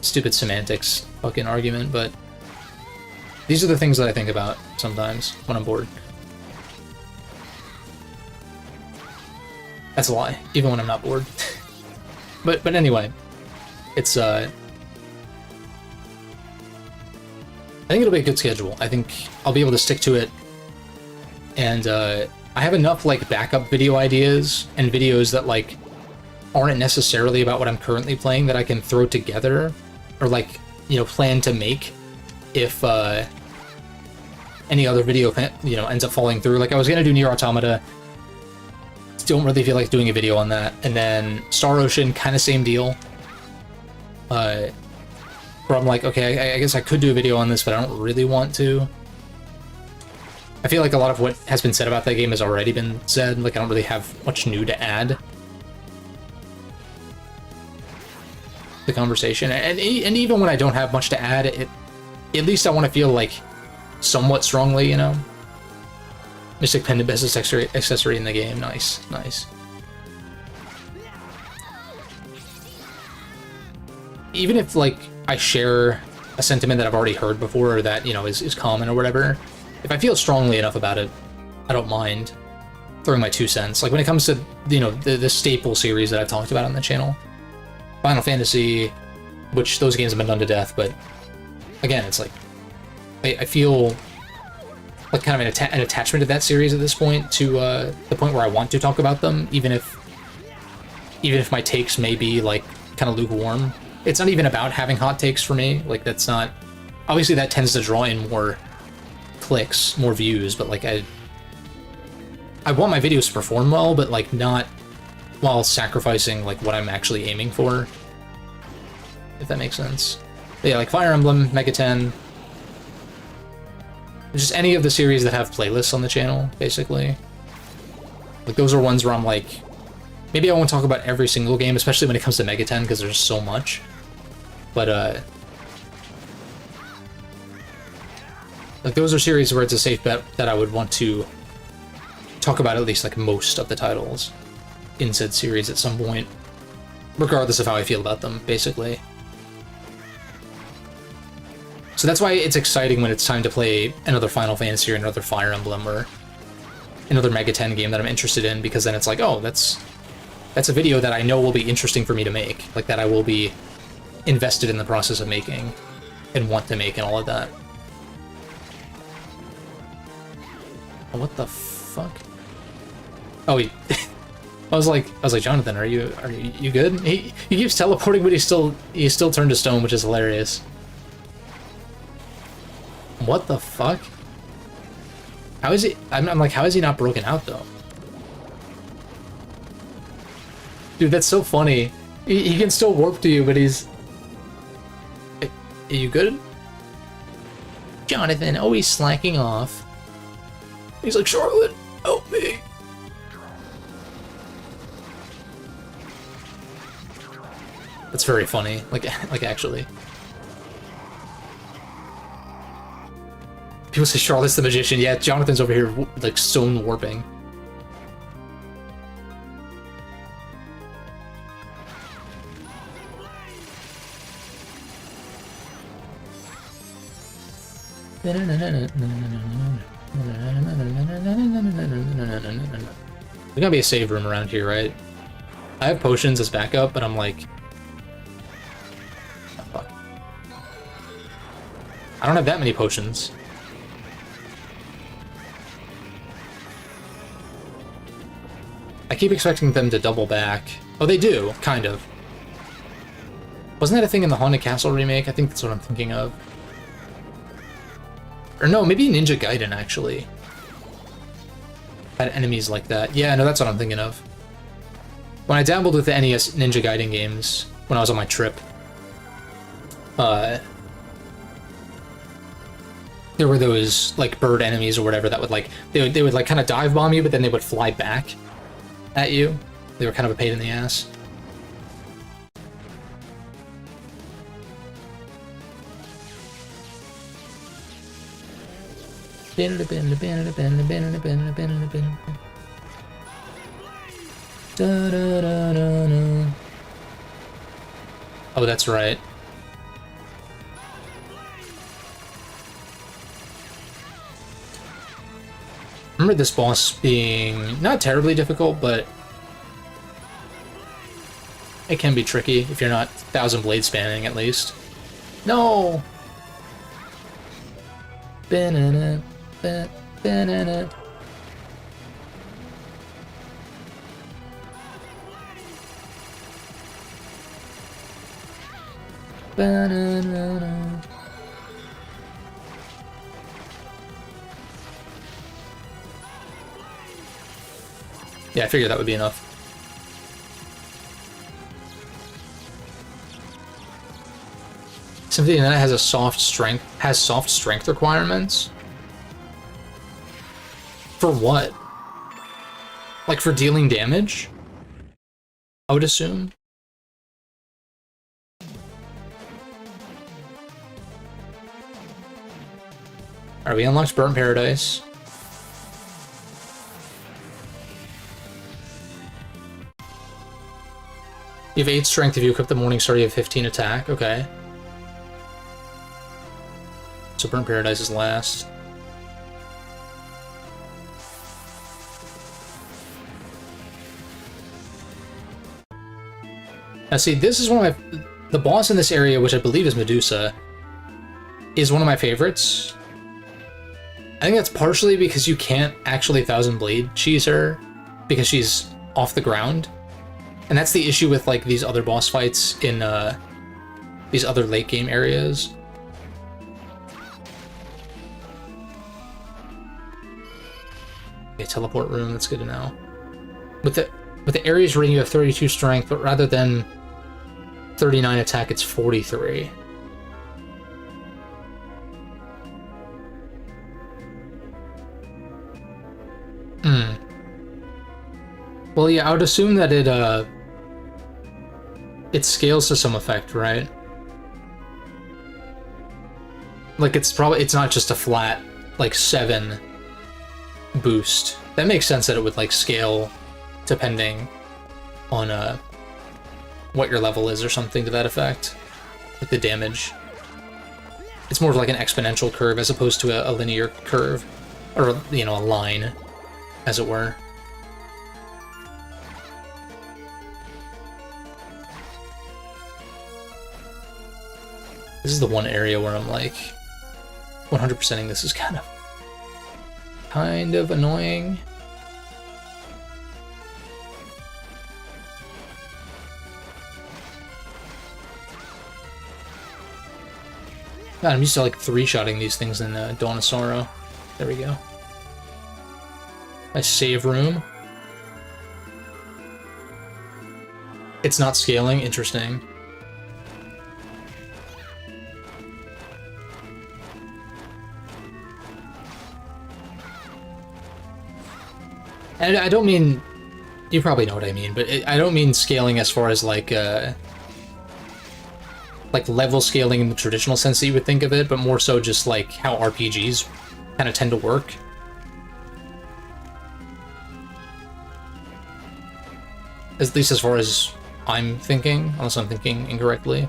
A: Stupid semantics fucking argument, but these are the things that I think about sometimes when I'm bored. That's a lie, even when I'm not bored. but anyway, it's I think it'll be a good schedule. I think I'll be able to stick to it, and I have enough like backup video ideas and videos that like aren't necessarily about what I'm currently playing that I can throw together, or like, you know, plan to make if any other video, you know, ends up falling through. Like I was gonna do Nier Automata, don't really feel like doing a video on that, and then Star Ocean, kind of same deal. Where I'm like, okay, I guess I could do a video on this, but I don't really want to. I feel like a lot of what has been said about that game has already been said. Like I don't really have much new to add. The conversation, and even when I don't have much to add, at least I want to feel like somewhat strongly, you know. Mystic Pendant, best accessory in the game. Nice. Even if like I share a sentiment that I've already heard before, or that, you know, is common or whatever, if I feel strongly enough about it, I don't mind throwing my 2 cents. Like when it comes to, you know, the staple series that I've talked about on the channel. Final Fantasy, which those games have been done to death, but again, it's like I feel like kind of an attachment to that series at this point, to the point where I want to talk about them, even if my takes may be like kind of lukewarm. It's not even about having hot takes for me. Like that's not, obviously that tends to draw in more clicks, more views, but like I want my videos to perform well, but like not while sacrificing like what I'm actually aiming for, if that makes sense. But yeah, like Fire Emblem, Mega 10, just any of the series that have playlists on the channel, basically. Like those are ones where I'm like, maybe I won't talk about every single game, especially when it comes to Mega 10, because there's so much. But like those are series where it's a safe bet that I would want to talk about at least like most of the titles in said series at some point, regardless of how I feel about them, basically. So that's why it's exciting when it's time to play another Final Fantasy or another Fire Emblem or another Mega 10 game that I'm interested in, because then it's like, oh, that's a video that I know will be interesting for me to make, like that I will be invested in the process of making and want to make and all of that. Oh, what the fuck? Oh, he I was like, Jonathan, are you good? He keeps teleporting, but he's still turned to stone, which is hilarious. What the fuck? How is he? I'm like, how is he not broken out though? Dude, that's so funny. He can still warp to you, but he's. Are you good? Jonathan, always slacking off. He's like, Charlotte, help me. That's very funny, like actually. People say Charlotte's the magician. Yeah, Jonathan's over here like stone warping. There's gonna be a save room around here, right? I have potions as backup, but I'm like, oh, fuck. I don't have that many potions. I keep expecting them to double back. Oh, they do, kind of. Wasn't that a thing in the Haunted Castle remake? I think that's what I'm thinking of. Or no, maybe Ninja Gaiden, actually. Had enemies like that. Yeah, no, that's what I'm thinking of. When I dabbled with the NES Ninja Gaiden games, when I was on my trip, there were those, like, bird enemies or whatever that would, like, they would like, kind of dive bomb you, but then they would fly back at you. They were kind of a pain in the ass. Oh, that's right. Remember this boss being not terribly difficult, but it can be tricky if you're not 1,000 blade spamming at least. No! Banana, banana. Banana. Yeah, I figured that would be enough. Something that has soft strength requirements? For what? Like for dealing damage? I would assume. Alright, we unlocked Burnt Paradise. You have 8 strength if you equip the Morning Star, you have 15 attack, okay. So Burnt Paradise is last. Now see, this is one of my... The boss in this area, which I believe is Medusa, is one of my favorites. I think that's partially because you can't actually 1,000 Blade cheese her, because she's off the ground. And that's the issue with, like, these other boss fights in, these other late game areas. Okay, teleport room, that's good to know. With the Ares ring, you have 32 strength, but rather than 39 attack, it's 43. Well, yeah, I would assume that it scales to some effect, right? Like, it's not just a flat, like, 7 boost. That makes sense that it would, like, scale depending on, what your level is or something to that effect. Like, the damage. It's more of, like, an exponential curve as opposed to a linear curve. Or, you know, a line, as it were. This is the one area where I'm like 100%ing this is kind of annoying. God, I'm used to like 3-shotting these things in Dawn of Sorrow. There we go. Nice save room. It's not scaling, interesting. And I don't mean, you probably know what I mean, but I don't mean scaling as far as like level scaling in the traditional sense that you would think of it, but more so just like how RPGs kind of tend to work. At least as far as I'm thinking, unless I'm thinking incorrectly.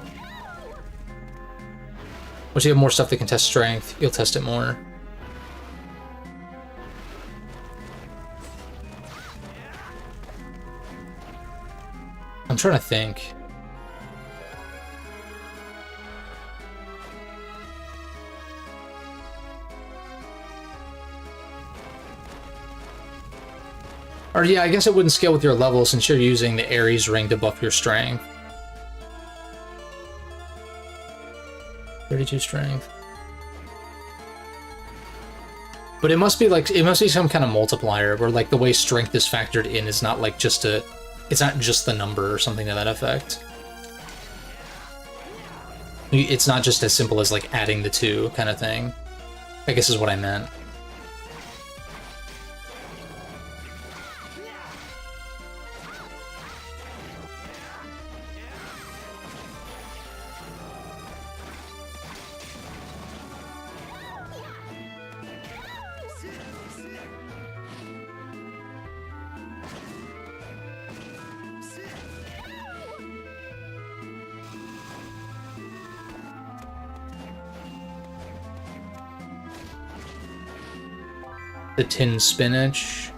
A: Once you have more stuff that can test strength, you'll test it more. I'm trying to think. Or yeah, I guess it wouldn't scale with your level since you're using the Ares ring to buff your strength. 32 strength. But it must be some kind of multiplier where like the way strength is factored in is not like just it's not just the number or something to that effect. It's not just as simple as like adding the 2 kind of thing, I guess is what I meant. the tin spinach.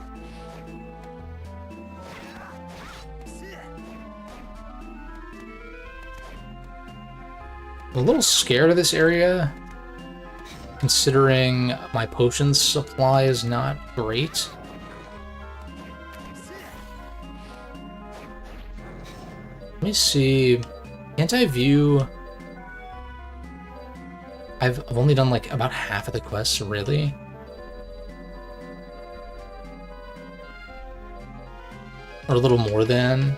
A: I'm a little scared of this area, considering my potions supply is not great. Let me see. Can't I view? I've only done like about half of the quests, really. Or a little more than.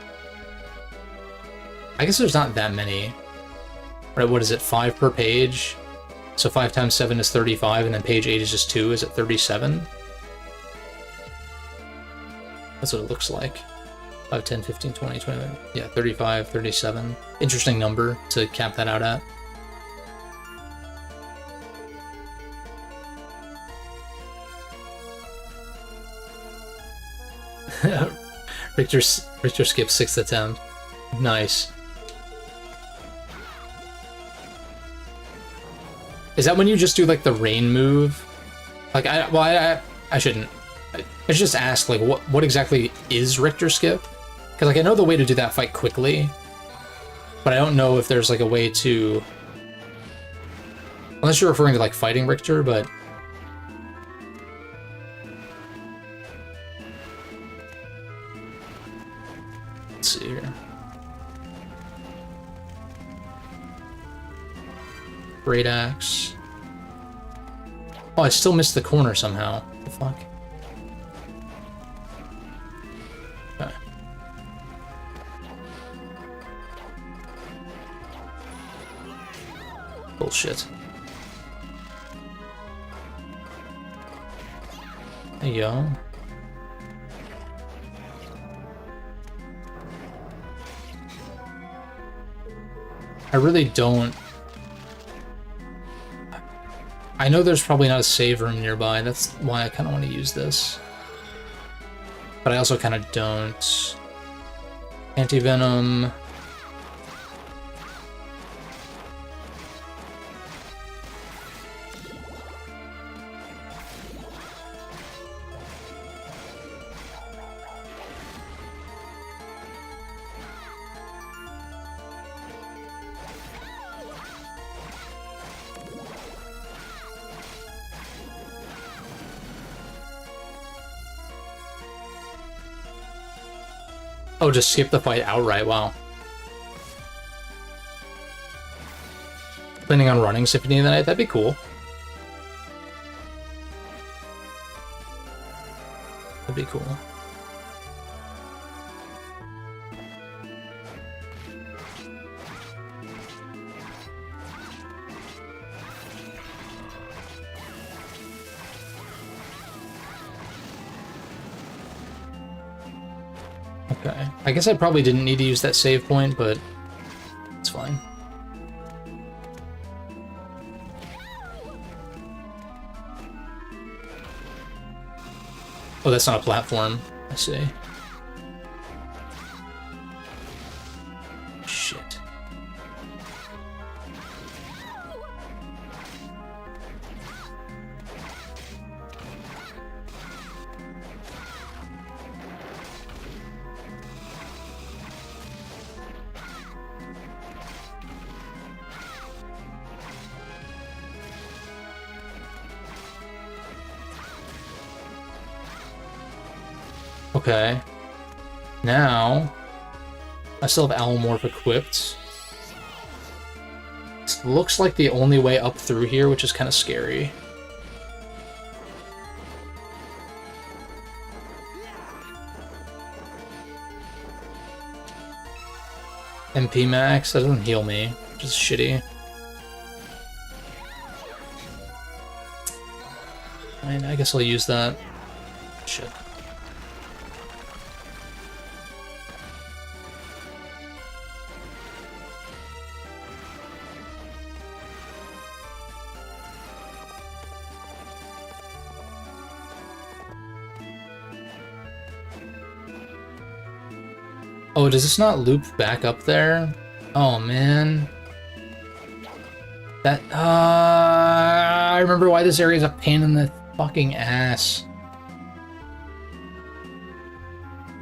A: I guess there's not that many. Right, what is it, 5 per page? So 5 times 7 is 35, and then page 8 is just 2. Is it 37? That's what it looks like. 5, 10, 15, 20, 21. Yeah, 35, 37. Interesting number to cap that out at. Richter skipped 6th attempt. Nice. Is that when you just do like the rain move? Like I shouldn't. I should just ask like what exactly is Richter skip? Because like I know the way to do that fight quickly, but I don't know if there's like a way to. Unless you're referring to like fighting Richter, but. Let's see here. Great axe. Oh, I still missed the corner somehow. What the fuck? Okay. Bullshit. There you go. I really don't. I know there's probably not a save room nearby, that's why I kind of want to use this. But I also kind of don't. Anti-venom. Oh, just skip the fight outright, wow. Planning on running Symphony of the Night, that'd be cool. That'd be cool. Okay. I guess I probably didn't need to use that save point, but it's fine. Oh, that's not a platform. I see. Shit. Okay. Now, I still have Alomorph equipped. This looks like the only way up through here, which is kind of scary. MP max, that doesn't heal me, which is shitty. I mean, I guess I'll use that. Shit. Oh, does this not loop back up there? Oh, man. That, I remember why this area is a pain in the fucking ass.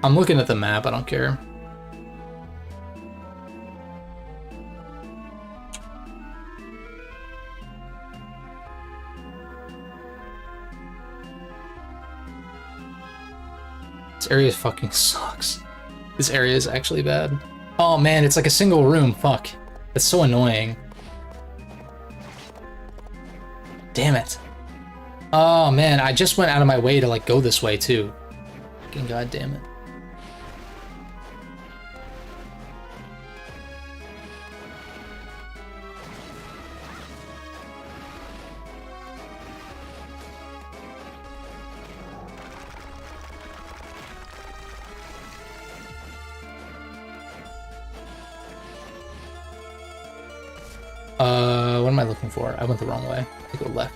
A: I'm looking at the map, I don't care. This area fucking sucks. This area is actually bad. Oh man, it's like a single room, fuck. That's so annoying. Damn it. Oh man, I just went out of my way to like go this way too. Fucking goddamn it. What am I looking for? I went the wrong way. I go left.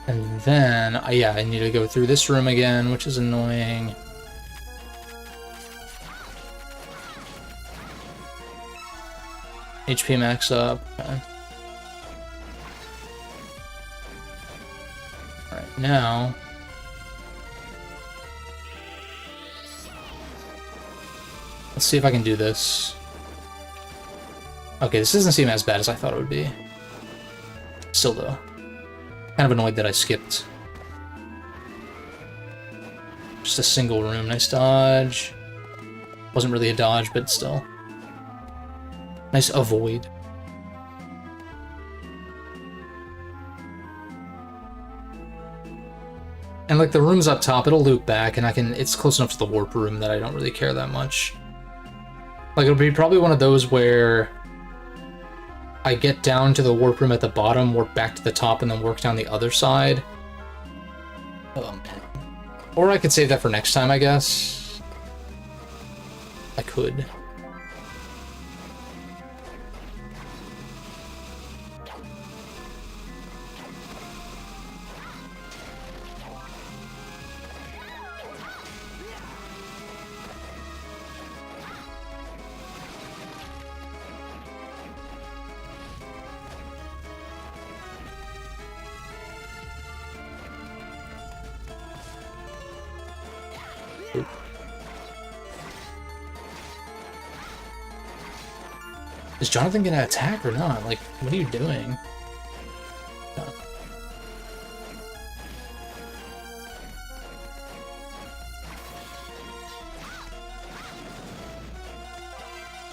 A: And then, yeah, I need to go through this room again, which is annoying. HP max up. Okay. Alright, now... let's see if I can do this. Okay, this doesn't seem as bad as I thought it would be. Still, though. Kind of annoyed that I skipped. Just a single room. Nice dodge. Wasn't really a dodge, but still. Nice avoid. And like the rooms up top, it'll loop back, and it's close enough to the warp room that I don't really care that much. Like it'll be probably one of those where I get down to the warp room at the bottom, warp back to the top, and then work down the other side. Or I could save that for next time, I guess. I could. Is Jonathan gonna attack or not? Like, what are you doing? No.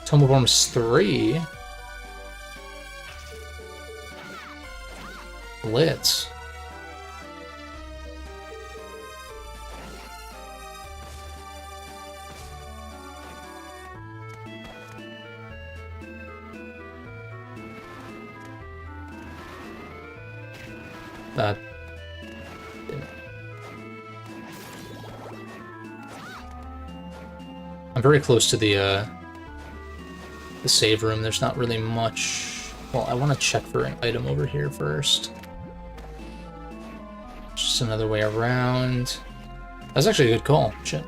A: Tome of Worms 3? Blitz. That. I'm very close to the save room. There's not really much. Well, I want to check for an item over here first. Just another way around. That's actually a good call. Shit.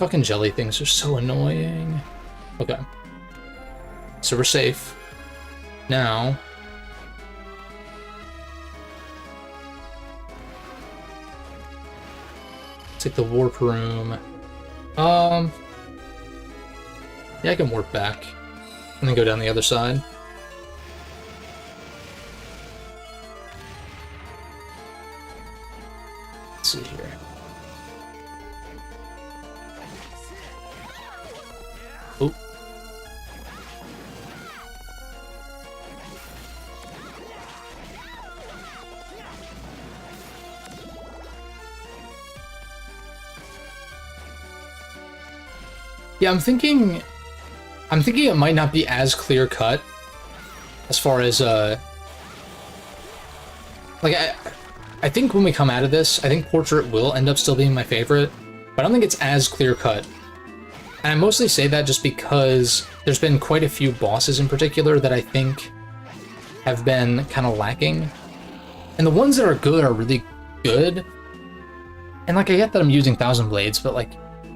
A: Fucking jelly things are so annoying. Okay. So we're safe. Now... take the warp room. Yeah, I can warp back. And then go down the other side. Let's see here. Oh. Yeah, I'm thinking it might not be as clear cut as far as like I think when we come out of this, I think Portrait will end up still being my favorite, but I don't think it's as clear cut. And I mostly say that just because there's been quite a few bosses in particular that I think have been kind of lacking. And the ones that are good are really good. And like, I get that I'm using Thousand Blades, but like,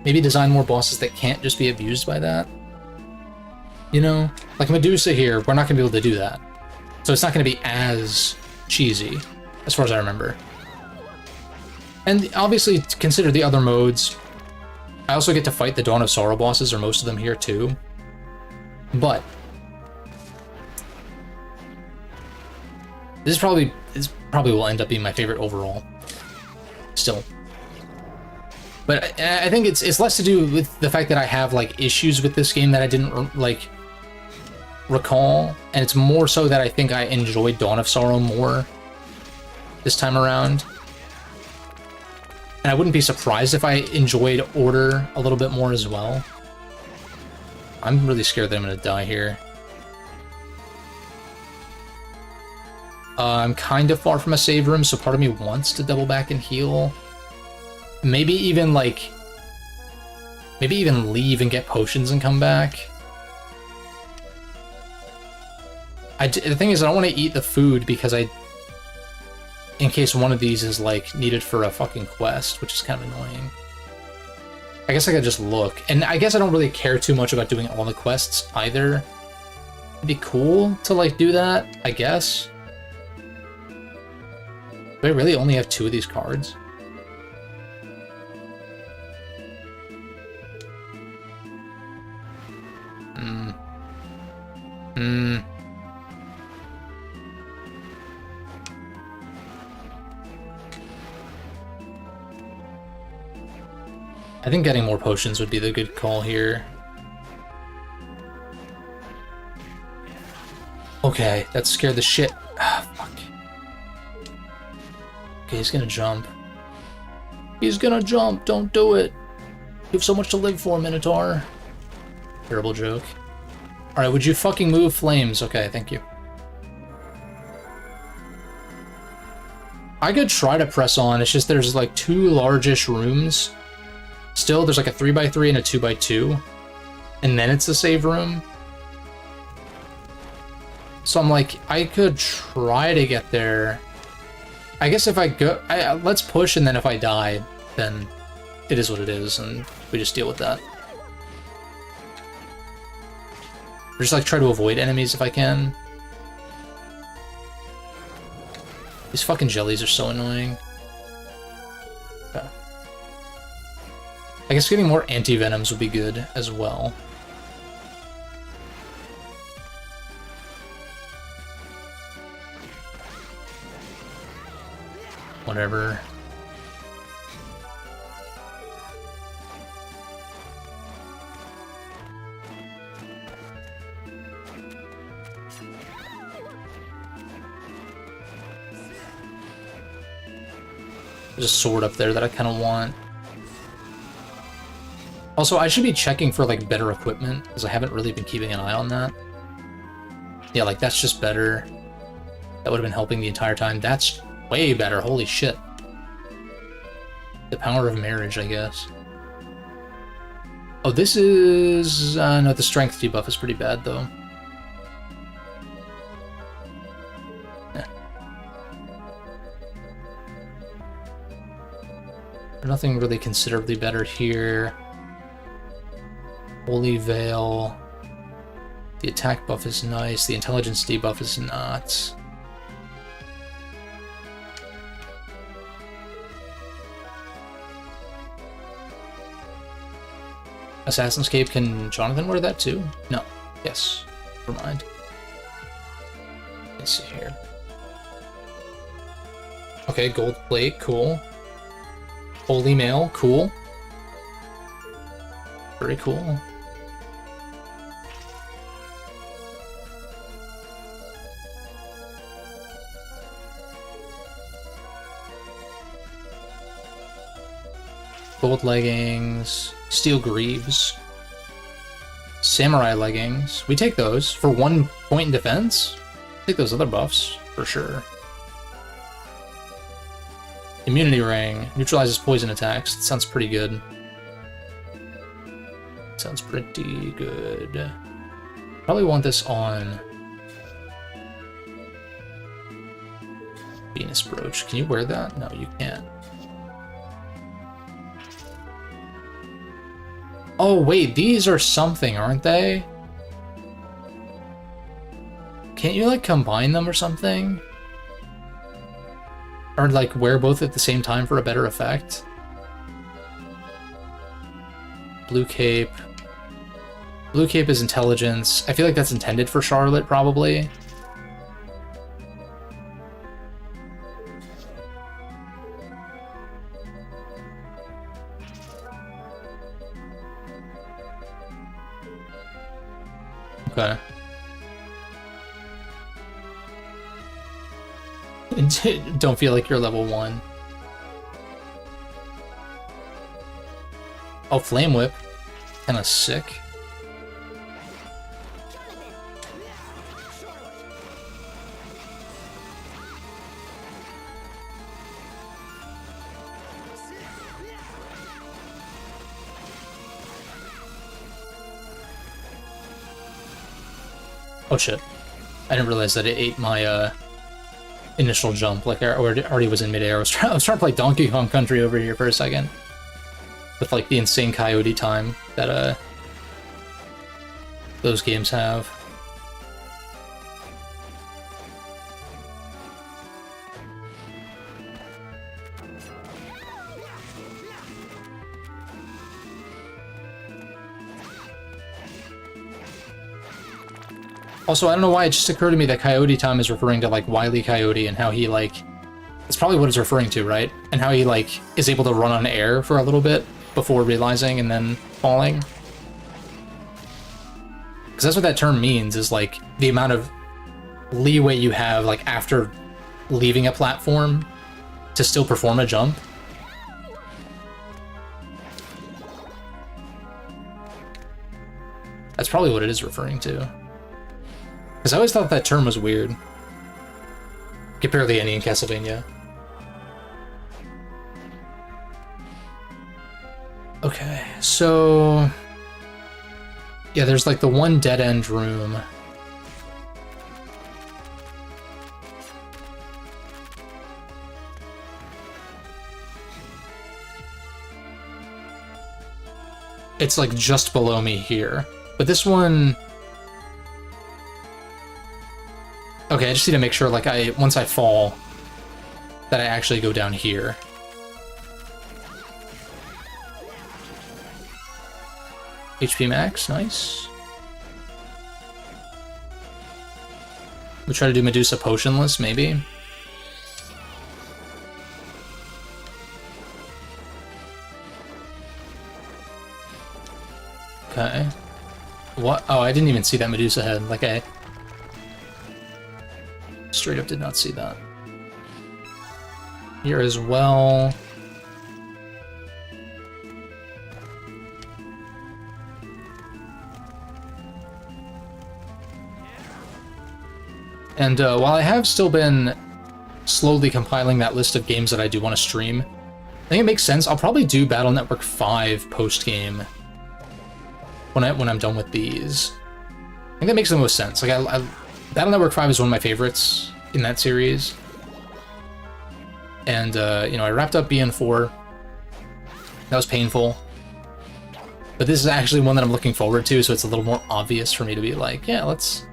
A: maybe design more bosses that can't just be abused by that. You know? Like Medusa here, we're not gonna be able to do that. So it's not gonna be as cheesy, as far as I remember. And obviously, consider the other modes. I also get to fight the Dawn of Sorrow bosses, or most of them here too. But this probably will end up being my favorite overall. Still. But I think it's less to do with the fact that I have like issues with this game that I didn't like recall, and it's more so that I think I enjoyed Dawn of Sorrow more this time around. And I wouldn't be surprised if I enjoyed Order a little bit more as well. I'm really scared that I'm gonna die here. I'm kind of far from a save room, so part of me wants to double back and heal. Maybe even leave and get potions and come back. The thing is, I don't want to eat the food because in case one of these is like needed for a fucking quest, which is kind of annoying. I guess I could just look, and I guess I don't really care too much about doing all the quests either. It'd be cool to like do that, I guess. Do I really only have 2 of these cards? I think getting more potions would be the good call here. Okay, that scared the shit. Ah, fuck. Okay, he's gonna jump. He's gonna jump, don't do it. You have so much to live for, Minotaur. Terrible joke. Alright, would you fucking move, Flames? Okay, thank you. I could try to press on, it's just there's like 2 largish rooms. Still, there's like a 3x3 and a 2x2. And then it's the save room. So I'm like, I could try to get there. I guess if I go... let's push, and then if I die, then it is what it is, and we just deal with that. Or just like try to avoid enemies if I can. These fucking jellies are so annoying. Okay. I guess getting more anti-venoms would be good as well. Whatever. There's a sword up there that I kind of want. Also, I should be checking for like better equipment, because I haven't really been keeping an eye on that. Yeah, like that's just better. That would have been helping the entire time. That's way better, holy shit. The power of marriage, I guess. Oh, this is... no, the strength debuff is pretty bad, though. Nothing really considerably better here. Holy Veil. The attack buff is nice. The intelligence debuff is not. Assassin's Cape, can Jonathan wear that too? No. Yes. Never mind. Let's see here. Okay, gold plate, cool. Holy Mail, cool. Very cool. Gold leggings, steel greaves, samurai leggings. We take those for 1 point in defense. Take those other buffs for sure. Immunity ring neutralizes poison attacks. That sounds pretty good. Sounds pretty good. Probably want this on Dominus brooch. Can you wear that? No, you can't. Oh, wait, these are something, aren't they? Can't you, like, combine them or something? Or, like, wear both at the same time for a better effect? Blue cape. Blue cape is intelligence. I feel like that's intended for Charlotte, probably. Okay. Don't feel like you're level 1. Oh, Flame Whip. Kinda sick. Oh shit. I didn't realize that it ate my initial jump, like I already was in midair. I was trying to play Donkey Kong Country over here for a second. With like the insane coyote time that those games have. Also, I don't know why it just occurred to me that Coyote Time is referring to, like, Wile E. Coyote and how he, like... That's probably what it's referring to, right? And how he, like, is able to run on air for a little bit before realizing and then falling. Because that's what that term means, is, like, the amount of leeway you have, like, after leaving a platform to still perform a jump. That's probably what it is referring to. Because I always thought that term was weird. Compare the any in Castlevania. Okay, so... Yeah, there's like the one dead-end room. It's like just below me here. But this one... Okay, I just need to make sure, like, once I fall, that I actually go down here. HP max, nice. We try to do Medusa potionless, maybe. Okay. What? Oh, I didn't even see that Medusa head. Like, I straight up did not see that. Here as well. And while I have still been slowly compiling that list of games that I do want to stream, I think it makes sense. I'll probably do Battle Network 5 post-game when I'm done with these. I think that makes the most sense. Like, Battle Network 5 is one of my favorites in that series. And, you know, I wrapped up BN4. That was painful. But this is actually one that I'm looking forward to, so it's a little more obvious for me to be like, yeah, let's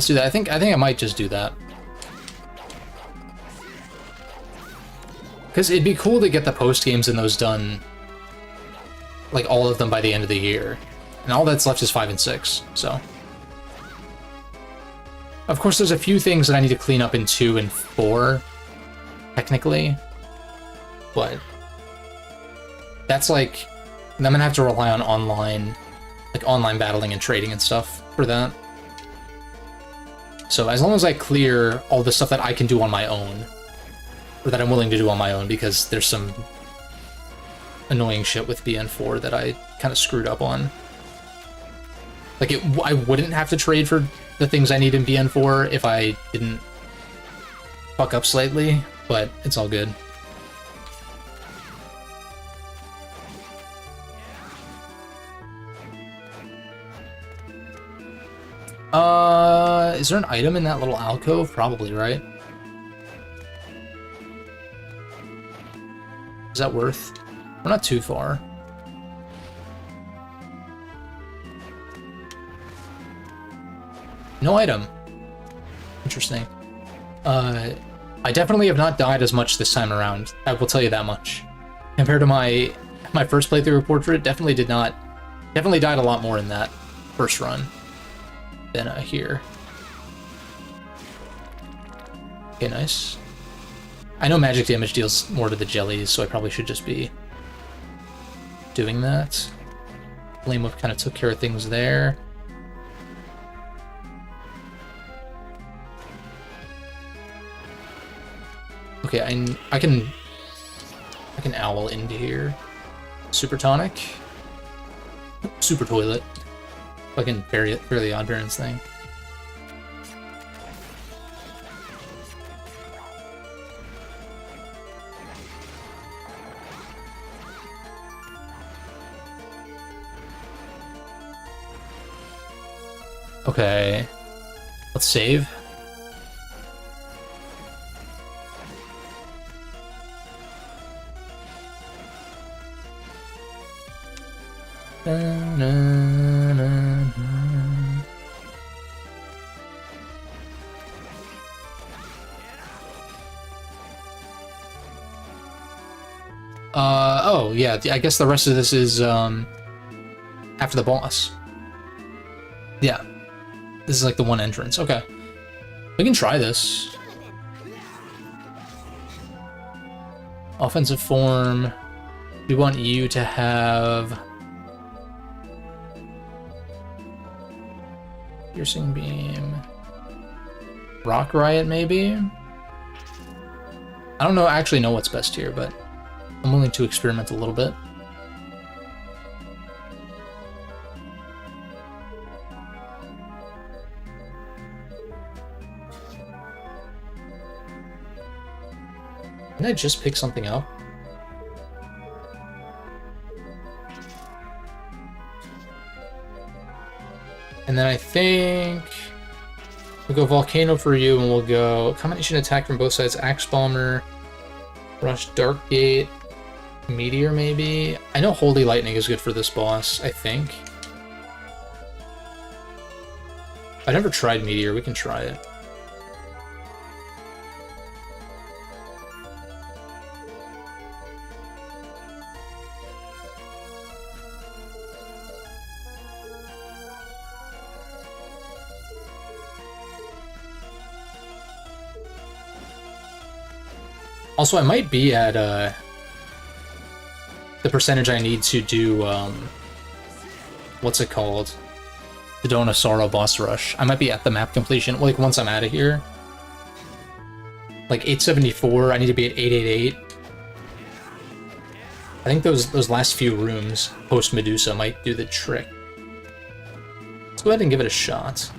A: do that. I think I might just do that. Because it'd be cool to get the post-games in those done, like, all of them by the end of the year. And all that's left is 5 and 6, so... Of course, there's a few things that I need to clean up in 2 and 4, technically. But... that's like... I'm gonna have to rely on online... like, online battling and trading and stuff for that. So, as long as I clear all the stuff that I can do on my own, or that I'm willing to do on my own, because there's some annoying shit with BN4 that I kind of screwed up on. Like, I wouldn't have to trade for the things I need in BN4 if I didn't fuck up slightly, but it's all good. Is there an item in that little alcove? Probably, right? Is that worth? We're not too far. No item. Interesting. I definitely have not died as much this time around. I will tell you that much. Compared to my first playthrough of Portrait, definitely died a lot more in that first run than here. Okay, nice. I know magic damage deals more to the jellies, so I probably should just be doing that. Flame Whip kind of took care of things there. Okay, I can owl into here. Super tonic. Super toilet. Fucking fairly odd parents thing. Okay. Let's save. Oh, yeah, I guess the rest of this is, after the boss. Yeah. This is like the one entrance. Okay. We can try this. Offensive form. We want you to have... Piercing Beam. Rock Riot, maybe? I don't know, I actually know what's best here, but I'm willing to experiment a little bit. Didn't I just pick something up? And then I think we'll go Volcano for you, and we'll go combination attack from both sides, Axe Bomber, Rush Dark Gate, Meteor maybe? I know Holy Lightning is good for this boss, I think. I never tried Meteor, we can try it. Also, I might be at the percentage I need to do, what's it called? The Dawn of Sorrow boss rush. I might be at the map completion, like, once I'm out of here. Like, 874, I need to be at 888. I think those last few rooms, post-Medusa, might do the trick. Let's go ahead and give it a shot.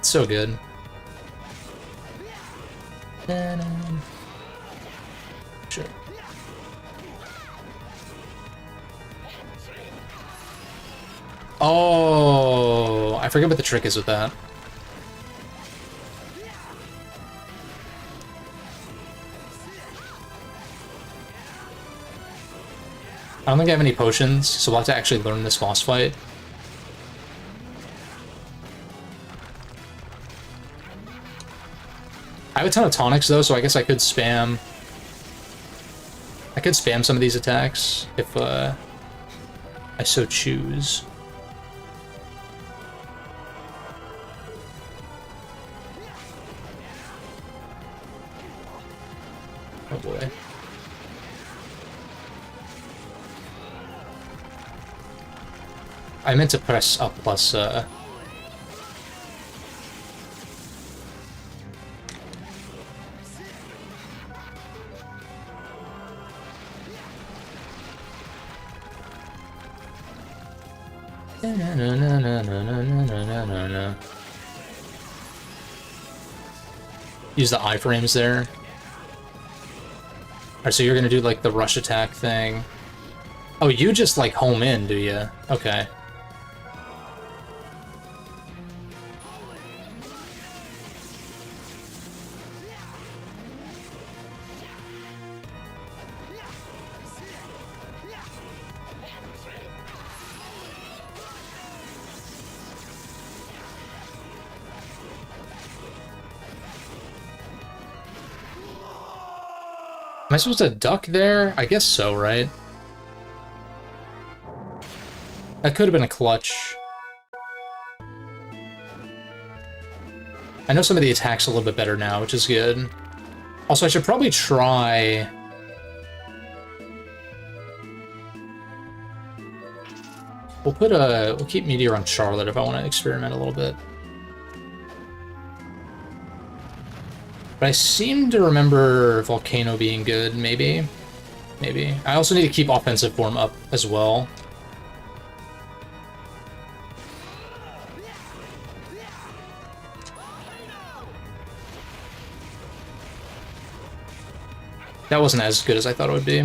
A: So good. Sure. Oh, I forget what the trick is with that. I don't think I have any potions, so we'll have to actually learn this boss fight. I have a ton of tonics though, so I guess I could spam some of these attacks if I so choose. Oh boy. I meant to press up plus use the iframes there. Alright, so you're gonna do like the rush attack thing. Oh, you just like home in, do you? Okay. Am I supposed to duck there? I guess so, right? That could have been a clutch. I know some of the attacks a little bit better now, which is good. Also, I should probably try... We'll keep Meteor on Charlotte if I want to experiment a little bit. But I seem to remember Volcano being good, maybe. Maybe. I also need to keep offensive form up as well. That wasn't as good as I thought it would be.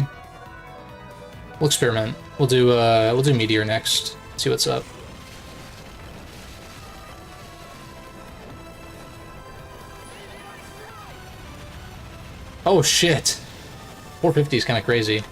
A: We'll experiment. We'll do Meteor next. See what's up. Oh shit! 450 is kind of crazy.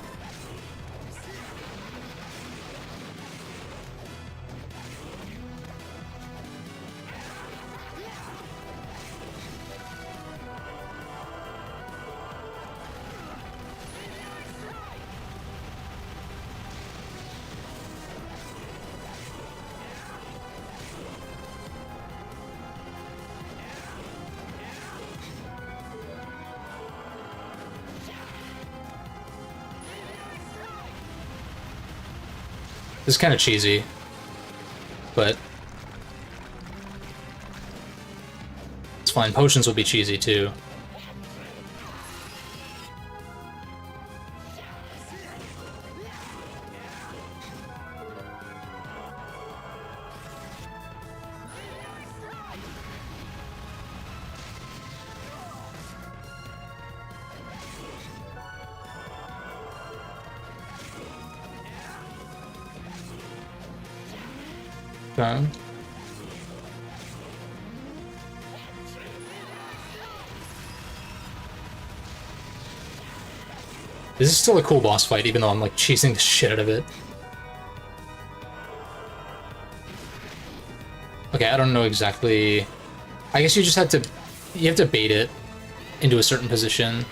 A: This is kind of cheesy, but it's fine. Potions will be cheesy too. Okay. This is still a cool boss fight, even though I'm like cheesing the shit out of it. Okay, I don't know exactly. I guess you just have to bait it into a certain position.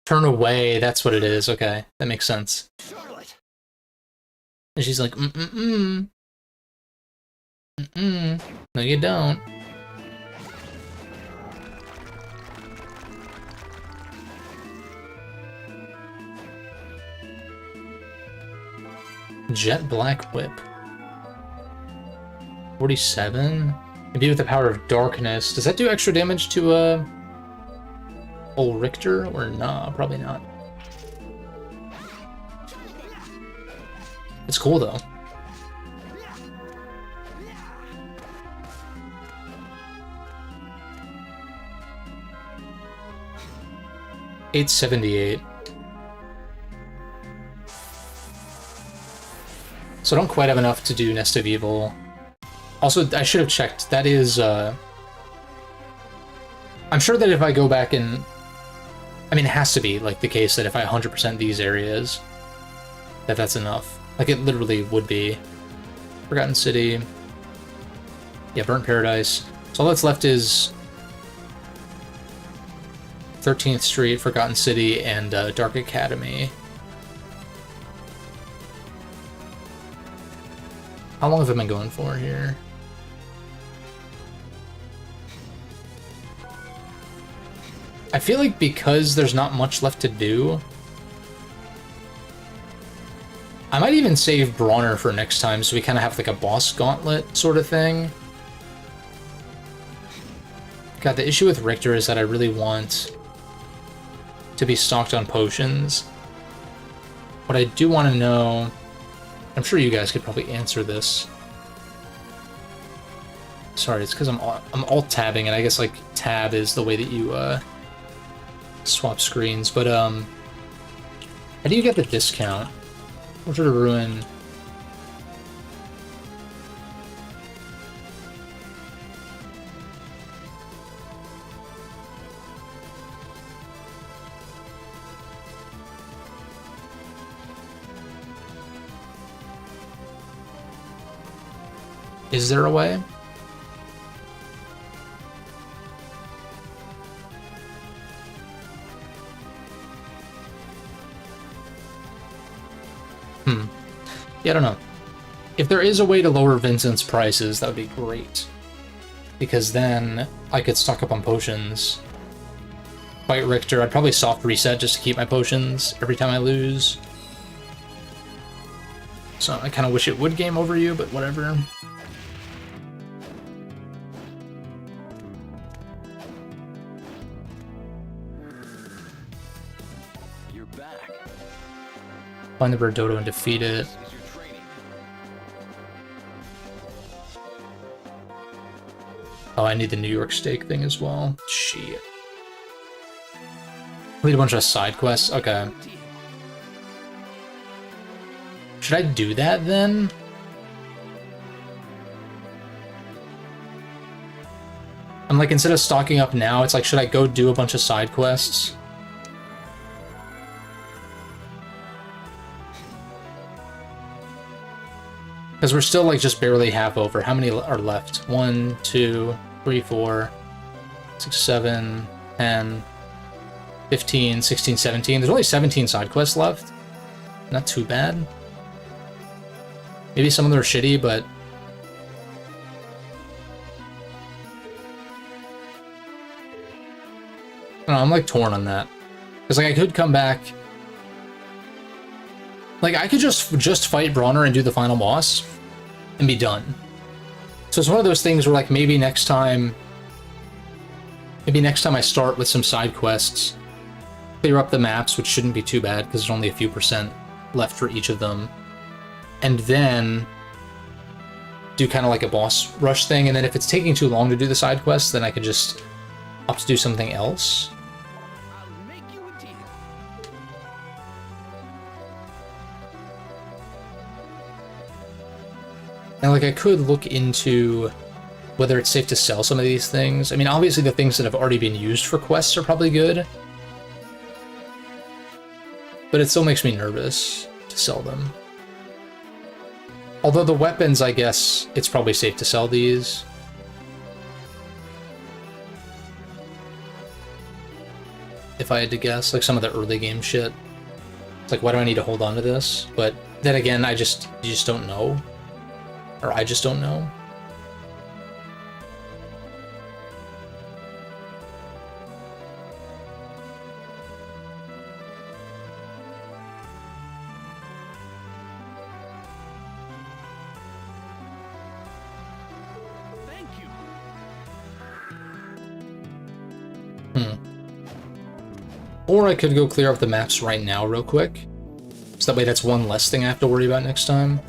A: Turn away, that's what it is. Okay, that makes sense.
B: Charlotte.
A: And she's like, mm-mm-mm. Mm-mm. No, you don't. Jet Black Whip. 47? Maybe with the power of darkness. Does that do extra damage to, old Richter? Or nah, probably not. It's cool, though. $878. So I don't quite have enough to do Nest of Evil. Also, I should have checked. That is, I'm sure that if I go back and... I mean, it has to be, like, the case that if I 100% these areas, that's enough. Like, it literally would be. Forgotten City. Yeah, Burnt Paradise. So all that's left is 13th Street, Forgotten City, and Dark Academy. How long have I been going for here? I feel like because there's not much left to do, I might even save Bronner for next time so we kind of have like a boss gauntlet sort of thing. God, the issue with Richter is that I really want to be stocked on potions. What I do want to know, I'm sure you guys could probably answer this. Sorry, it's because I'm alt-tabbing, and I guess like tab is the way that you swap screens. But how do you get the discount? Portrait of Ruin. Is there a way? Yeah, I don't know. If there is a way to lower Vincent's prices, that would be great. Because then I could stock up on potions. Fight Richter, I'd probably soft reset just to keep my potions every time I lose. So I kind of wish it would game over you, but whatever.
B: You're back.
A: Find the Birdodo and defeat it.
B: This is your training.
A: Oh, I need the New York steak thing as well. Shit. I need a bunch of side quests. Okay.
B: Deal.
A: Should I do that then? I'm like, instead of stocking up now, it's like, should I go do a bunch of side quests? Because we're still like just barely half over. How many are left? 1, 2, 3, 4, 6, 7, 10, 15, 16, 17. There's only 17 side quests left. Not too bad. Maybe some of them are shitty, but I don't know, I'm like torn on that. Because like I could come back. Like I could just fight Bronner and do the final boss and be done. So it's one of those things where like maybe next time I start with some side quests, clear up the maps, which shouldn't be too bad because there's only a few % left for each of them. And then do kind of like a boss rush thing, and then if it's taking too long to do the side quests, then I could just opt to do something else.
B: I'll make you a deal.
A: And like I could look into whether it's safe to sell some of these things. I mean, obviously the things that have already been used for quests are probably good, but it still makes me nervous to sell them. Although the weapons, I guess, it's probably safe to sell these. If I had to guess, like some of the early game shit. It's like, why do I need to hold on to this? But then again, you just don't know. Or I just don't know.
B: Thank you.
A: Or I could go clear up the maps right now real quick. So that way that's one less thing I have to worry about next time.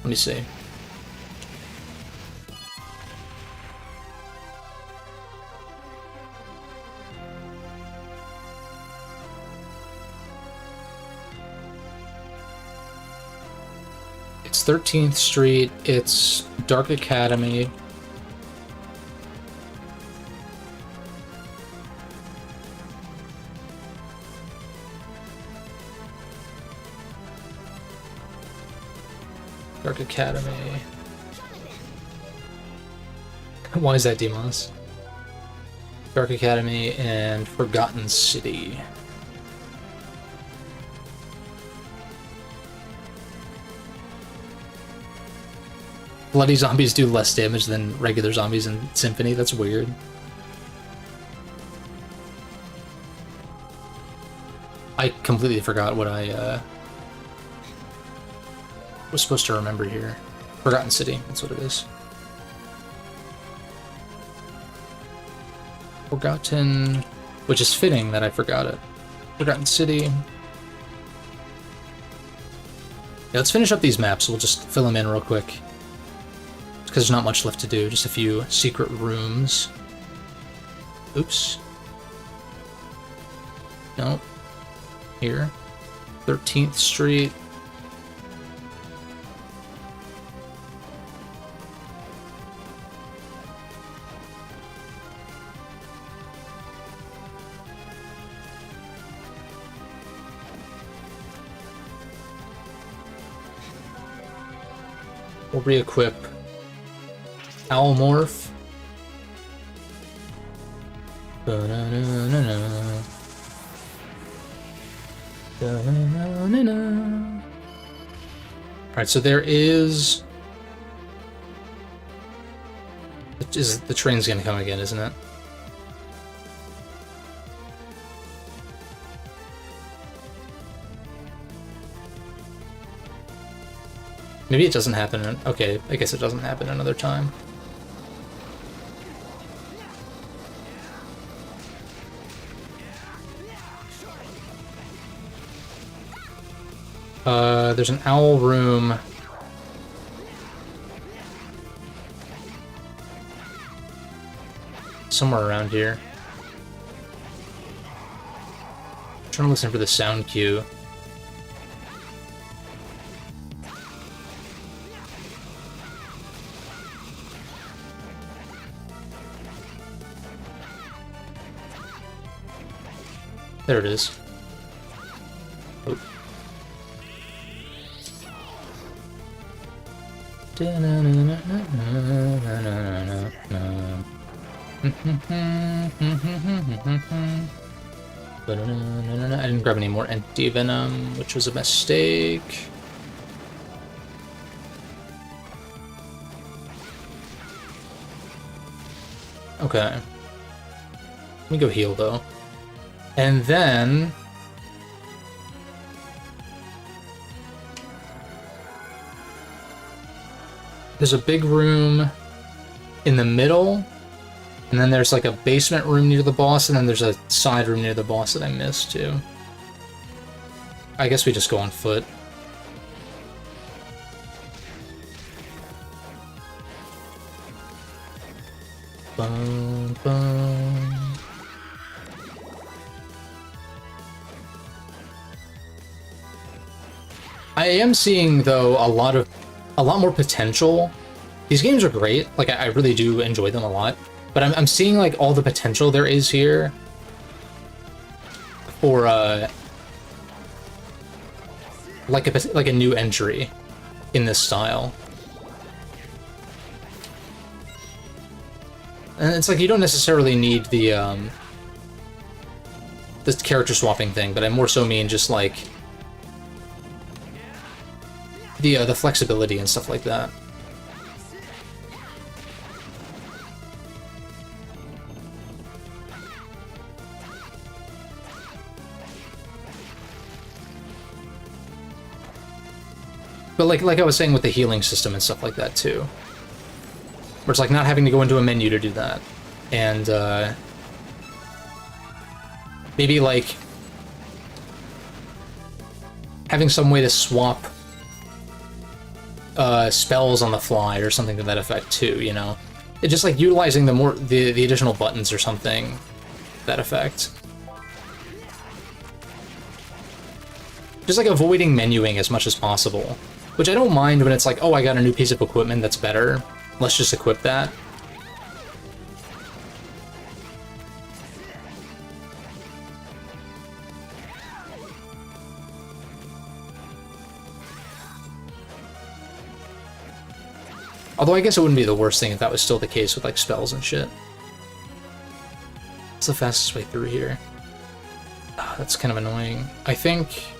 A: Let me see. It's 13th Street, it's Dark Academy. Dark Academy. Why is that, Demos? Dark Academy and Forgotten City. Bloody zombies do less damage than regular zombies in Symphony. That's weird. I completely forgot what I was supposed to remember here. Forgotten City, that's what it is. Forgotten, which is fitting that I forgot it. Forgotten City. Yeah, let's finish up these maps. We'll just fill them in real quick. Because there's not much left to do, just a few secret rooms. Oops. No. Here. 13th Street. We'll re-equip Owl Morph. Da-na-na-na-na. Da-na-na-na-na. Alright, so there is... The train's gonna come again, isn't it? Maybe it doesn't happen. Okay, I guess it doesn't happen another time. There's an owl room. Somewhere around here. I'm trying to listen for the sound cue. There it is. Oh. I didn't grab any more empty venom, which was a mistake. Okay. Let me go heal, though. And then... there's a big room in the middle, and then there's like a basement room near the boss, and then there's a side room near the boss that I missed, too. I guess we just go on foot. Bum, bum. I am seeing, though, a lot more potential. These games are great. Like, I really do enjoy them a lot. But I'm seeing, like, all the potential there is here for, like a new entry in this style. And it's like, you don't necessarily need the character swapping thing, but I more so mean just, like, the flexibility and stuff like that. But like I was saying with the healing system and stuff like that too. Where it's like not having to go into a menu to do that. And maybe like having some way to swap spells on the fly or something to that effect too, you know? It's just like utilizing the additional buttons or something to that effect. Just like avoiding menuing as much as possible. Which I don't mind when it's like, oh, I got a new piece of equipment that's better. Let's just equip that. Although I guess it wouldn't be the worst thing if that was still the case with like spells and shit. What's the fastest way through here? Oh, that's kind of annoying. I think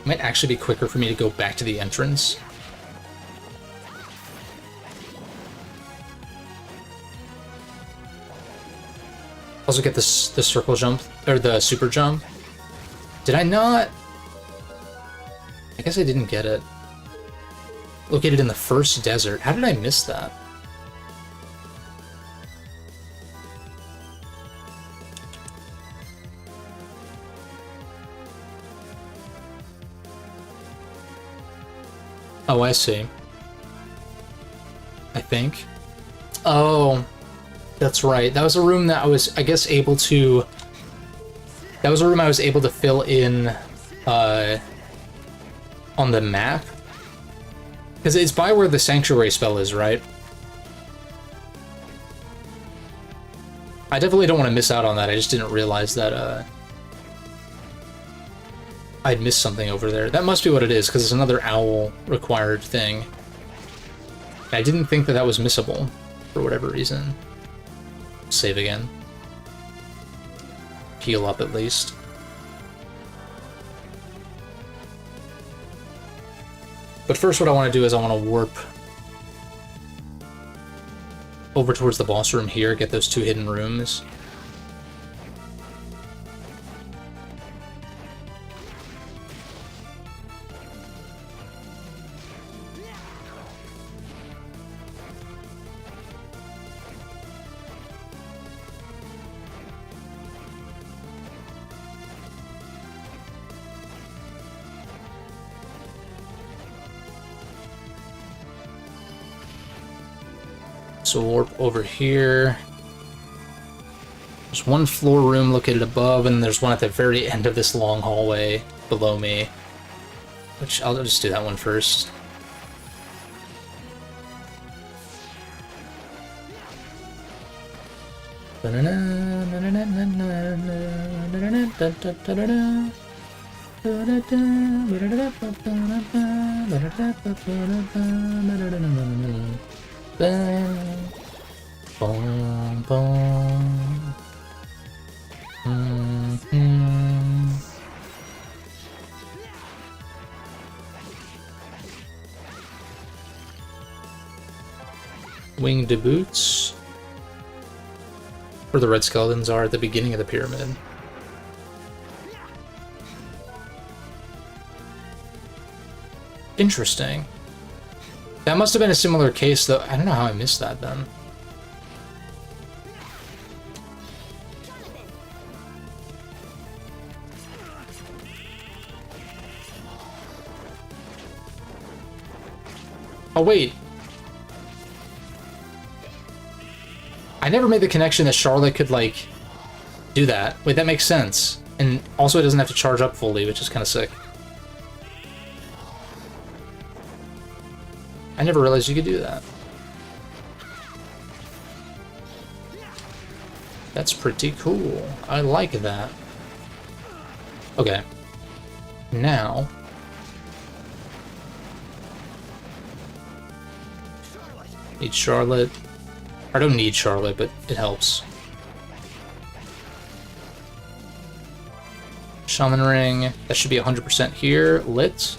A: it might actually be quicker for me to go back to the entrance. Also get the circle jump, or the super jump. Did I not? I guess I didn't get it. Located in the first desert. How did I miss that? Oh, I see. I think. Oh, that's right. That was a room that I was, I guess, able to... That was a room I was able to fill in on the map. Because it's by where the Sanctuary spell is, right? I definitely don't want to miss out on that. I just didn't realize that I'd missed something over there. That must be what it is, because it's another owl required thing. I didn't think that that was missable, for whatever reason. Save again. Heal up at least. But first what I want to do is I want to warp over towards the boss room here, get those 2 hidden rooms. So warp over here. There's 1 floor room located above, and there's one at the very end of this long hallway below me. Which I'll just do that one first. Boom, boom. Winged boots. Where the red skeletons are at the beginning of the pyramid. Interesting. That must have been a similar case, though. I don't know how I missed that, then. Oh, wait. I never made the connection that Charlotte could, like, do that. Wait, that makes sense. And also it doesn't have to charge up fully, which is kind of sick. I never realized you could do that. That's pretty cool. I like that. Okay. Now... need Charlotte. I don't need Charlotte, but it helps. Shaman Ring. That should be 100% here. Lit.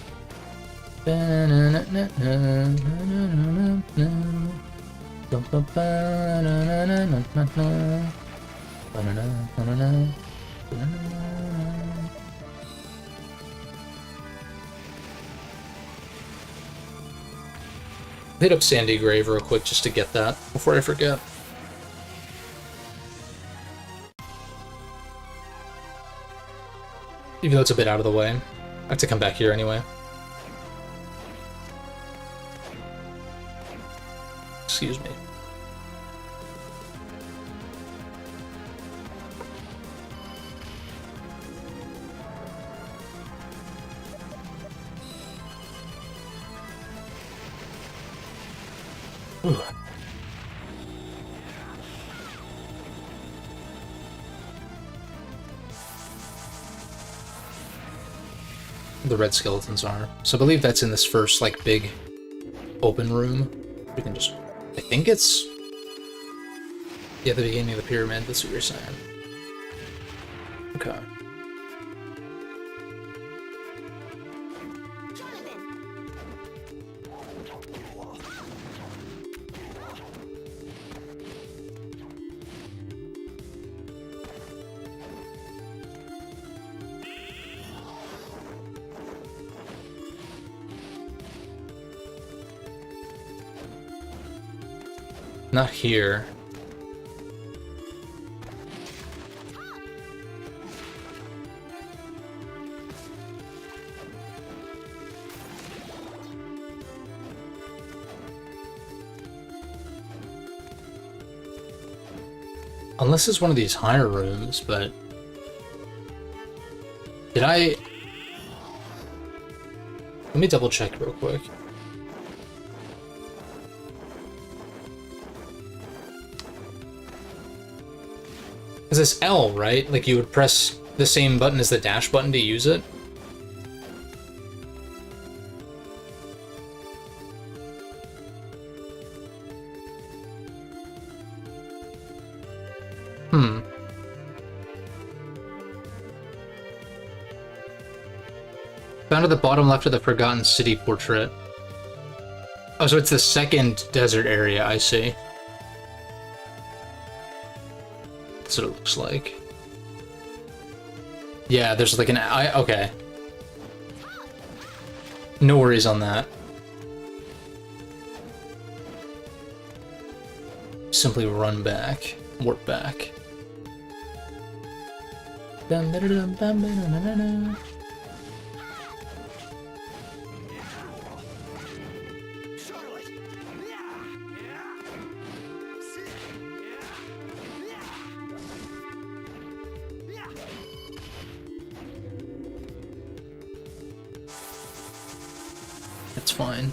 A: Hit up Sandy Grave real quick just to get that before I forget. Even though it's a bit out of the way. I have to come back here anyway. Excuse me. Ooh. The red skeletons are. So I believe that's in this first, like, big open room. We can just... I think it's... yeah, the beginning of the pyramid. That's what you're saying. Okay. Not here. Unless it's one of these higher rooms, but... did I... let me double check real quick. Because it's L, right? Like, you would press the same button as the dash button to use it. Found at the bottom left of the Forgotten City portrait. Oh, so it's the second desert area, I see. That's what it looks like. Yeah, there's like an... okay. No worries on that. Simply run back. Warp back. That's fine.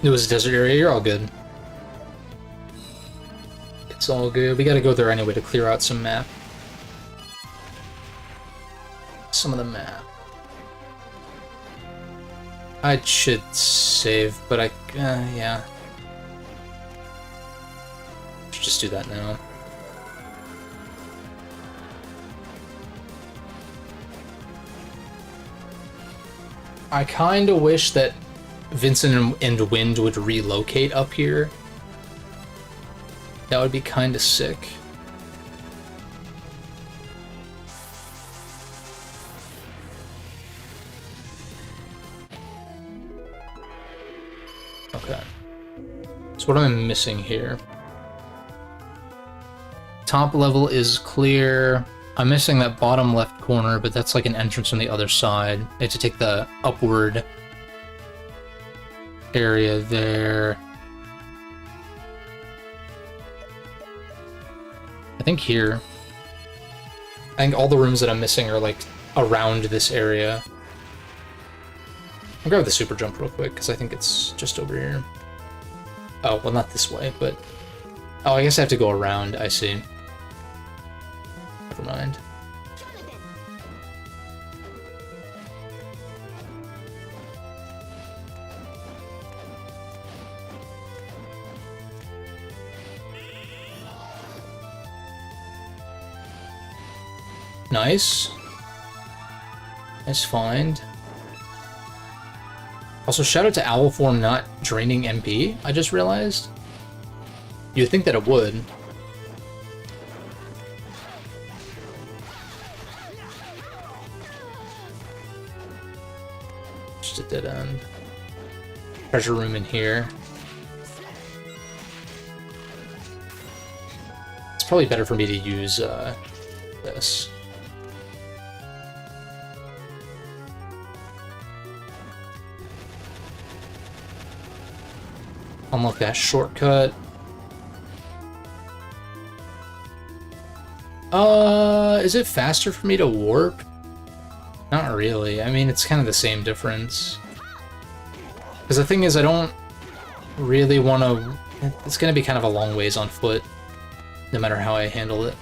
A: It was a desert area, you're all good. It's all good. We gotta go there anyway to clear out some map. Some of the map. I should save, but yeah. Should just do that now. I kinda wish that Vincent and Wind would relocate up here. That would be kinda sick. Okay. So what am I missing here? Top level is clear. I'm missing that bottom left corner, but that's like an entrance from the other side. I have to take the upward area there. I think here. I think all the rooms that I'm missing are like around this area. I'll grab the super jump real quick because I think it's just over here. Oh, well, not this way, but... Oh, I guess I have to go around. I see. Never mind. Nice. Nice find. Also, shout out to Owlform not draining MP, I just realized. You'd think that it would. Just a dead end. Treasure room in here. It's probably better for me to use this. Unlock that shortcut. Is it faster for me to warp? Not really. I mean, it's kind of the same difference. Because the thing is, I don't really want to... It's going to be kind of a long ways on foot, no matter how I handle it.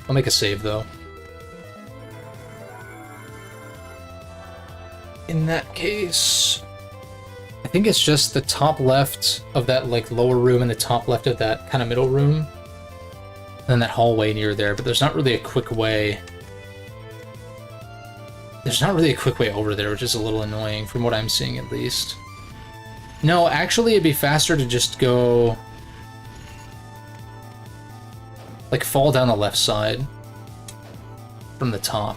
A: I'll make a save, though. In that case... I think it's just the top left of that like lower room and the top left of that kind of middle room. And then that hallway near there, but there's not really a quick way. There's not really a quick way over there, which is a little annoying from what I'm seeing at least. No, actually it'd be faster to just go... like fall down the left side from the top.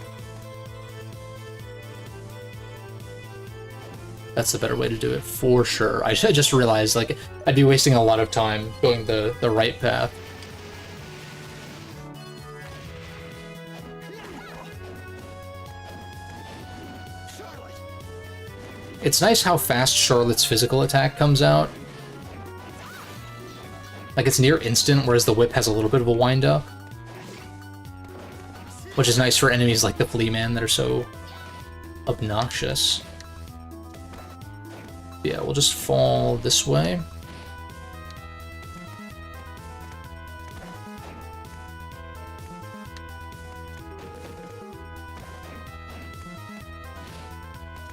A: That's the better way to do it, for sure. I just realized, like, I'd be wasting a lot of time going the right path. It's nice how fast Charlotte's physical attack comes out. Like, it's near instant, whereas the whip has a little bit of a wind-up. Which is nice for enemies like the Flea Man that are so obnoxious. Yeah, we'll just fall this way.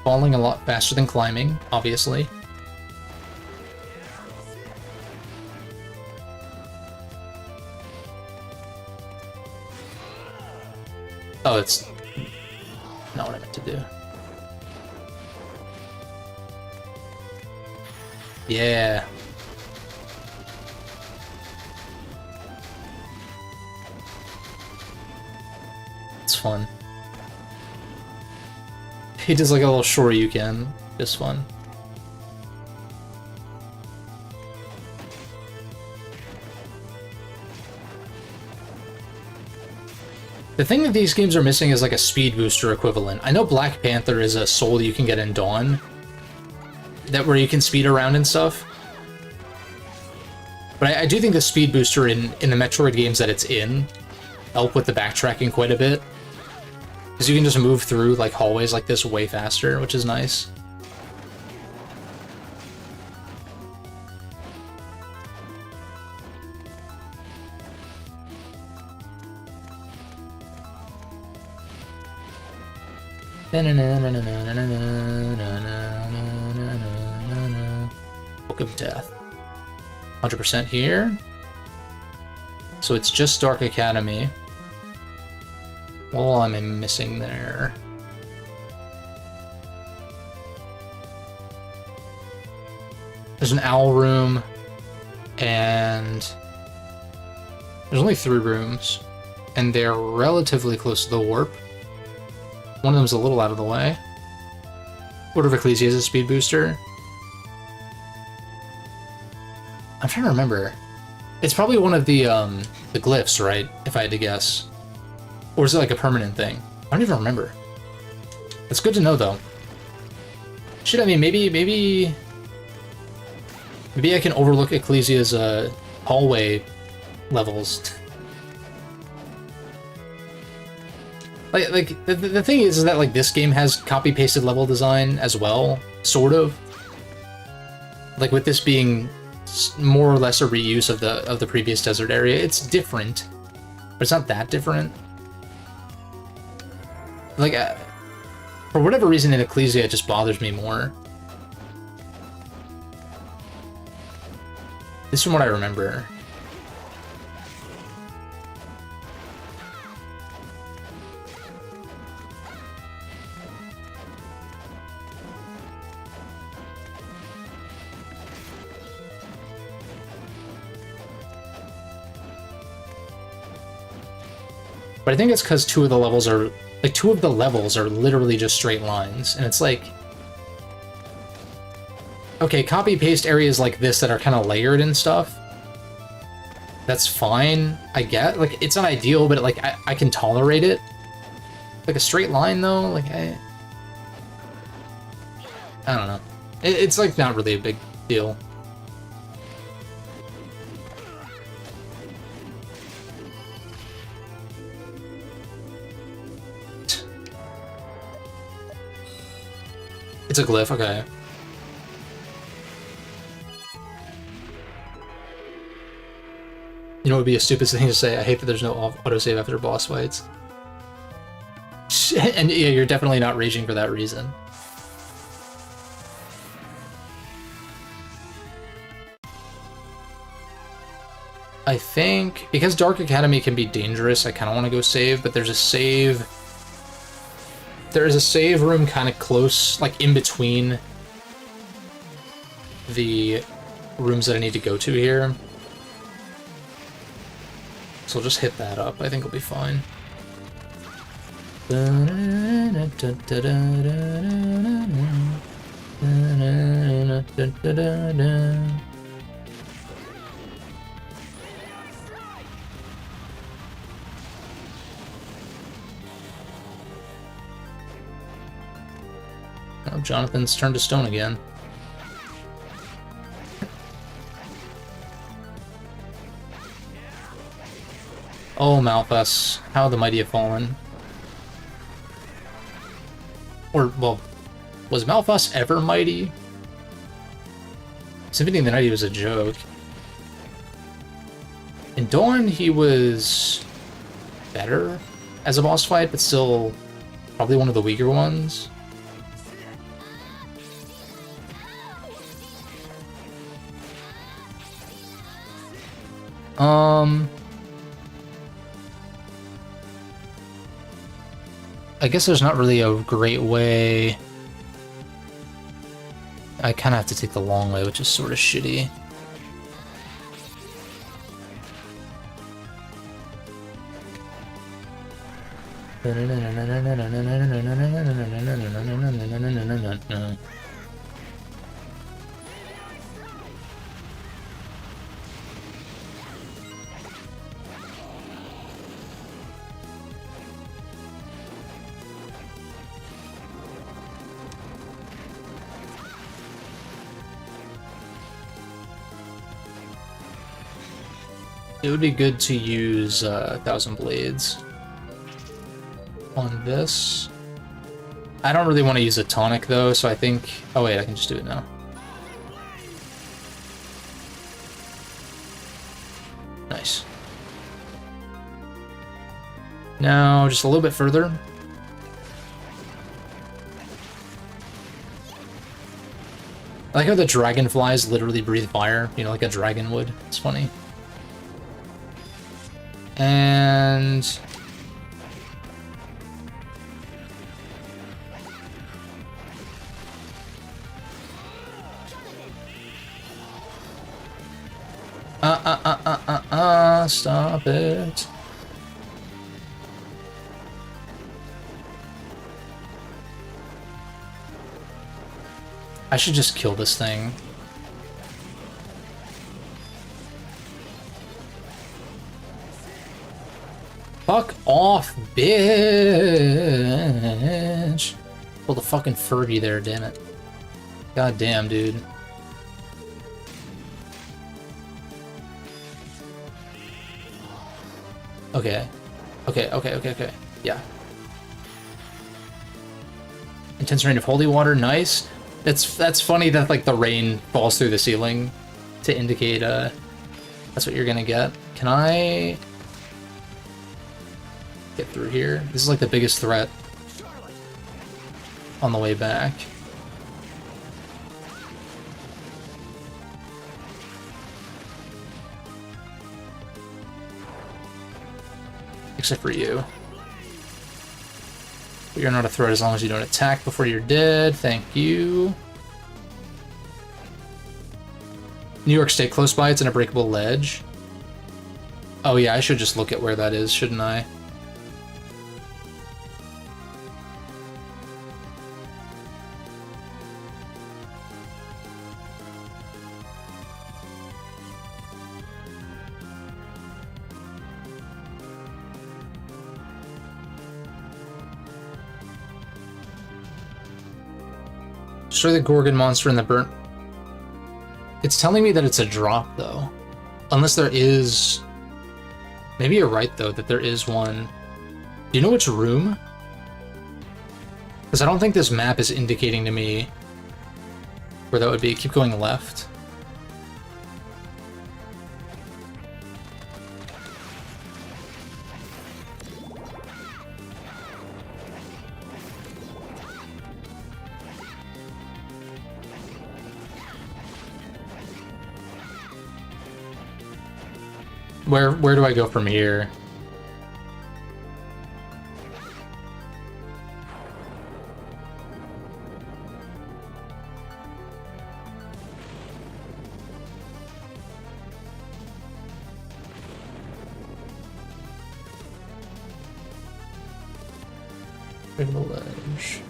A: Falling a lot faster than climbing, obviously. Oh, it's not what I meant to do. Yeah. It's fun. He does like a little shoryuken. Just fun. The thing that these games are missing is like a speed booster equivalent. I know Black Panther is a soul you can get in Dawn, that where you can speed around and stuff. But I do think the speed booster in the Metroid games that it's in help with the backtracking quite a bit. Because you can just move through like hallways like this way faster, which is nice. Book of Death. 100% here. So it's just Dark Academy. What am I missing there? There's an owl room, and there's only 3 rooms, and they're relatively close to the warp. One of them's a little out of the way. Order of Ecclesia is a speed booster. I'm trying to remember. It's probably one of the glyphs, right? If I had to guess. Or is it like a permanent thing? I don't even remember. It's good to know, though. Shit, I mean, maybe I can overlook Ecclesia's hallway levels. Like the thing is that like this game has copy-pasted level design as well, sort of. Like with this being more or less a reuse of the previous desert area, it's different, but it's not that different. Like for whatever reason in Ecclesia, it just bothers me more. This is from what I remember. But I think it's because 2 of the levels are literally just straight lines, and it's like, okay, copy paste areas like this that are kind of layered and stuff. That's fine, I get. Like, it's not ideal, but like I can tolerate it. Like a straight line though, like I don't know. It's like not really a big deal. It's a glyph, okay. You know what would be a stupid thing to say? I hate that there's no autosave after boss fights. And yeah, you're definitely not raging for that reason. I think, because Dark Academy can be dangerous, I kind of want to go save, but there's a save... There is a save room kind of close, like in between the rooms that I need to go to here. So I'll just hit that up. I think it'll be fine. Oh, Jonathan's turned to stone again. Oh, Malphas, how the mighty have fallen. Or, well, was Malphas ever mighty? Symphony of the Night was a joke. In Dawn, he was better as a boss fight, but still probably one of the weaker ones. I guess there's not really a great way. I kind of have to take the long way, which is sort of shitty. It would be good to use 1,000 Blades on this. I don't really want to use a tonic though, so I think... Oh wait, I can just do it now. Nice. Now, just a little bit further. I like how the dragonflies literally breathe fire, you know, like a dragon would. It's funny. And... stop it. I should just kill this thing. Fuck off, bitch. Pull the fucking Fergie there, damn it. God damn, dude. Okay. Okay. Yeah. Intense rain of holy water, nice. That's funny that like the rain falls through the ceiling to indicate that's what you're gonna get. Can I get through here? This is like the biggest threat on the way back. Except for you. But you're not a threat as long as you don't attack before you're dead. Thank you. New York State close by. It's an unbreakable ledge. Oh yeah, I should just look at where that is, shouldn't I? Destroy the Gorgon monster in the burnt. It's telling me that it's a drop, though. Unless there is... Maybe you're right, though, that there is one. Do you know which room? Because I don't think this map is indicating to me where that would be. Keep going left. Where do I go from here? Ledge.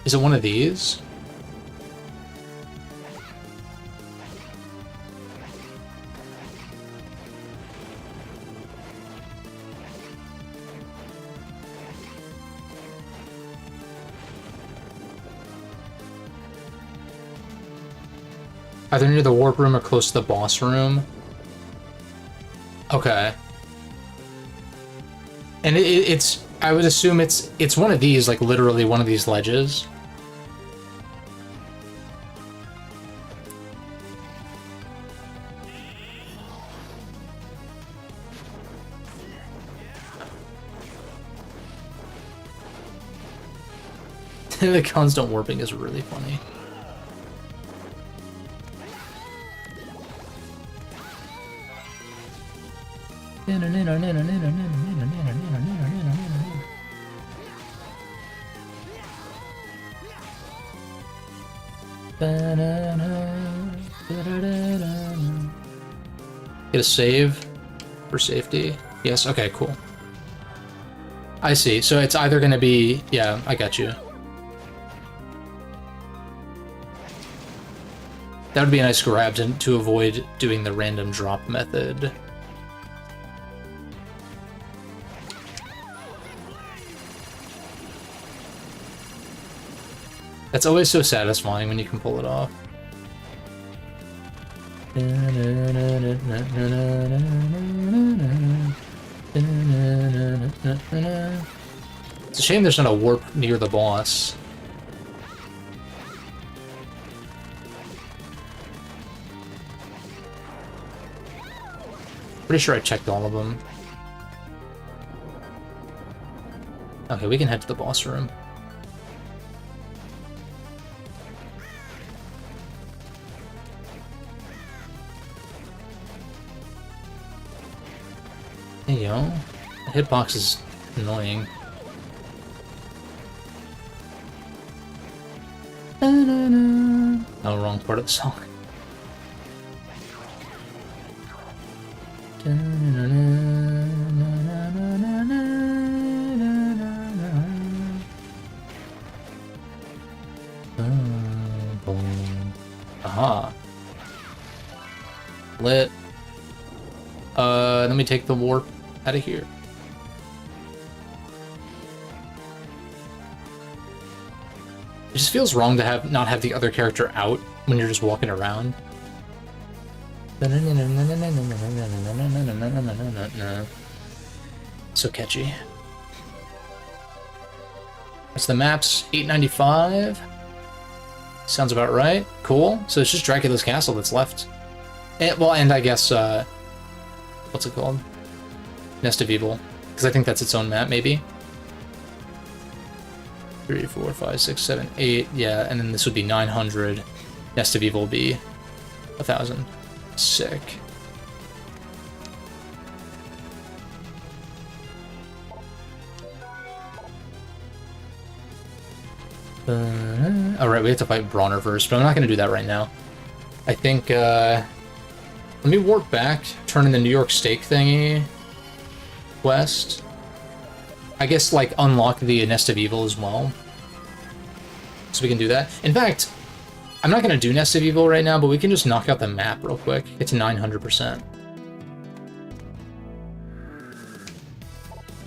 A: Is it one of these? Either near the warp room or close to the boss room. Okay. And it's, I would assume it's one of these, like literally one of these ledges. The constant warping is really funny. Get a save for safety. Yes, okay, cool. I see. So it's either going to be... Yeah, I got you. That would be a nice grab to avoid doing the random drop method. That's always so satisfying when you can pull it off. It's a shame there's not a warp near the boss. Pretty sure I checked all of them. Okay, we can head to the boss room. There you go. The hitbox is annoying. Oh, wrong part of the song. Aha. Lit. Let me take the warp out of here. It just feels wrong to not have the other character out when you're just walking around. So catchy. That's the maps, 895. Sounds about right. Cool. So it's just Dracula's castle that's left. And I guess, what's it called? Nest of Evil. Because I think that's its own map, maybe. 3, 4, 5, 6, 7, 8. Yeah, and then this would be 900. Nest of Evil would be 1,000. Sick. Alright, we have to fight Bronner first, but I'm not going to do that right now. I think, let me warp back, turn in the New York Steak thingy quest. I guess, like, unlock the Nest of Evil as well. So we can do that. In fact, I'm not going to do Nest of Evil right now, but we can just knock out the map real quick. It's 900%.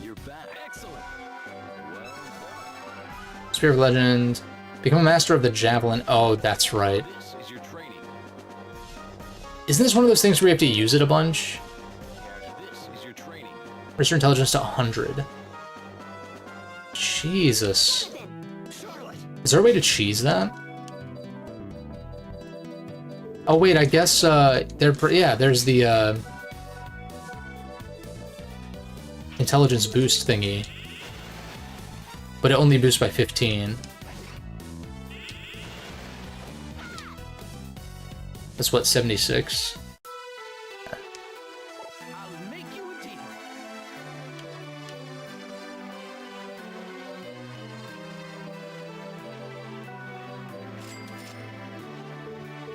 B: You're back. Excellent. Well,
A: Spear of Legend. Become a master of the Javelin. Oh, that's right.
B: this is your training.
A: Isn't this one of those things where you have to use it a bunch?
B: This is your training.
A: Raise your intelligence to 100. Jesus. Is there a way to cheese that? Oh wait, I guess there's the intelligence boost thingy. But it only boosts by 15. That's what, 76?
B: I'll make you a deal.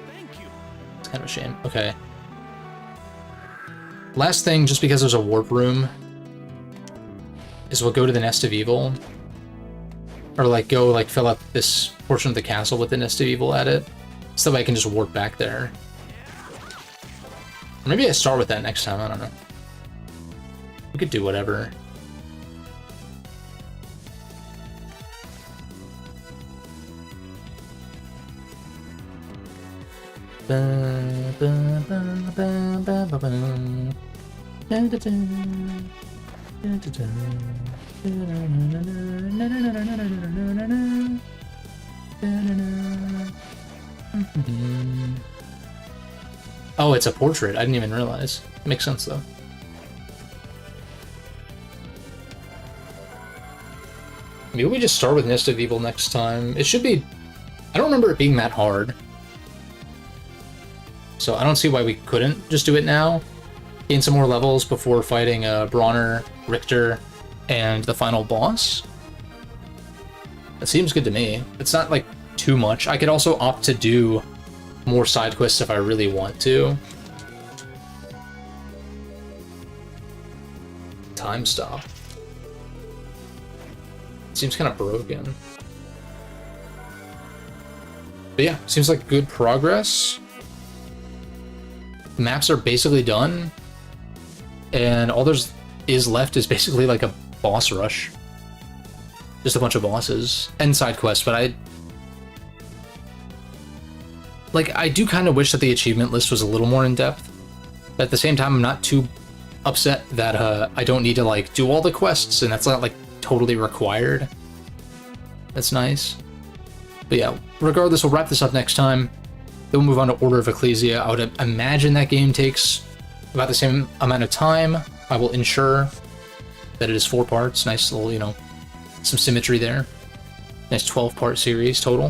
B: Thank you.
A: It's kind of a shame. Okay. Last thing, just because there's a warp room, is we'll go to the Nest of Evil. Or like go like fill out this portion of the castle with the Nest of Evil at it. So that way I can just warp back there. Or maybe I start with that next time, I don't know. We could do whatever. Oh, it's a portrait. I didn't even realize. Makes sense, though. Maybe we just start with Nest of Evil next time. It should be... I don't remember it being that hard. So I don't see why we couldn't just do it now. Gain some more levels before fighting Bronner, Richter, and the final boss. That seems good to me. It's not, like, too much. I could also opt to do more side quests if I really want to. Time stop. Seems kind of broken. But yeah, seems like good progress. The maps are basically done. And all there's left is basically like a boss rush. Just a bunch of bosses and side quests, but I do kind of wish that the achievement list was a little more in depth. But at the same time, I'm not too upset that I don't need to like do all the quests, and that's not like totally required. That's nice. But yeah, regardless, we'll wrap this up next time. Then we'll move on to Order of Ecclesia. I would imagine that game takes about the same amount of time. I will ensure that it is 4 parts. Nice little, you know, some symmetry there. Nice 12-part series total.